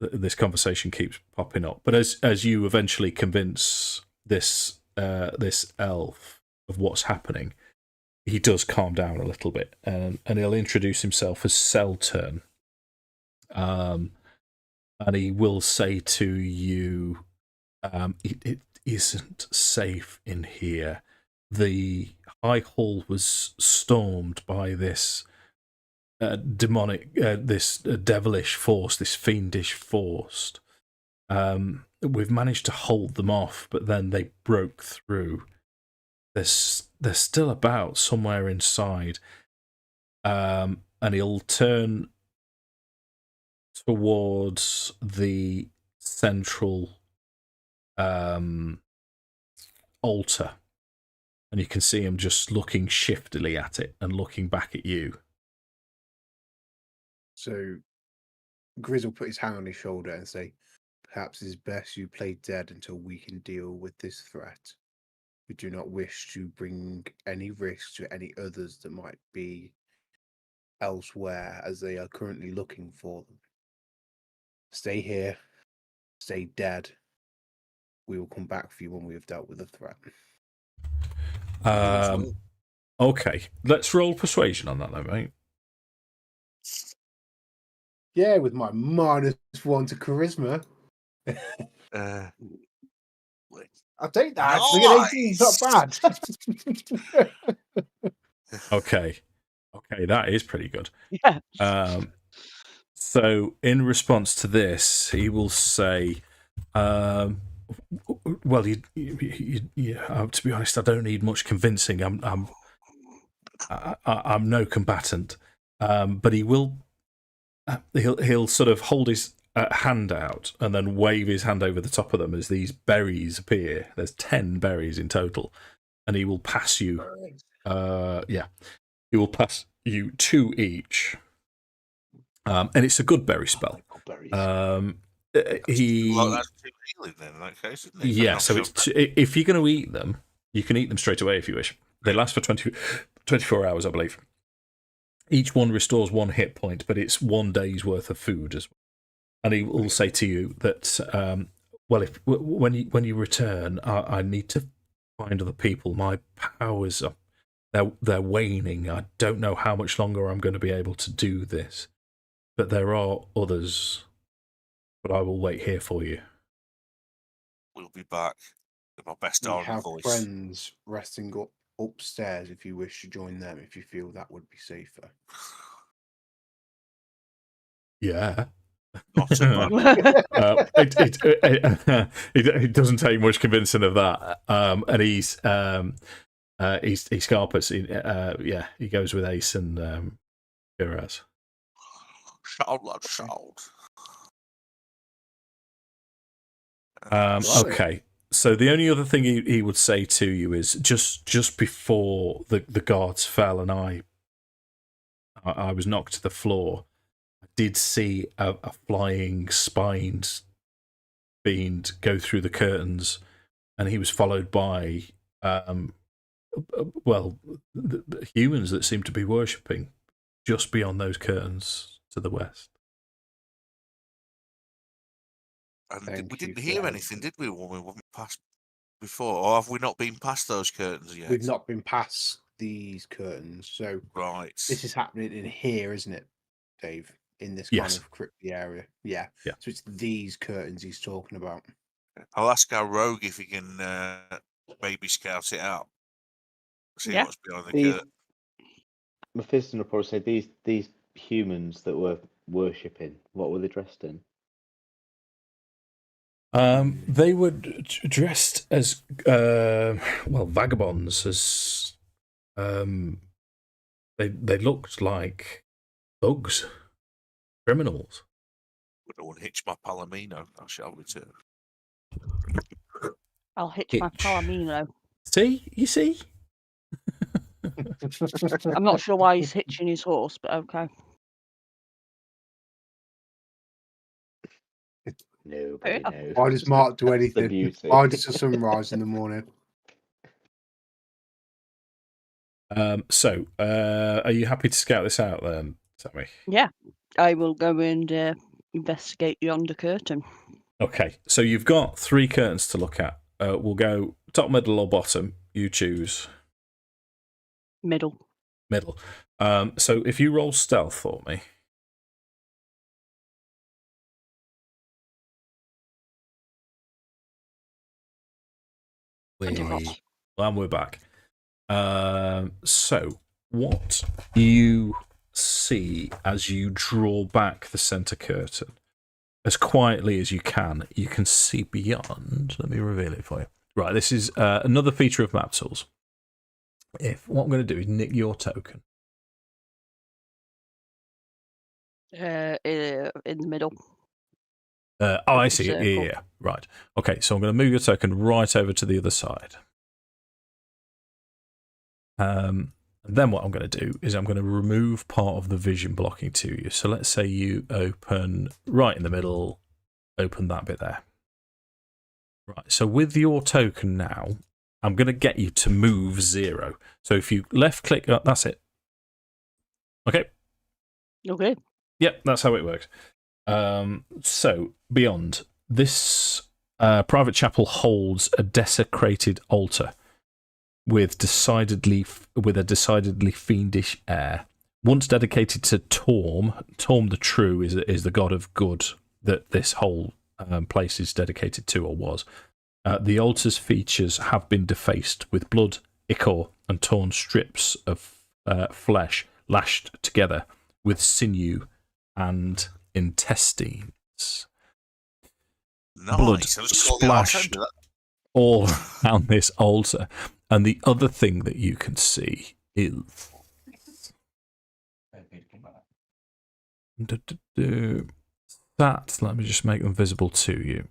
this conversation keeps popping up. But as you eventually convince this elf of what's happening, he does calm down a little bit, and he'll introduce himself as Seltern. And he will say to you, it isn't safe in here. The High Hall was stormed by this demonic, this devilish force, this fiendish force. We've managed to hold them off, but then they broke through. They're still about somewhere inside. And he'll turn towards the central altar, and you can see him just looking shiftily at it and looking back at you. So Grizz will put his hand on his shoulder and say, Perhaps it is best you play dead until we can deal with this threat. We do not wish to bring any risk to any others that might be elsewhere, as they are currently looking for them. Stay here. Stay dead. We will come back for you when we have dealt with the threat. Okay, let's roll persuasion on that then, mate. Yeah, with my -1 to charisma. I'll take that. Actually, an 18 is not bad. Okay, that is pretty good. Yeah. So, in response to this, he will say, "Well, to be honest, I don't need much convincing. I'm no combatant, but he will. He'll sort of hold his hand out and then wave his hand over the top of them as these berries appear. There's 10 berries in total, and he will pass you. He will pass you 2 each." And it's a good berry spell. He That's too healing then in that case, isn't it? Yeah, so if you're going to eat them, you can eat them straight away if you wish. They last for 24 hours, I believe. Each one restores 1 hit point, but it's 1 day's worth of food as well. And he will say to you that, when you return, I need to find other people. My powers they're waning. I don't know how much longer I'm going to be able to do this. But there are others, but I will wait here for you. We'll be back with my best We army have voice. friends resting upstairs if you wish to join them, if you feel that would be safer. Yeah. Not so bad. It doesn't take much convincing of that. And he's carpets. He goes with Ace and Shiraz. Shout, lad, shout. Okay. So the only other thing he would say to you is just before the guards fell and I was knocked to the floor, I did see a flying spined fiend go through the curtains, and he was followed by the humans that seemed to be worshipping just beyond those curtains to the west. And we didn't hear anything, did we, when we went past before? Or have we not been past those curtains yet? We've not been past these curtains, so Right. this is happening in here, isn't it, Dave? In this Yes. kind of crypty area. Yeah. So it's these curtains he's talking about. I'll ask our rogue if he can maybe scout it out. See what's behind the curtain. Mephiston will probably say these humans that were worshipping, what were they dressed in? They were dressed as vagabonds. As they looked like thugs, criminals. I don't want to hitch my Palomino. I shall return. I'll hitch my Palomino. You see? I'm not sure why he's hitching his horse, but okay. Nobody knows. Why does Mark do The anything? beauty. Why does the sun rise in the morning? So, are you happy to scout this out then, Sammy? Yeah, I will go and investigate yonder curtain. Okay, so you've got 3 curtains to look at. We'll go top, middle, or bottom. You choose. Middle. So if you roll stealth for me. And we're back. So what you see as you draw back the centre curtain, as quietly as you can see beyond. Let me reveal it for you. Right, this is another feature of map tools. What I'm going to do is nick your token. In the middle. I see. Circle. Yeah. Right. Okay, so I'm going to move your token right over to the other side. And then what I'm going to do is I'm going to remove part of the vision blocking to you. So let's say you open right in the middle, open that bit there. Right, so with your token now, I'm going to get you to move 0. So if you left click, that's it. Okay. Okay. Yep, that's how it works. So beyond this, private chapel holds a desecrated altar with a decidedly fiendish air. Once dedicated to Torm the True is the god of good that this whole place is dedicated to, or was. The altar's features have been defaced with blood, ichor, and torn strips of flesh lashed together with sinew and intestines. Nice. Blood I just called it off, splashed hadn't I? all around this altar. And the other thing that you can see is that, let me just make them visible to you.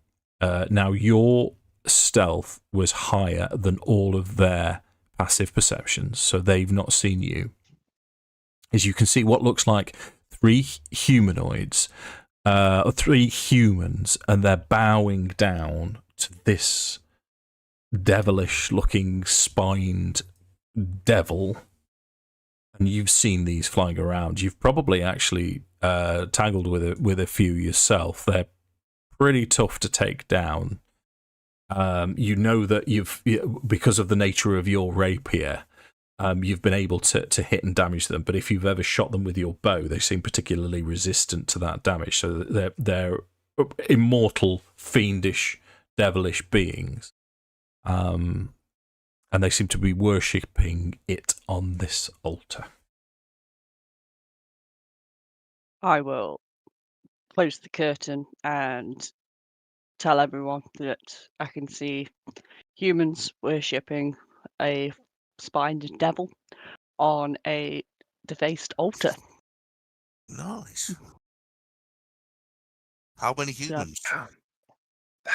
Now, your stealth was higher than all of their passive perceptions, so they've not seen you. As you can see, what looks like 3 humanoids, 3 humans, and they're bowing down to this devilish-looking spined devil. And you've seen these flying around. You've probably actually tangled with a few yourself. They're pretty tough to take down. You know that because of the nature of your rapier, you've been able to hit and damage them. But if you've ever shot them with your bow, they seem particularly resistant to that damage. So they're immortal, fiendish, devilish beings. And they seem to be worshipping it on this altar. I will close the curtain and tell everyone that I can see humans worshipping a spined devil on a defaced altar. Nice. How many humans? That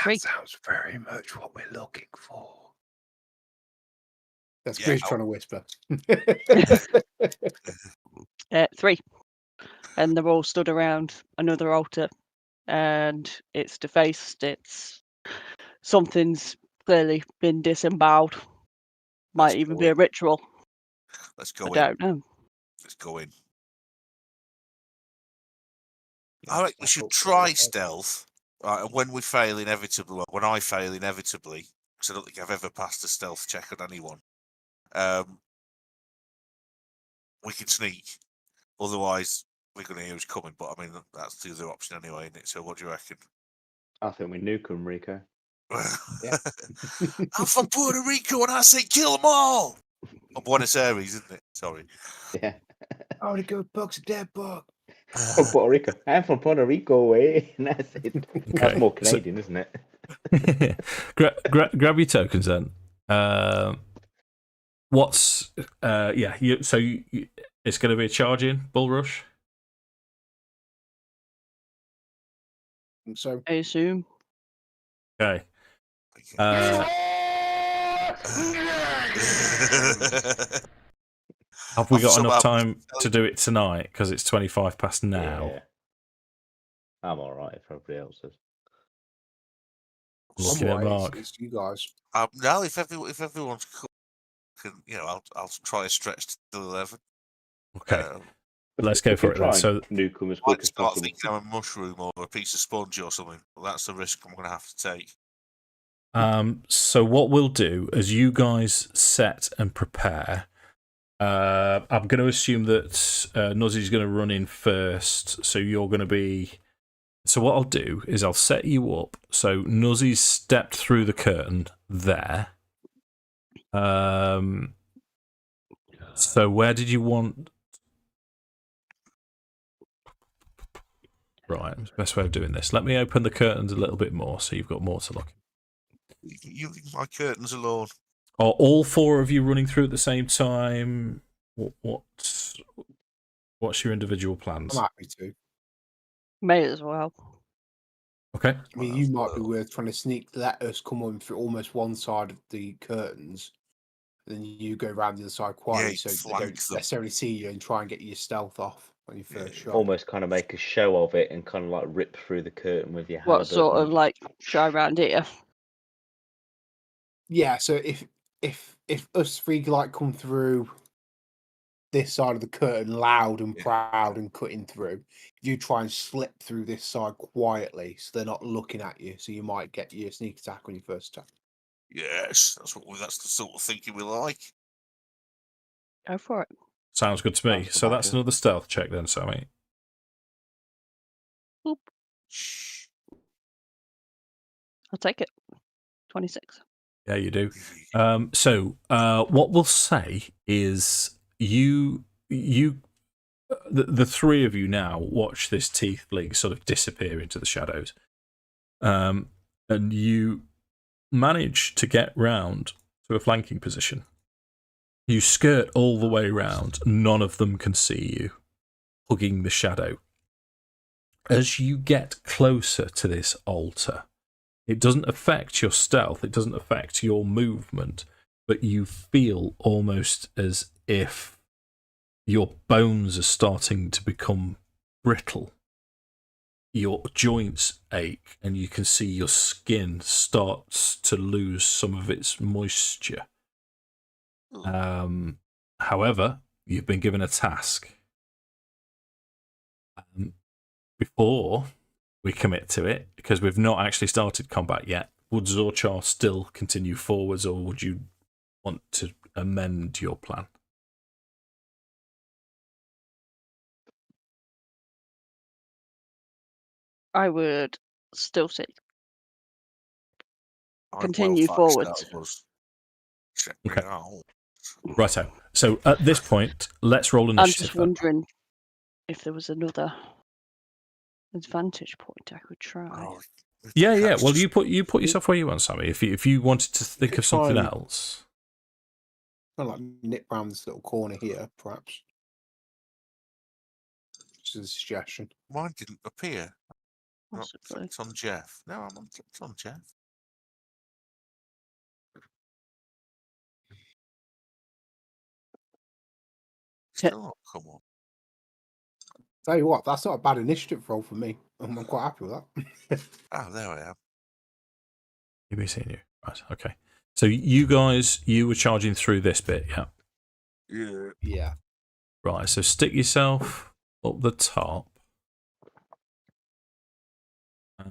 3. sounds very much what we're looking for. That's Yeah, Chris trying to whisper. 3. And they're all stood around another altar, and it's defaced. Something's clearly been disemboweled. Might Let's even go be a in. ritual. Let's go I in. don't know. Let's go in. I reckon we should try stealth. Right, and when we fail inevitably, when I fail inevitably, because I don't think I've ever passed a stealth check on anyone, we can sneak. Otherwise, we're going to hear who's coming. But I mean, that's the other option anyway, isn't it? So, what do you reckon? I think we nuke them, Rico. Yeah. I'm from Puerto Rico, and I say kill them all. Oh, Buenos Aires, isn't it? Sorry. Yeah. Oh, the good bug's a dead bug. From Puerto Rico. I'm from Puerto Rico, eh? That's it. That's Okay, more Canadian, isn't it? Grab your tokens then. What's it's going to be a charge in bull rush. So I assume. Okay. Have we got enough time to do it tonight? Because it's 25 past now. Yeah. I'm alright if everybody else is. Looking at Mark. It's you guys. No, if everyone's cool, I'll try to stretch to 11. Okay. Let's go for it then. So nuke them as I quick might as start possible. thinking I'm a mushroom or a piece of sponge or something. Well, that's the risk I'm going to have to take. So what we'll do as you guys set and prepare, I'm going to assume that Nuzzy's going to run in first. So you're going to be. So what I'll do is I'll set you up. So Nuzzy's stepped through the curtain there. So where did you want? Right, best way of doing this. Let me open the curtains a little bit more so you've got more to look at. You leave my curtains alone. Are all 4 of you running through at the same time? What's your individual plans? I'm happy to. May as well. Okay. I mean, you might be worth trying to let us come on through almost one side of the curtains, and then you go around the other side quietly Yeah, so they flank don't them. necessarily see you and try and get your stealth off. on your first shot. Almost kind of make a show of it and kind of like rip through the curtain with your What halberd. sort of and- like show around here? Yeah, so if us three like come through this side of the curtain loud and proud and cutting through, you try and slip through this side quietly so they're not looking at you, so you might get your sneak attack on your first attack. Yes, that's the sort of thinking we like. Go for it. Sounds good to me. Sounds So good, that's yeah. another stealth check then, Sammy. Shh. I'll take it. 26. Yeah, you do. So what we'll say is the three of you now watch this tiefling sort of disappear into the shadows, and you manage to get round to a flanking position. You skirt all the way round. None of them can see you, hugging the shadow. As you get closer to this altar, it doesn't affect your stealth, it doesn't affect your movement, but you feel almost as if your bones are starting to become brittle. Your joints ache, and you can see your skin starts to lose some of its moisture. However, you've been given a task. Before we commit to it, because we've not actually started combat yet, would Zorchar still continue forwards, or would you want to amend your plan? I would still say I'm continue well forwards. that was. Check me Okay. out. Righto. So at this point, let's roll I'm initiative. just wondering if there was another advantage point I could try. Oh, Yeah. that's Well, just- you put yourself where you want, Sammy. If you wanted to think could of something try- else, Kind of like nip round this little corner here, perhaps. Just a suggestion. Mine didn't appear. Not Possibly. clicked on Jeff. No, I'm not clicked on Jeff. Still not come on. Tell you what, that's not a bad initiative roll for me. I'm quite happy with that. Oh, there I am. you'll be seeing you. Right. Okay. So you guys, you were charging through this bit, yeah. Yeah. Yeah. Right. So stick yourself up the top.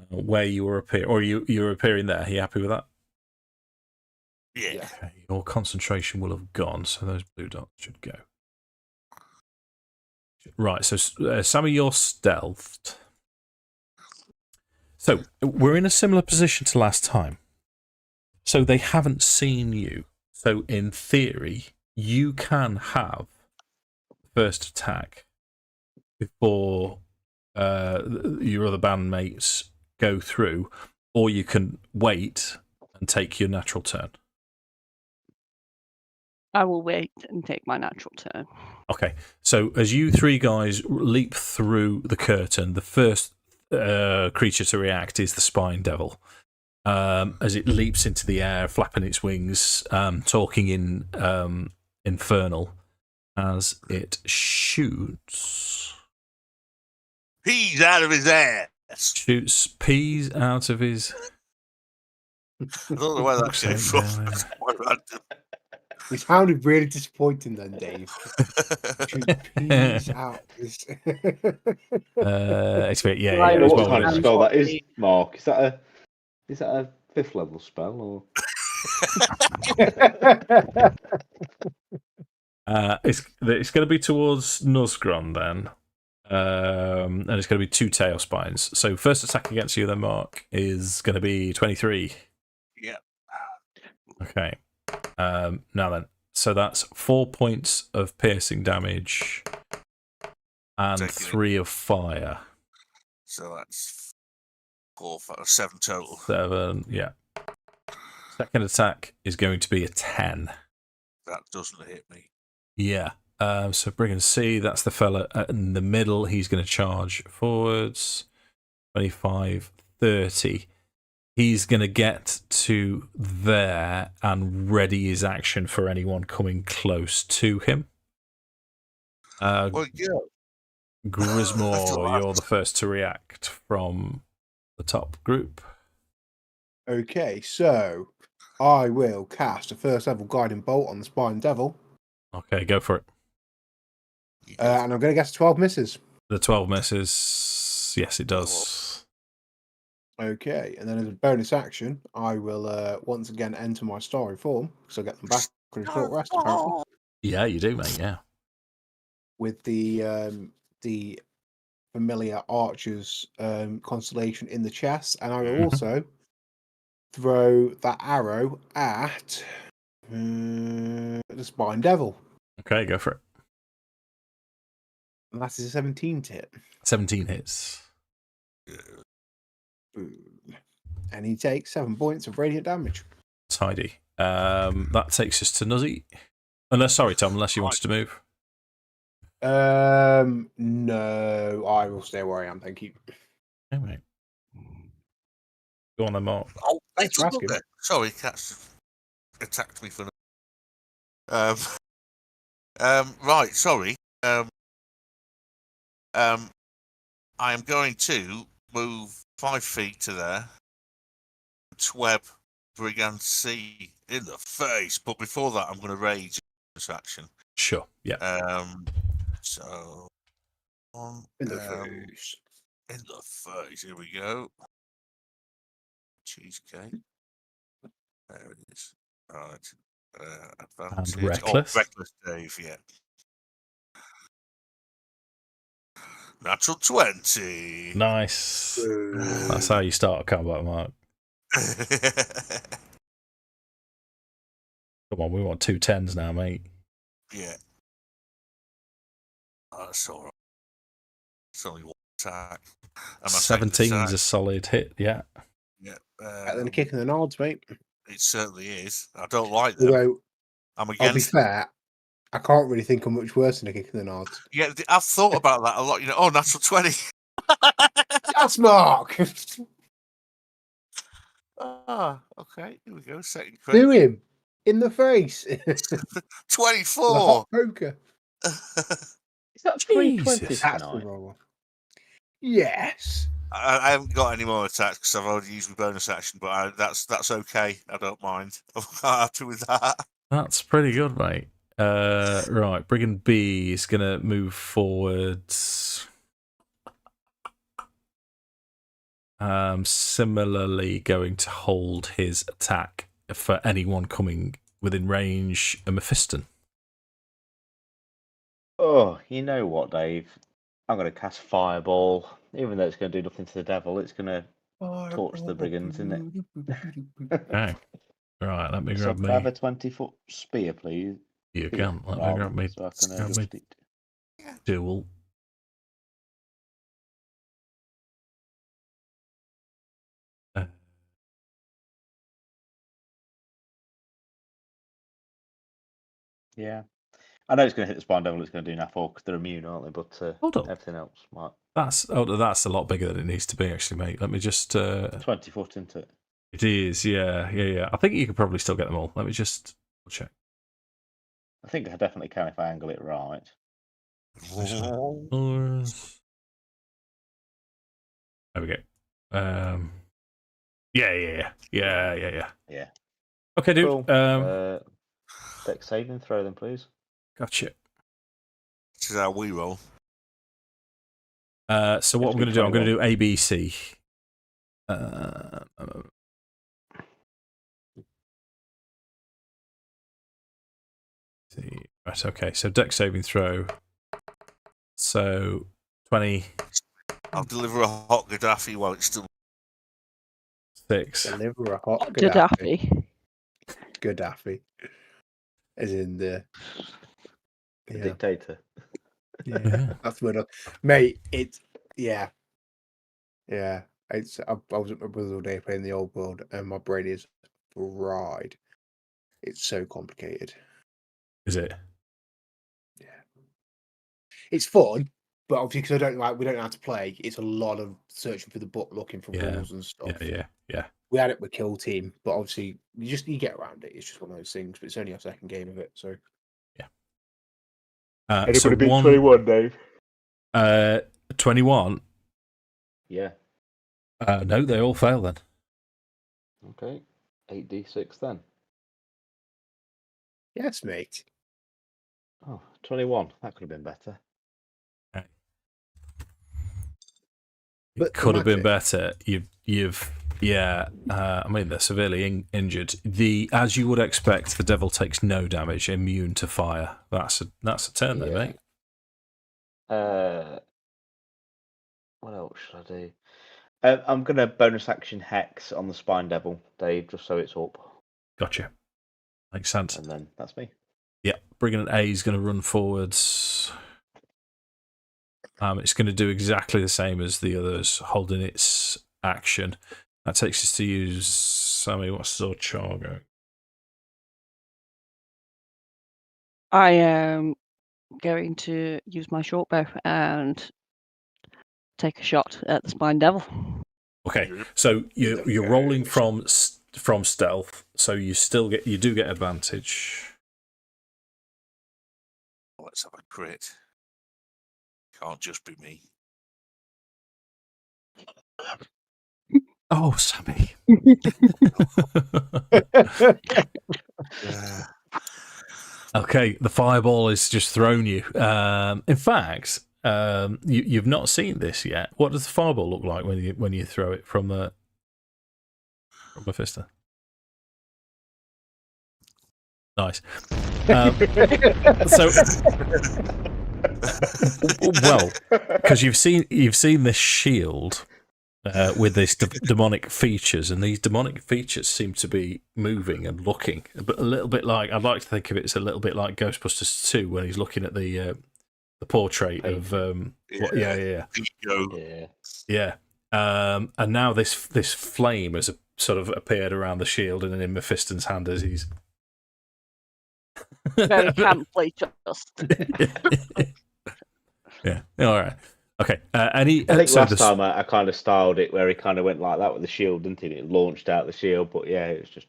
Where you were appearing, or you're appearing there. Are you happy with that? Yeah. Okay. Your concentration will have gone, so those blue dots should go. Right. So Sammy, you're stealthed. So we're in a similar position to last time. So they haven't seen you. So in theory, you can have first attack before your other bandmates go through, or you can wait and take your natural turn. I will wait and take my natural turn. Okay, so as you three guys leap through the curtain, the first creature to react is the Spine Devil. As it leaps into the air, flapping its wings, talking in Infernal, as it shoots. He's out of his ass. Shoots peas out of his. I don't know where that came from. Yeah. That's quite random. It sounded really disappointing then, Dave. Shoot peas out. It's a bit, yeah, Right, yeah. know It's what well kind of written. spell that is, Mark? Is that a 5th level spell or? It's going to be towards Nuzgron then, and it's going to be 2 tail spines. So first attack against you then, Mark, is going to be 23. Yeah. Okay. Now then, so that's 4 points of piercing damage and Taking it. 3 of fire. So that's 4, 5, 7 total. 7, yeah. Second attack is going to be a 10. That doesn't hit me. Yeah. So Brigand C, that's the fella in the middle. He's going to charge forwards. 25, 30. He's going to get to there and ready his action for anyone coming close to him. Well, yeah. Grismore, you're the first to react from the top group. Okay, so I will cast a first level guiding bolt on the Spine Devil, Okay, go for it. and I'm going to guess 12 misses. The 12 misses. Yes, it does. Okay, and then as a bonus action, I will once again enter my starry form because I get them back on a short rest apparently. Yeah, you do, mate. Yeah. With the familiar archer's constellation in the chest, and I will Mhm. also throw that arrow at the Spine Devil. Okay, go for it. And that is a 17 to hit. 17 hits. And he takes 7 points of radiant damage. Tidy. That takes us to Nuzzy. Unless, sorry, Tom, unless you wanted to move. No, I will stay where I am, thank you. Okay, mate. Go on then, Mark. Oh, Thanks for asking. Sorry, cats attacked me for. Right, sorry. I am going to move 5 feet to there. Tweb Brigand C in the face, but before that, I'm going to rage this action. Sure. Yeah. So In the face. In the face. Here we go. Cheesecake. There it is. Right. Advantage. And reckless. Oh, reckless Dave. Yeah. Natural 20. Nice. That's how you start a combat, Mark. Come on, we want 2 10s now, mate. Yeah. That's all right. It's only one attack. 17's a solid hit, yeah. Yeah. Better than a kick in the nards, mate. It certainly is. I don't like them. Although, I'm I'll be against fair, I can't really think of much worse than a kick in the nards. Yeah, I've thought about that a lot. Oh, natural 20. That's Mark! Okay. Here we go. Second Do crit. him! In the face! With a 24. hot poker. Is that 320 Jesus. That's the tonight? wrong one. Yes! I haven't got any more attacks because I've already used my bonus action, but that's okay. I don't mind. I'm quite happy with that. That's pretty good, mate. Right, Brigand B is going to move forwards. Similarly, going to hold his attack for anyone coming within range of Mephiston. Oh, you know what, Dave? I'm going to cast Fireball. Even though it's going to do nothing to the devil, it's going to torch the brigands, isn't it? Okay. Right, let me So grab can I have me. a 20-foot spear, please? You Spear, can. Let me grab me. so I can grab me adjust it. dual. Yeah. I know it's going to hit the Spine Devil, it's going to do naff all because they're immune, aren't they? But Hold on. everything else might. That's a lot bigger than it needs to be, actually, mate. Let me just. 20 foot into it. It is, yeah. I think you could probably still get them all. Let me just check. I think I definitely can if I angle it right. There we go. Yeah. Yeah. Okay, dude. Cool. Dex saving throw them, please. Gotcha. This is how we roll. So what I'm going to do, I'm going to do ABC. Right, okay. So dex saving throw. So 20. I'll deliver a hot Gaddafi while it's still. 6. Deliver a hot Gaddafi. Gaddafi. As in the dictator. Yeah. That's what mate, it's yeah. It's I was at my brother's all day playing the old world and my brain is fried. It's so complicated. Is it? Yeah. It's fun, but obviously because we don't know how to play, it's a lot of searching for the book, looking for rules and stuff. Yeah. We had it with Kill Team, but obviously you get around it. It's just one of those things, but it's only our second game of it, so So 21, Dave? 21. Yeah. No, they all fail then. Okay. 8d6 then. Yes, mate. Oh, 21. That could have been better. It But could have been magic. better. I mean, they're severely injured. As you would expect, the devil takes no damage, immune to fire. That's a turn, though, Yeah. mate. What else should I do? I'm going to bonus action Hex on the Spine Devil, Dave, just so it's up. Gotcha. Makes sense. And then that's me. Yeah, Brigand A is going to run forwards. It's going to do exactly the same as the others, holding its action. That takes us to use Sammy. What's Zorchar going? I am going to use my short bow and take a shot at the spine devil. Okay, so you're rolling from stealth, so you do get advantage. Let's have a crit. Can't just be me. Oh, Sammy. Okay, the fireball has just thrown you. In fact, you've not seen this yet. What does the fireball look like when you throw it from a fister? Nice. So, well, because you've seen this shield with these demonic features, and these demonic features seem to be moving and looking, but a little bit like, I'd like to think of it as a little bit like Ghostbusters 2 when he's looking at the portrait of yeah. And now this flame has sort of appeared around the shield and in Mephiston's hand as he's Very camply, just. Yeah. All right. Okay. I think last time I kind of styled it where he kind of went like that with the shield, didn't he? It launched out the shield, but yeah, it was just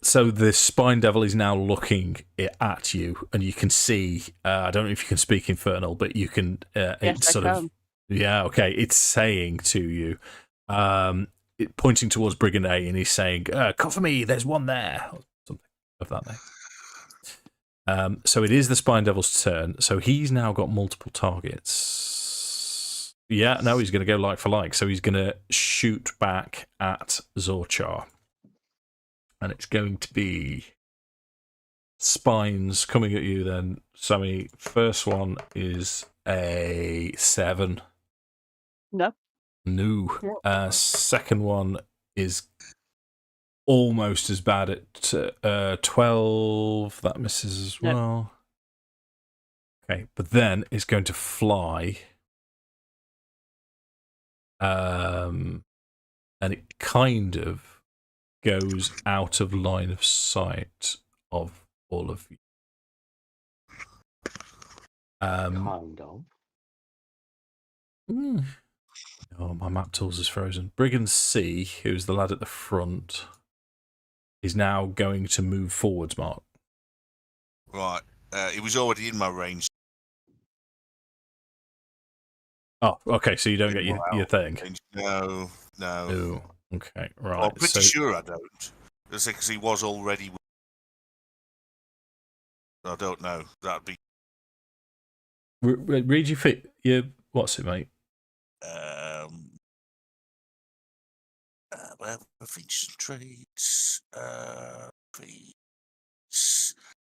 so the spine devil is now looking at you, and you can see. I don't know if you can speak Infernal, but you can. Yes, I can. Yeah. Okay. It's saying to you, pointing towards Brigand A, and he's saying, "Cover me. There's one there." Or something of that name. So it is the Spine Devil's turn. So he's now got multiple targets. Yeah, no, he's going to go like for like. So he's going to shoot back at Zorchar. And it's going to be spines coming at you then, Sammy. First one is a 7. No. No. Second one is almost as bad at 12. That misses as well. Okay, but then it's going to fly. And it kind of goes out of line of sight of all of you. kind of. Oh, my map tools is frozen. Brigand C, who's the lad at the front, is now going to move forwards, Mark. Right. He was already in my range. Oh, okay, so you don't get your thing? No. Oh, okay, right. Well, I'm pretty sure I don't. Because he was already... I don't know. That'd be... Read your fit. What's it, mate? Where features and traits?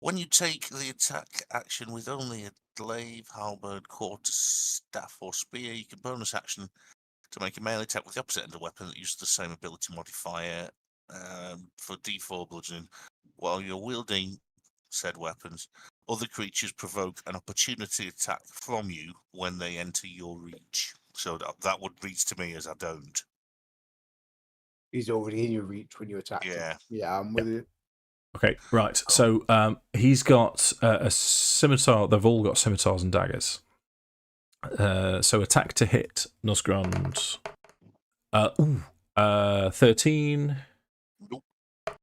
When you take the attack action with only a glaive, halberd, quarter, staff, or spear, you can bonus action to make a melee attack with the opposite end of the weapon that uses the same ability modifier for D4 bludgeoning. While you're wielding said weapons, other creatures provoke an opportunity attack from you when they enter your reach. So that would read to me as I don't. He's already in your reach when you attack him. Yeah, I'm with you. Okay, right. So he's got a scimitar. They've all got scimitars and daggers. So attack to hit, Nosgrand. 13. Nope.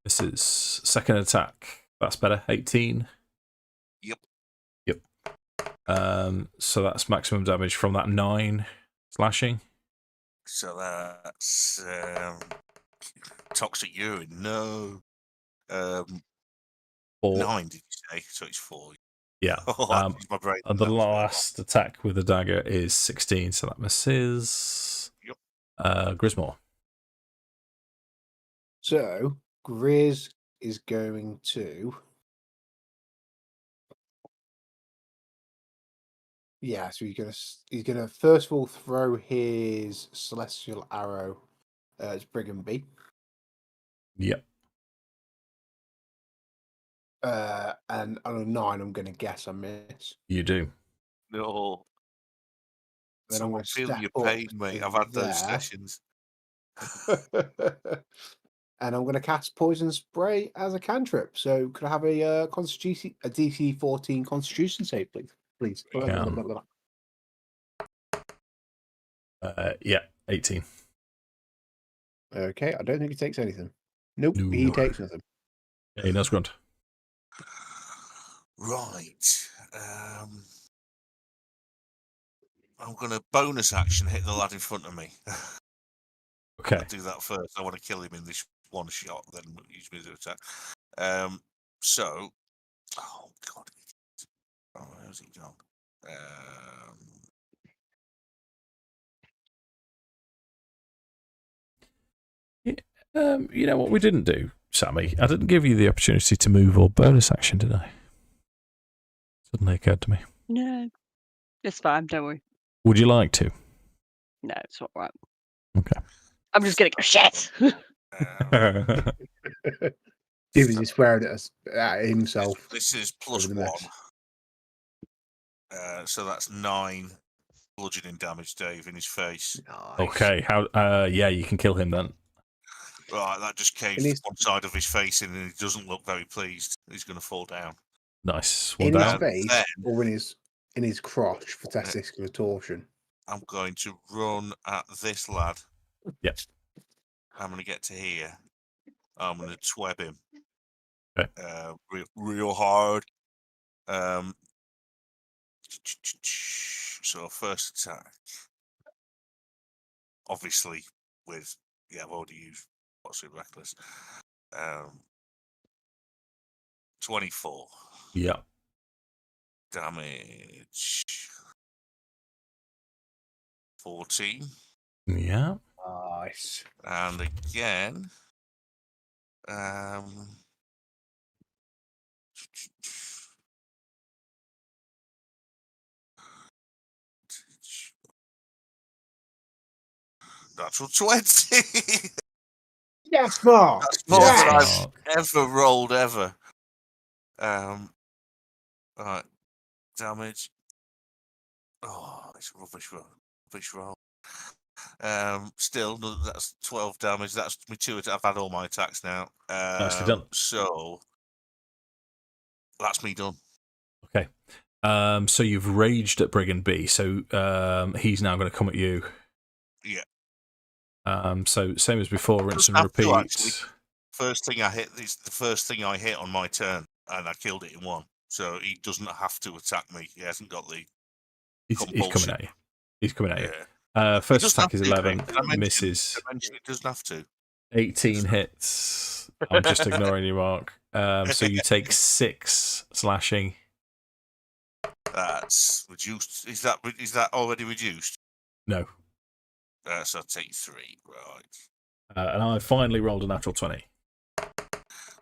This is second attack. That's better. 18. Yep. So that's maximum damage from that 9 slashing. So that's toxic urine. No. 4. 9, did you say? So it's 4. Yeah. Oh, I used my brain. And the That was my last attack with the dagger is 16, so that misses. Yep. Grismore. So Grizz is going to. Yeah, so he's gonna first of all throw his celestial arrow at Brigand B. Yep. And on a 9, I'm gonna guess I miss. You do. No. Then So I'm I'm gonna feeling step your up pain, mate. to I've had those there. sessions. And I'm going to cast Poison Spray as a cantrip. So could I have a DC 14 Constitution save, please? Please. Yeah, 18. Okay, I don't think he takes anything. Nope, No. he takes nothing. Yeah, he does grunt. Right. I'm going to bonus action hit the lad in front of me. Okay. I'll do that first. I want to kill him in this one shot, then use me as an attack. So, oh god, oh, where's he gone? You know what we didn't do, Sammy? I didn't give you the opportunity to move or bonus action, did I? Suddenly occurred to me. No, it's fine. Don't worry. Would you like to? No, it's all right. Okay. I'm just gonna go shit. David is swearing at himself. This is plus over the 1. mess. So that's 9 bludgeoning damage, Dave, in his face. Nice. Okay. How? Yeah, you can kill him then. Right, that just caved one side of his face in, and he doesn't look very pleased. He's going to fall down. Nice. One In down. his face Then- or in his crotch for testicular torsion. I'm going to run at this lad. Yep. I'm going to get to here. I'm going to tweb him. Okay. Real hard. So first attack. Obviously with, I've already used what's it, reckless. 24. Yeah. Damage. 14. Yeah. Nice. And again, natural 20. Yes, Mark. That's more Yes, than I've Mark. ever rolled ever. Right, damage. Oh, it's a rubbish roll. Rubbish roll. Still, that's 12 damage. That's me 2. I've had all my attacks now. Nicely done. So that's me done. Okay. So you've raged at Brigand B. So he's now going to come at you. Yeah. So same as before, rinse and Have to, repeat. actually. First thing I hit is the first thing I hit on my turn, and I killed it in 1. So he doesn't have to attack me. He hasn't got the. He's coming at you. He's coming at you. Yeah. First attack is 11, Did I mention misses. it doesn't have to. 18 hits. I'm just ignoring you, Mark. So you take 6 slashing. That's reduced. Is that already reduced? No. So I'll take 3. Right. And I finally rolled a natural 20.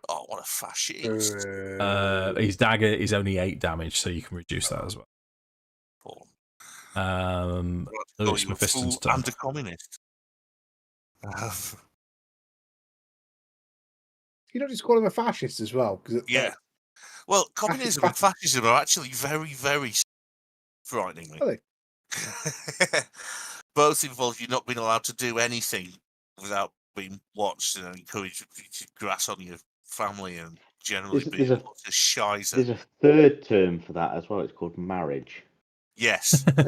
Oh, what a fascist. His dagger is only 8 damage, so you can reduce that as well. Paul. Lewis You a Mephiston's fool turn. and a communist. You don't just call him a fascist as well? Yeah. Well, communism and fascism are actually very, very frighteningly. Are they? Both involve you not being allowed to do anything without being watched and encouraged to grass on your family and generally being There's a shizer. There's a third term for that as well. It's called marriage. Yes. Do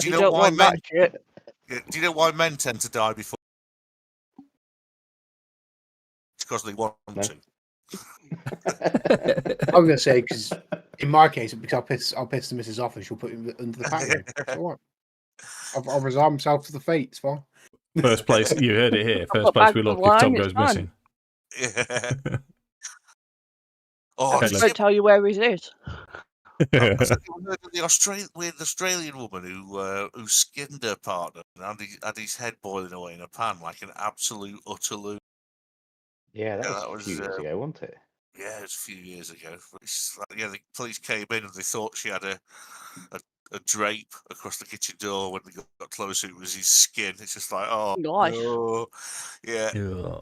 you know don't why want men? that shit. Do you know why men tend to die before? It's because they want No. to. I'm going to say because In my case, because I'll piss the missus off and she'll put him under the patio. It's all right. I'll resign myself to the fate. It's fine. First place, you heard it here. I've First got place bags we of look if wine, Tom it's goes fine. missing. Yeah. I Oh, Okay, just did won't tell you where it is. you heard of the weird Australian woman who skinned her partner and had his head boiling away in a pan like an absolute utter loon? Yeah, that Yeah, was a few years ago, wasn't it? Yeah, it was a few years ago. It's like, yeah, the police came in and they thought she had a drape across the kitchen door. When they got closer, it was his skin. It's just like, oh, Nice. no. Yeah. Yeah.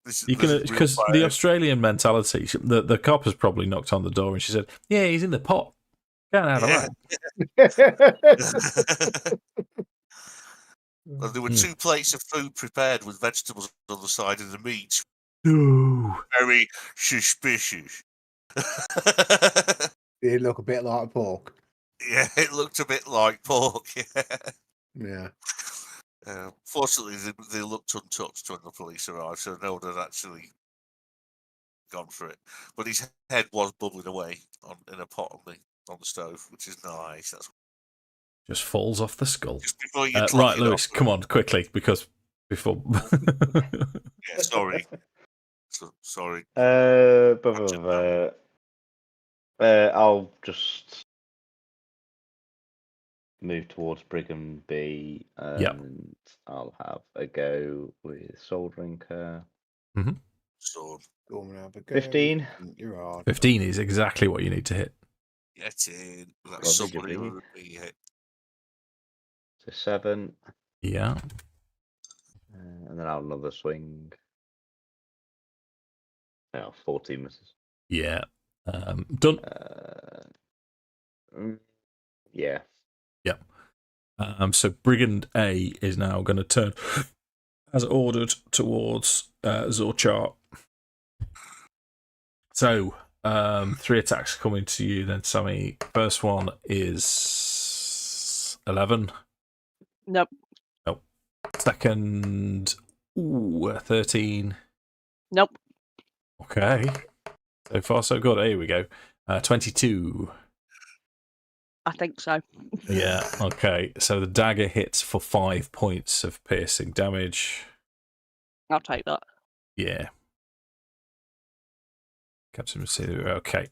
This You there's can real because the fire. Australian mentality. The cop has probably knocked on the door and she said, "Yeah, he's in the pot. Get out of Yeah. that." Well, there were Mm. 2 plates of food prepared with vegetables on the side of the meat. No. Very suspicious. They look a bit like pork. Yeah, it looked a bit like pork. Yeah. Yeah. Fortunately, they looked untouched when the police arrived, so no one had actually gone for it. But his head was bubbling away in a pot on the stove, which is nice. That's Just falls off the skull. just before you clock Right, it Lewis, off. come on, quickly, because before. Yeah, sorry. Sorry. I'll just move towards Brigham B, and Yep. I'll have a go with Soul Drinker. So, Go on, have a go. 15. You're hard. 15 is exactly what you need to hit. get in. That's Lovely, somebody lovely. who would be hit. So 7, Yeah. and then I'll another swing. Oh, 14 misses. Yeah. Done. Yeah. So Brigand A is now going to turn, as ordered, towards Zorchar. So 3 attacks coming to you then, Sammy. First one is 11. Nope. Second, 13. Nope. Okay. So far, so good. Here we go. 22. I think so. Yeah, okay. So the dagger hits for 5 points of piercing damage. I'll take that. Yeah. Captain Mercedes. Okay.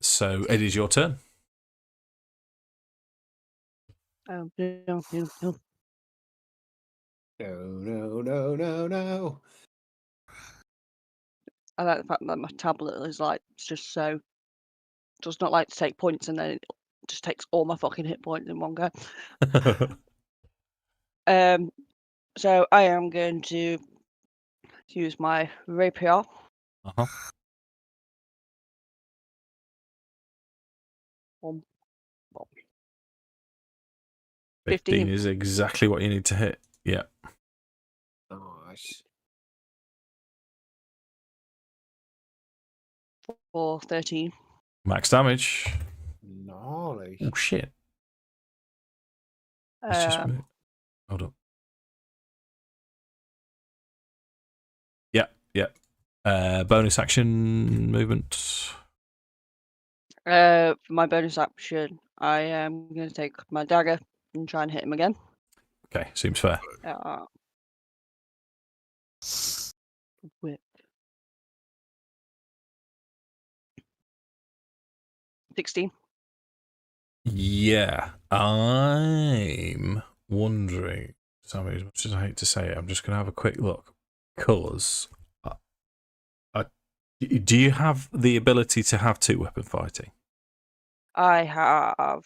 So it is your turn. No. No. I like the fact that my tablet is like just so does not like to take points and then it just takes all my fucking hit points in one go. So I am going to use my rapier. Uh-huh. 15 is exactly what you need to hit. Yeah. Nice. For 13. Max damage. Gnarly. Oh, shit. It's just me. Hold on. Yeah. Bonus action movement. For my bonus action, I am going to take my dagger and try and hit him again. Okay, seems fair. Whip. 16. Yeah. I'm wondering, sorry, as much as I hate to say it, I'm just going to have a quick look. Because do you have the ability to have 2 weapon fighting? I have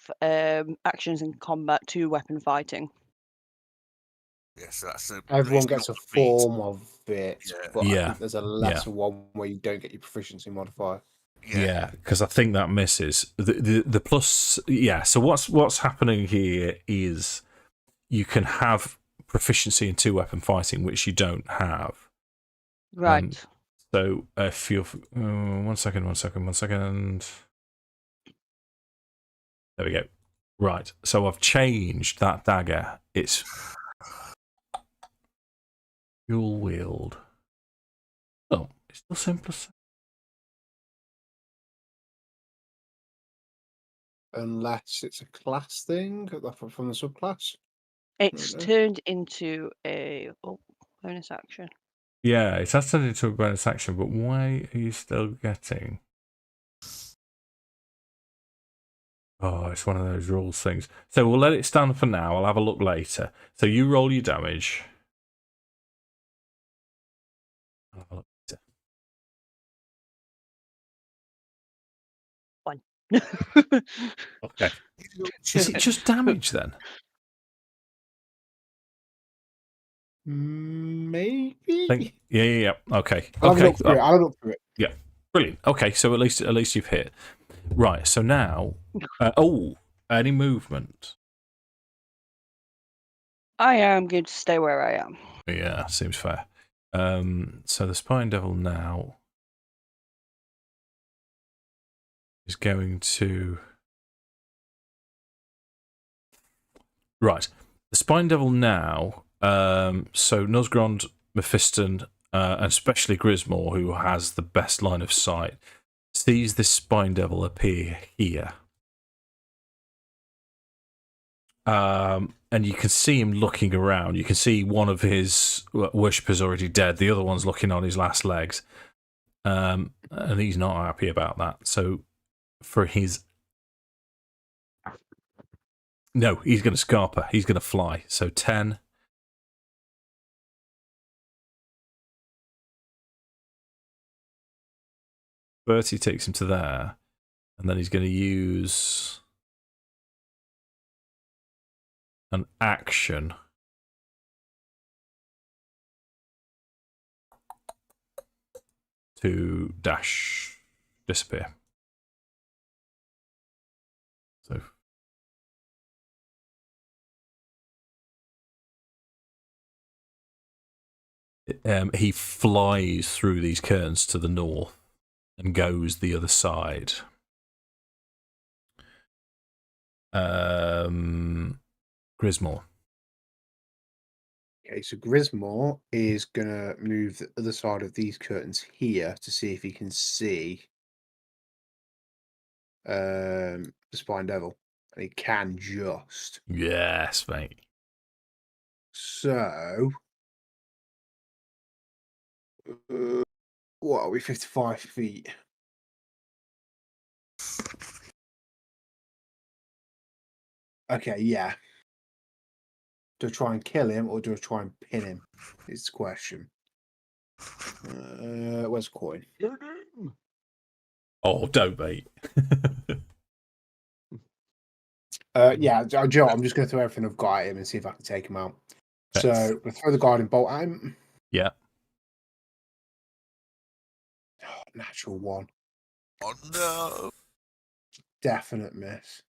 actions in combat, 2 weapon fighting. Yes, that's a, Everyone it's gets a not a feat. form of it, Yeah. but I Yeah. think there's a lesser one where you don't get your proficiency modifier. Yeah, because I think that misses the plus. Yeah, so what's happening here is you can have proficiency in 2 weapon fighting, which you don't have. Right. So if you're one second. There we go. Right. So I've changed that dagger. It's dual wield. Oh, it's still simple. unless it's a class thing from the subclass. It's know. turned into a bonus action. Yeah, it has turned into a bonus action, but why are you still getting? Oh, it's one of those rules things. So we'll let it stand for now. I'll have a look later. So you roll your damage. I'll have a look later. One. Okay. Is it just damage then? Maybe. Yeah. Okay. I'll have a Okay. look through it. I'll have a look through it. Yeah. Brilliant. Okay, so at least you've hit. Right. So now, any movement? I am going to stay where I am. Yeah, seems fair. So the Spine Devil now is going to. Right. The Spine Devil now, so Nosgrond, Mephiston, and especially Grismore, who has the best line of sight, sees this Spine Devil appear here. And you can see him looking around. You can see one of his worshippers already dead. The other one's looking on his last legs. And he's not happy about that. So for his... No, he's going to Scarper. He's going to fly. So 10... 30 takes him to there. And then he's going to use an action to disappear. So he flies through these curtains to the north and goes the other side. Grismore. Okay, so Grismore is going to move the other side of these curtains here to see if he can see the Spine Devil. And he can just. Yes, mate. So, what are we, 55 feet? Okay, yeah. Do I try and kill him or do I try and pin him? Is the question. Where's the coin? Oh, don't, mate. Yeah, Joe, I'm just going to throw everything I've got at him and see if I can take him out. So, Thanks. we'll throw the guiding bolt at him. Yeah. Oh, natural one. Oh no! Definite miss.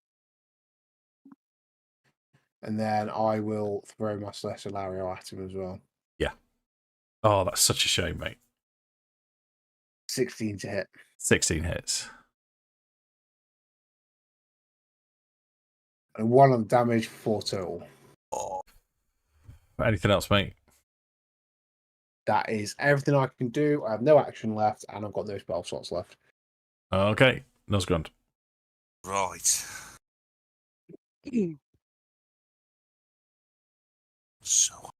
And then I will throw my Celestial Lario at him as well. Yeah. Oh, that's such a shame, mate. 16 to hit. 16 hits. And 1 on damage, 4 total. Oh, Anything else, mate? That is everything I can do. I have no action left, and I've got no spell slots left. Okay. Nosgrund. right. So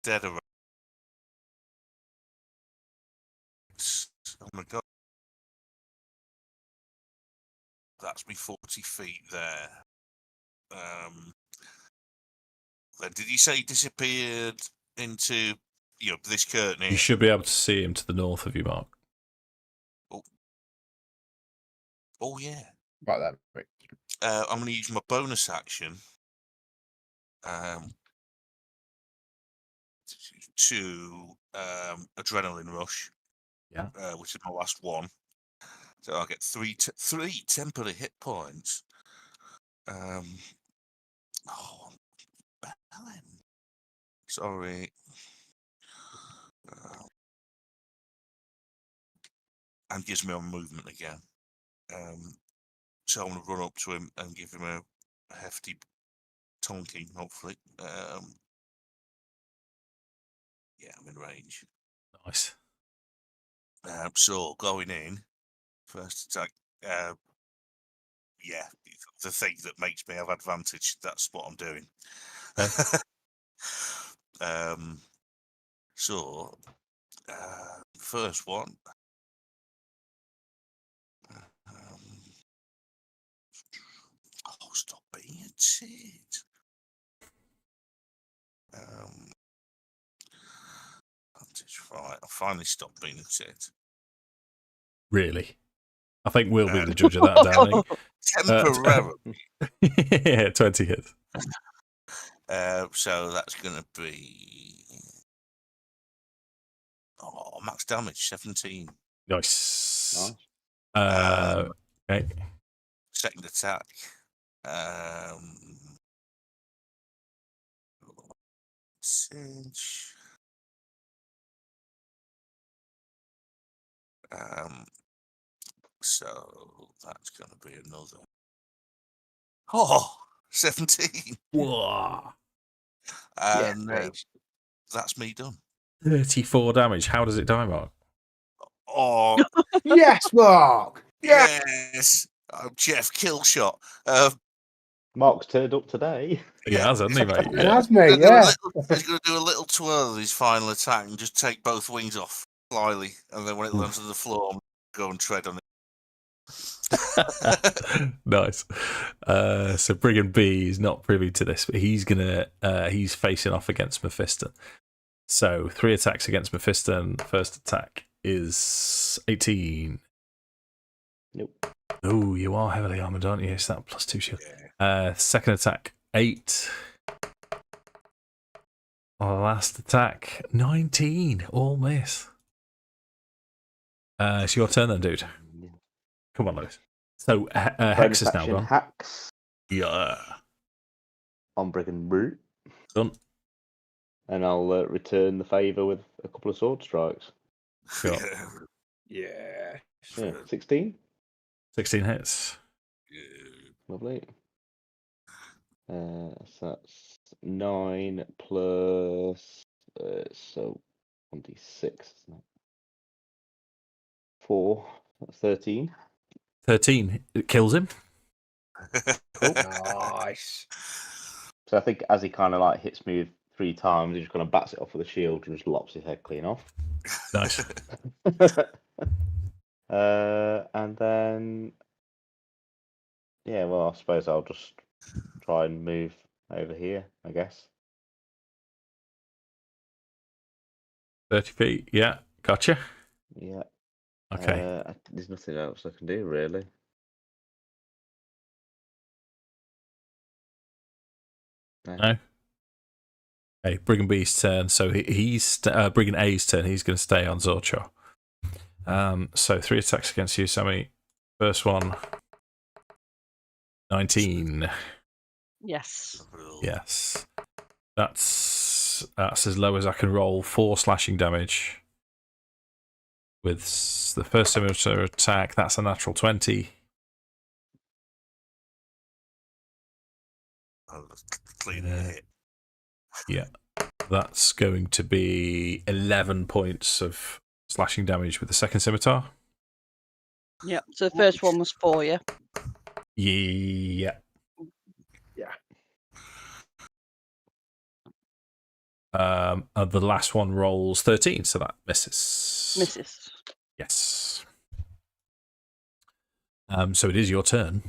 dead around. Oh my god. That's me 40 feet there. Then did you say he disappeared into this curtain here? You should be able to see him to the north of you, Mark. Oh yeah. Right then. Right. I'm going to use my bonus action to adrenaline rush. Yeah. Which is my last one. So I'll get three temporary hit points. Oh, Helen. Sorry. And gives me a movement again. So I'm going to run up to him and give him a hefty tonking, hopefully. Yeah, I'm in range. Nice. So going in, first attack, yeah, the thing that makes me have advantage. That's what I'm doing. So, first one. Oh, stop being a tit. Right, I finally stopped being a tit. Really? I think we'll be the judge of that, darling. Temporarily. Yeah, 20 hits. So that's going to be max damage 17. Nice. Nice. Okay. Second attack. Cinch. So that's going to be another. 17. Whoa. And nice. that's me done. 34 damage. How does it die, Mark? Oh, Yes, Mark. Yeah. yes. I'm Jeff Killshot. Mark's turned up today. He has, hasn't he, mate? It Yeah. has, mate. Yeah. He's going to do a little twirl of his final attack and just take both wings off slyly. And then when it lands on the floor, go and tread on it. Nice. So Brigand B is not privy to this, but he's facing off against Mephiston. So 3 attacks against Mephiston. First attack is 18. Nope. Oh, you are heavily armored, aren't you? So that +2 shield. Second attack, 8. Last attack, 19. All miss. It's your turn then, dude. Come on, Lewis. So Hex is now gone. Hacks Yeah. on Brigand Brute. Done. And I'll return the favour with a couple of sword strikes. Sure. Yeah. Yeah, 16. 16 hits. Lovely. So that's 9 plus so 26, isn't it? 4. That's 13. 13. It kills him. Cool. Nice. So I think as he kind of like hits me with 3 times, he just kind of bats it off with a shield and just lops his head clean off. Nice. And then, yeah, well, I suppose I'll just try and move over here, I guess. 30 feet. Yeah. Gotcha. Yeah. Okay. There's nothing else I can do, really. No. Okay, Brigand B's turn. So he's Brigand A's turn. He's going to stay on Zorcho. So 3 attacks against you, Sammy. First one, 19. Yes. Yes. That's as low as I can roll. 4 slashing damage. With the first similar attack, that's a natural 20. Clean hit. Yeah. That's going to be 11 points of slashing damage with the second scimitar. Yeah. So the first one was 4, yeah? Yeah. Yeah. And the last one rolls 13, so that misses. Misses. Yes. So it is your turn.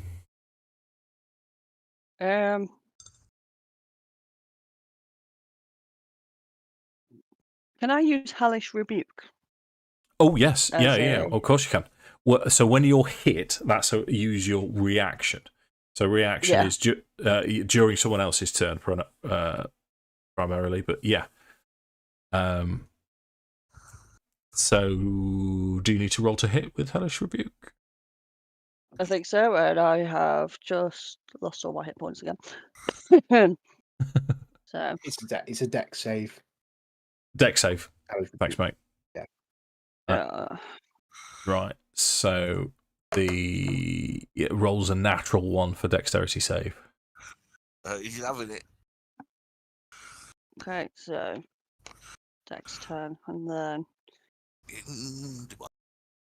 Can I use Hellish Rebuke? Oh, yes. As Yeah. Of course you can. Well, so when you're hit, that's use your reaction. So reaction is during someone else's turn primarily, but yeah. So do you need to roll to hit with Hellish Rebuke? I think so, and I have just lost all my hit points again. So It's a deck save. Deck save. Thanks, mate. Yeah. Right. So it rolls a natural 1 for dexterity save. He's having it. okay, so Dex turn, and then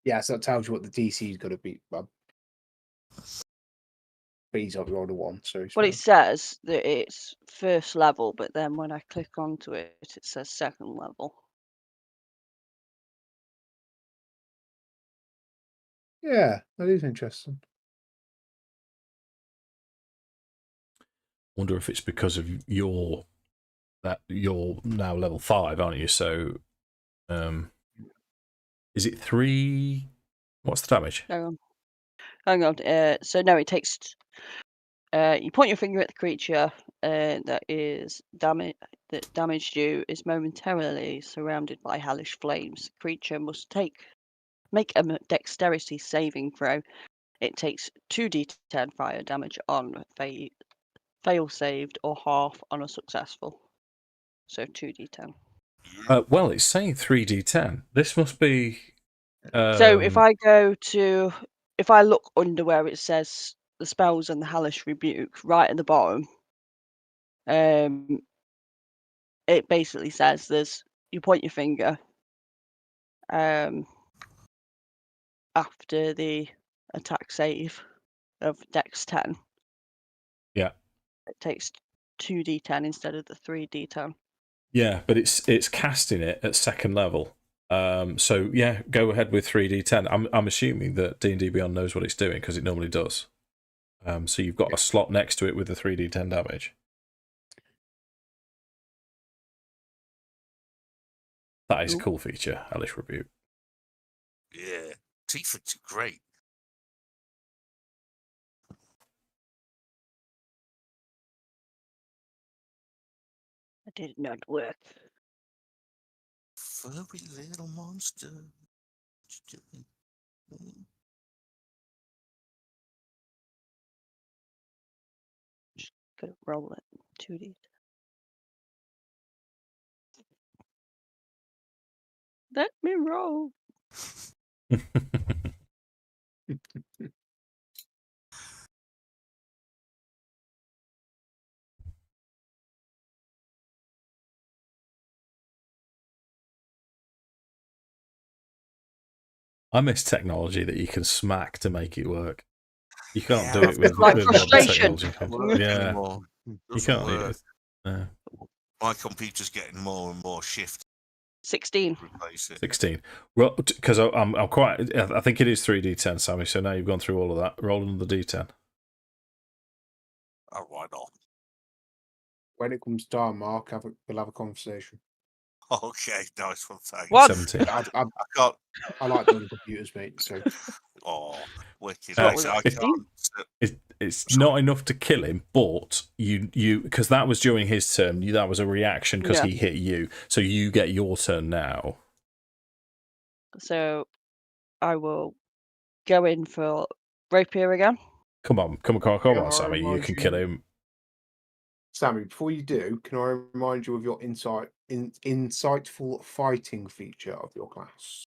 Yeah, so that tells you what the DC's got to be. but he's only rolled a 1, so it's Well, fine. it says that it's first level, but then when I click onto it, it says second level. Yeah, that is interesting. Wonder if it's because of you're now level 5, aren't you? So, is it 3? What's the damage? Hang on. So no, it takes. You point your finger at the creature that damaged you is momentarily surrounded by hellish flames. The creature must make a dexterity saving throw. It takes 2d10 fire damage on fail saved or half on a successful. So 2d10. Well, it's saying 3d10. This must be. So if I look under where it says the spells and the hellish rebuke, right at the bottom, it basically says you point your finger after the attack save of Dex 10. Yeah. It takes 2d10 instead of the 3d10. Yeah, but it's casting it at second level. So yeah, go ahead with 3d10. I'm assuming that D&D Beyond knows what it's doing because it normally does. So you've got a slot next to it with the 3d10 damage. That is a cool feature, Hellish Rebuke. Yeah, Tieflings are great. It did not work. Furry little monster. Gonna roll it. 2d. Let me roll. I miss technology that you can smack to make it work. You can't do Yeah, it with Like modern frustration. technology. Doesn't work Yeah, anymore. you Doesn't can't. work. No. My computer's getting more and more shift 16. to replace it. 16. Because I'm quite. I think it is 3d10, Sammy. So now you've gone through all of that. Roll another d10. Oh, why not? When it comes time, Mark, we'll have a conversation. Okay, nice one, thanks. What? 17. I can't. I like building computers, mate. So Oh, wicked. What Like I was said, I it, 15? can't. It's not enough to kill him, but you because that was during his turn. That was a reaction because Yeah. he hit you. So you get your turn now. So I will go in for rapier again. Come on, Can I Sammy. You remind can you- kill him. Sammy, before you do, can I remind you of your insightful fighting feature of your class?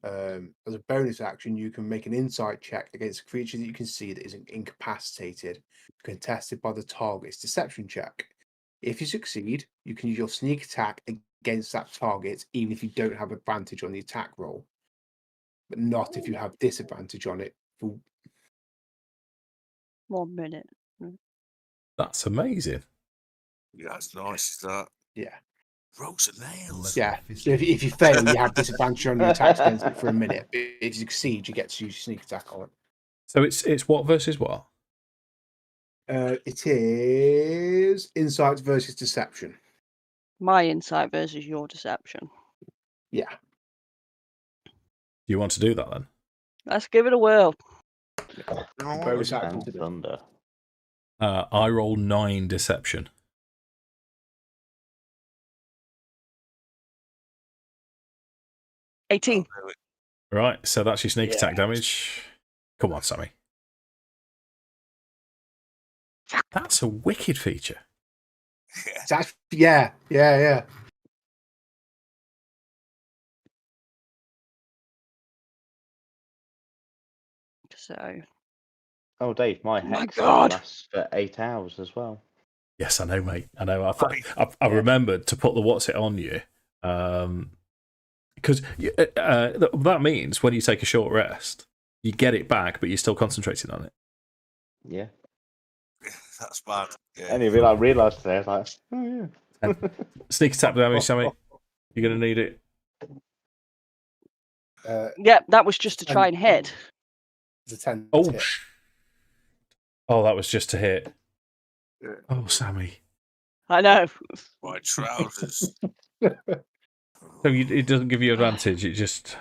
As a bonus action, you can make an insight check against a creature that you can see that is incapacitated, contested by the target's deception check. If you succeed, you can use your sneak attack against that target, even if you don't have advantage on the attack roll, but not if you have disadvantage on it. 1 minute. That's amazing. Yeah, that's nice. Is that Yeah. rows of nails? Yeah. So if you fail, you have disadvantage on your attacks against it for a minute. But if you succeed, you get to use sneak attack on it. So it's what versus what? It is insight versus deception. My insight versus your deception. Yeah. Do you want to do that then? Let's give it a whirl. Bonus action And to do. thunder. I roll 9 deception. I'll 18. do it. Right, so that's your sneak attack damage. Come on, Sammy. That's a wicked feature. Yeah. Yeah. So, Oh, Dave, my my hex God. lasts for 8 hours as well. Yes, I know, mate. I know. I remembered to put the what's it on you. Because that means when you take a short rest, you get it back, but you're still concentrating on it. Yeah. That's bad. Yeah. And I realised today, I was like, oh yeah. Sneak attack damage, Sammy. You're going to need it. Yeah, that was just to try and hit. It's a 10. Oh, hit. Oh, that was just to hit. Yeah. Oh, Sammy. I know. White trousers. So it doesn't give you advantage. It just.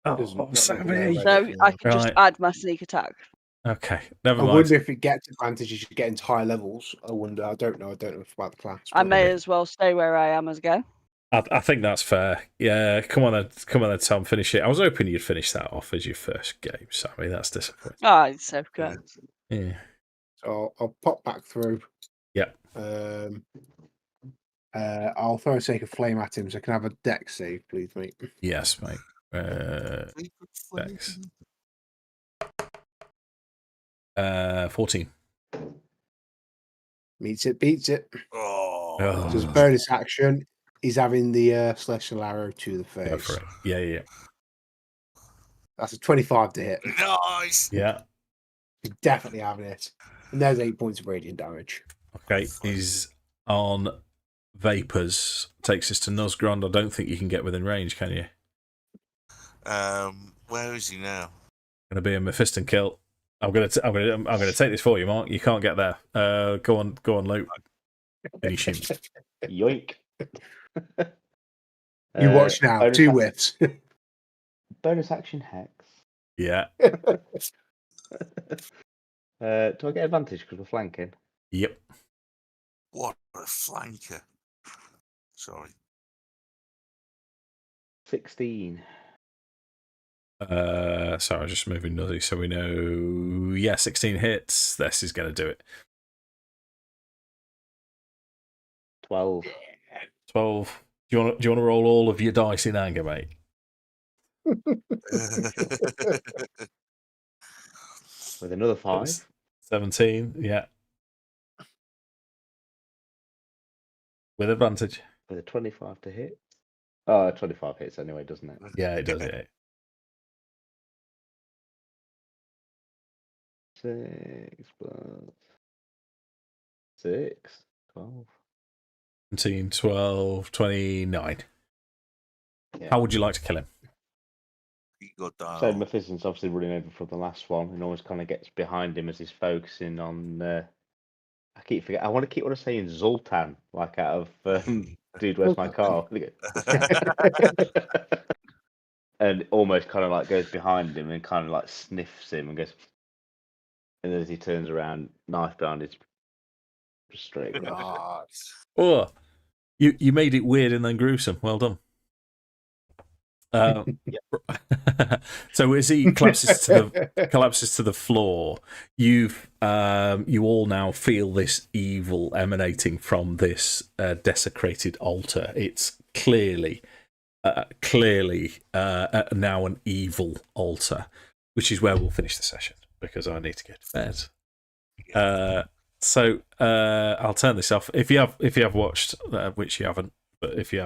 Doesn't- Oh, not Sammy. looking So at it, I can just Right. add my sneak attack. Okay, never I mind. wonder if it gets advantages you get into higher levels. I wonder. I don't know. I don't know about the class. I but- may as well stay where I am as go. I think that's fair. Yeah, come on then, Tom, finish it. I was hoping you'd finish that off as your first game, Sammy. That's disappointing. Oh, it's so good. Yeah. So I'll pop back through. Yep. I'll throw a sake of flame at him, so I can have a deck save, please, mate. Yes, mate. Dex. 14. Meets it, beats it. Oh. Oh. So as a bonus action, he's having the celestial arrow to the face. Go for it. Yeah. That's a 25 to hit. Nice. Yeah. He's definitely having it. And there's 8 points of radiant damage. Okay, he's on vapors. Takes us to Nosgrond. I don't think you can get within range, can you? Where is he now? Going to be a Mephiston kill. I'm going to take this for you, Mark. You can't get there. Go on, Luke. Finish him. Yoink. You watch now. bonus 2 ac- whiffs. Bonus action hex. Yeah. Do I get advantage because we're flanking? Yep. What a flanker. Sorry. 16. Sorry, I was just moving Nuzzy so we know. Yeah, 16 hits. This is going to do it. 12. 12. Do you want to roll all of your dice in anger, mate? With another 5. 17. Yeah. With advantage. With a 25 to hit. Oh, 25 hits anyway, doesn't it? Yeah, it does. Yeah. 6 plus 6. 12. 17, 12, 29. Yeah. How would you like to kill him? He got down. So Mephiston's obviously running over from the last one and always kind of gets behind him as he's focusing on. I keep forgetting. I want to keep what I'm saying, Zoltan, like out of Dude, Where's My Car? And almost kind of like goes behind him and kind of like sniffs him and goes. And as he turns around, knife behind his straight. Oh, you made it weird and then gruesome. Well done. So as he collapses to the floor, you all now feel this evil emanating from this desecrated altar. It's clearly now an evil altar, which is where we'll finish the session because I need to get to bed. So I'll turn this off. If you have watched, which you haven't, but if you have,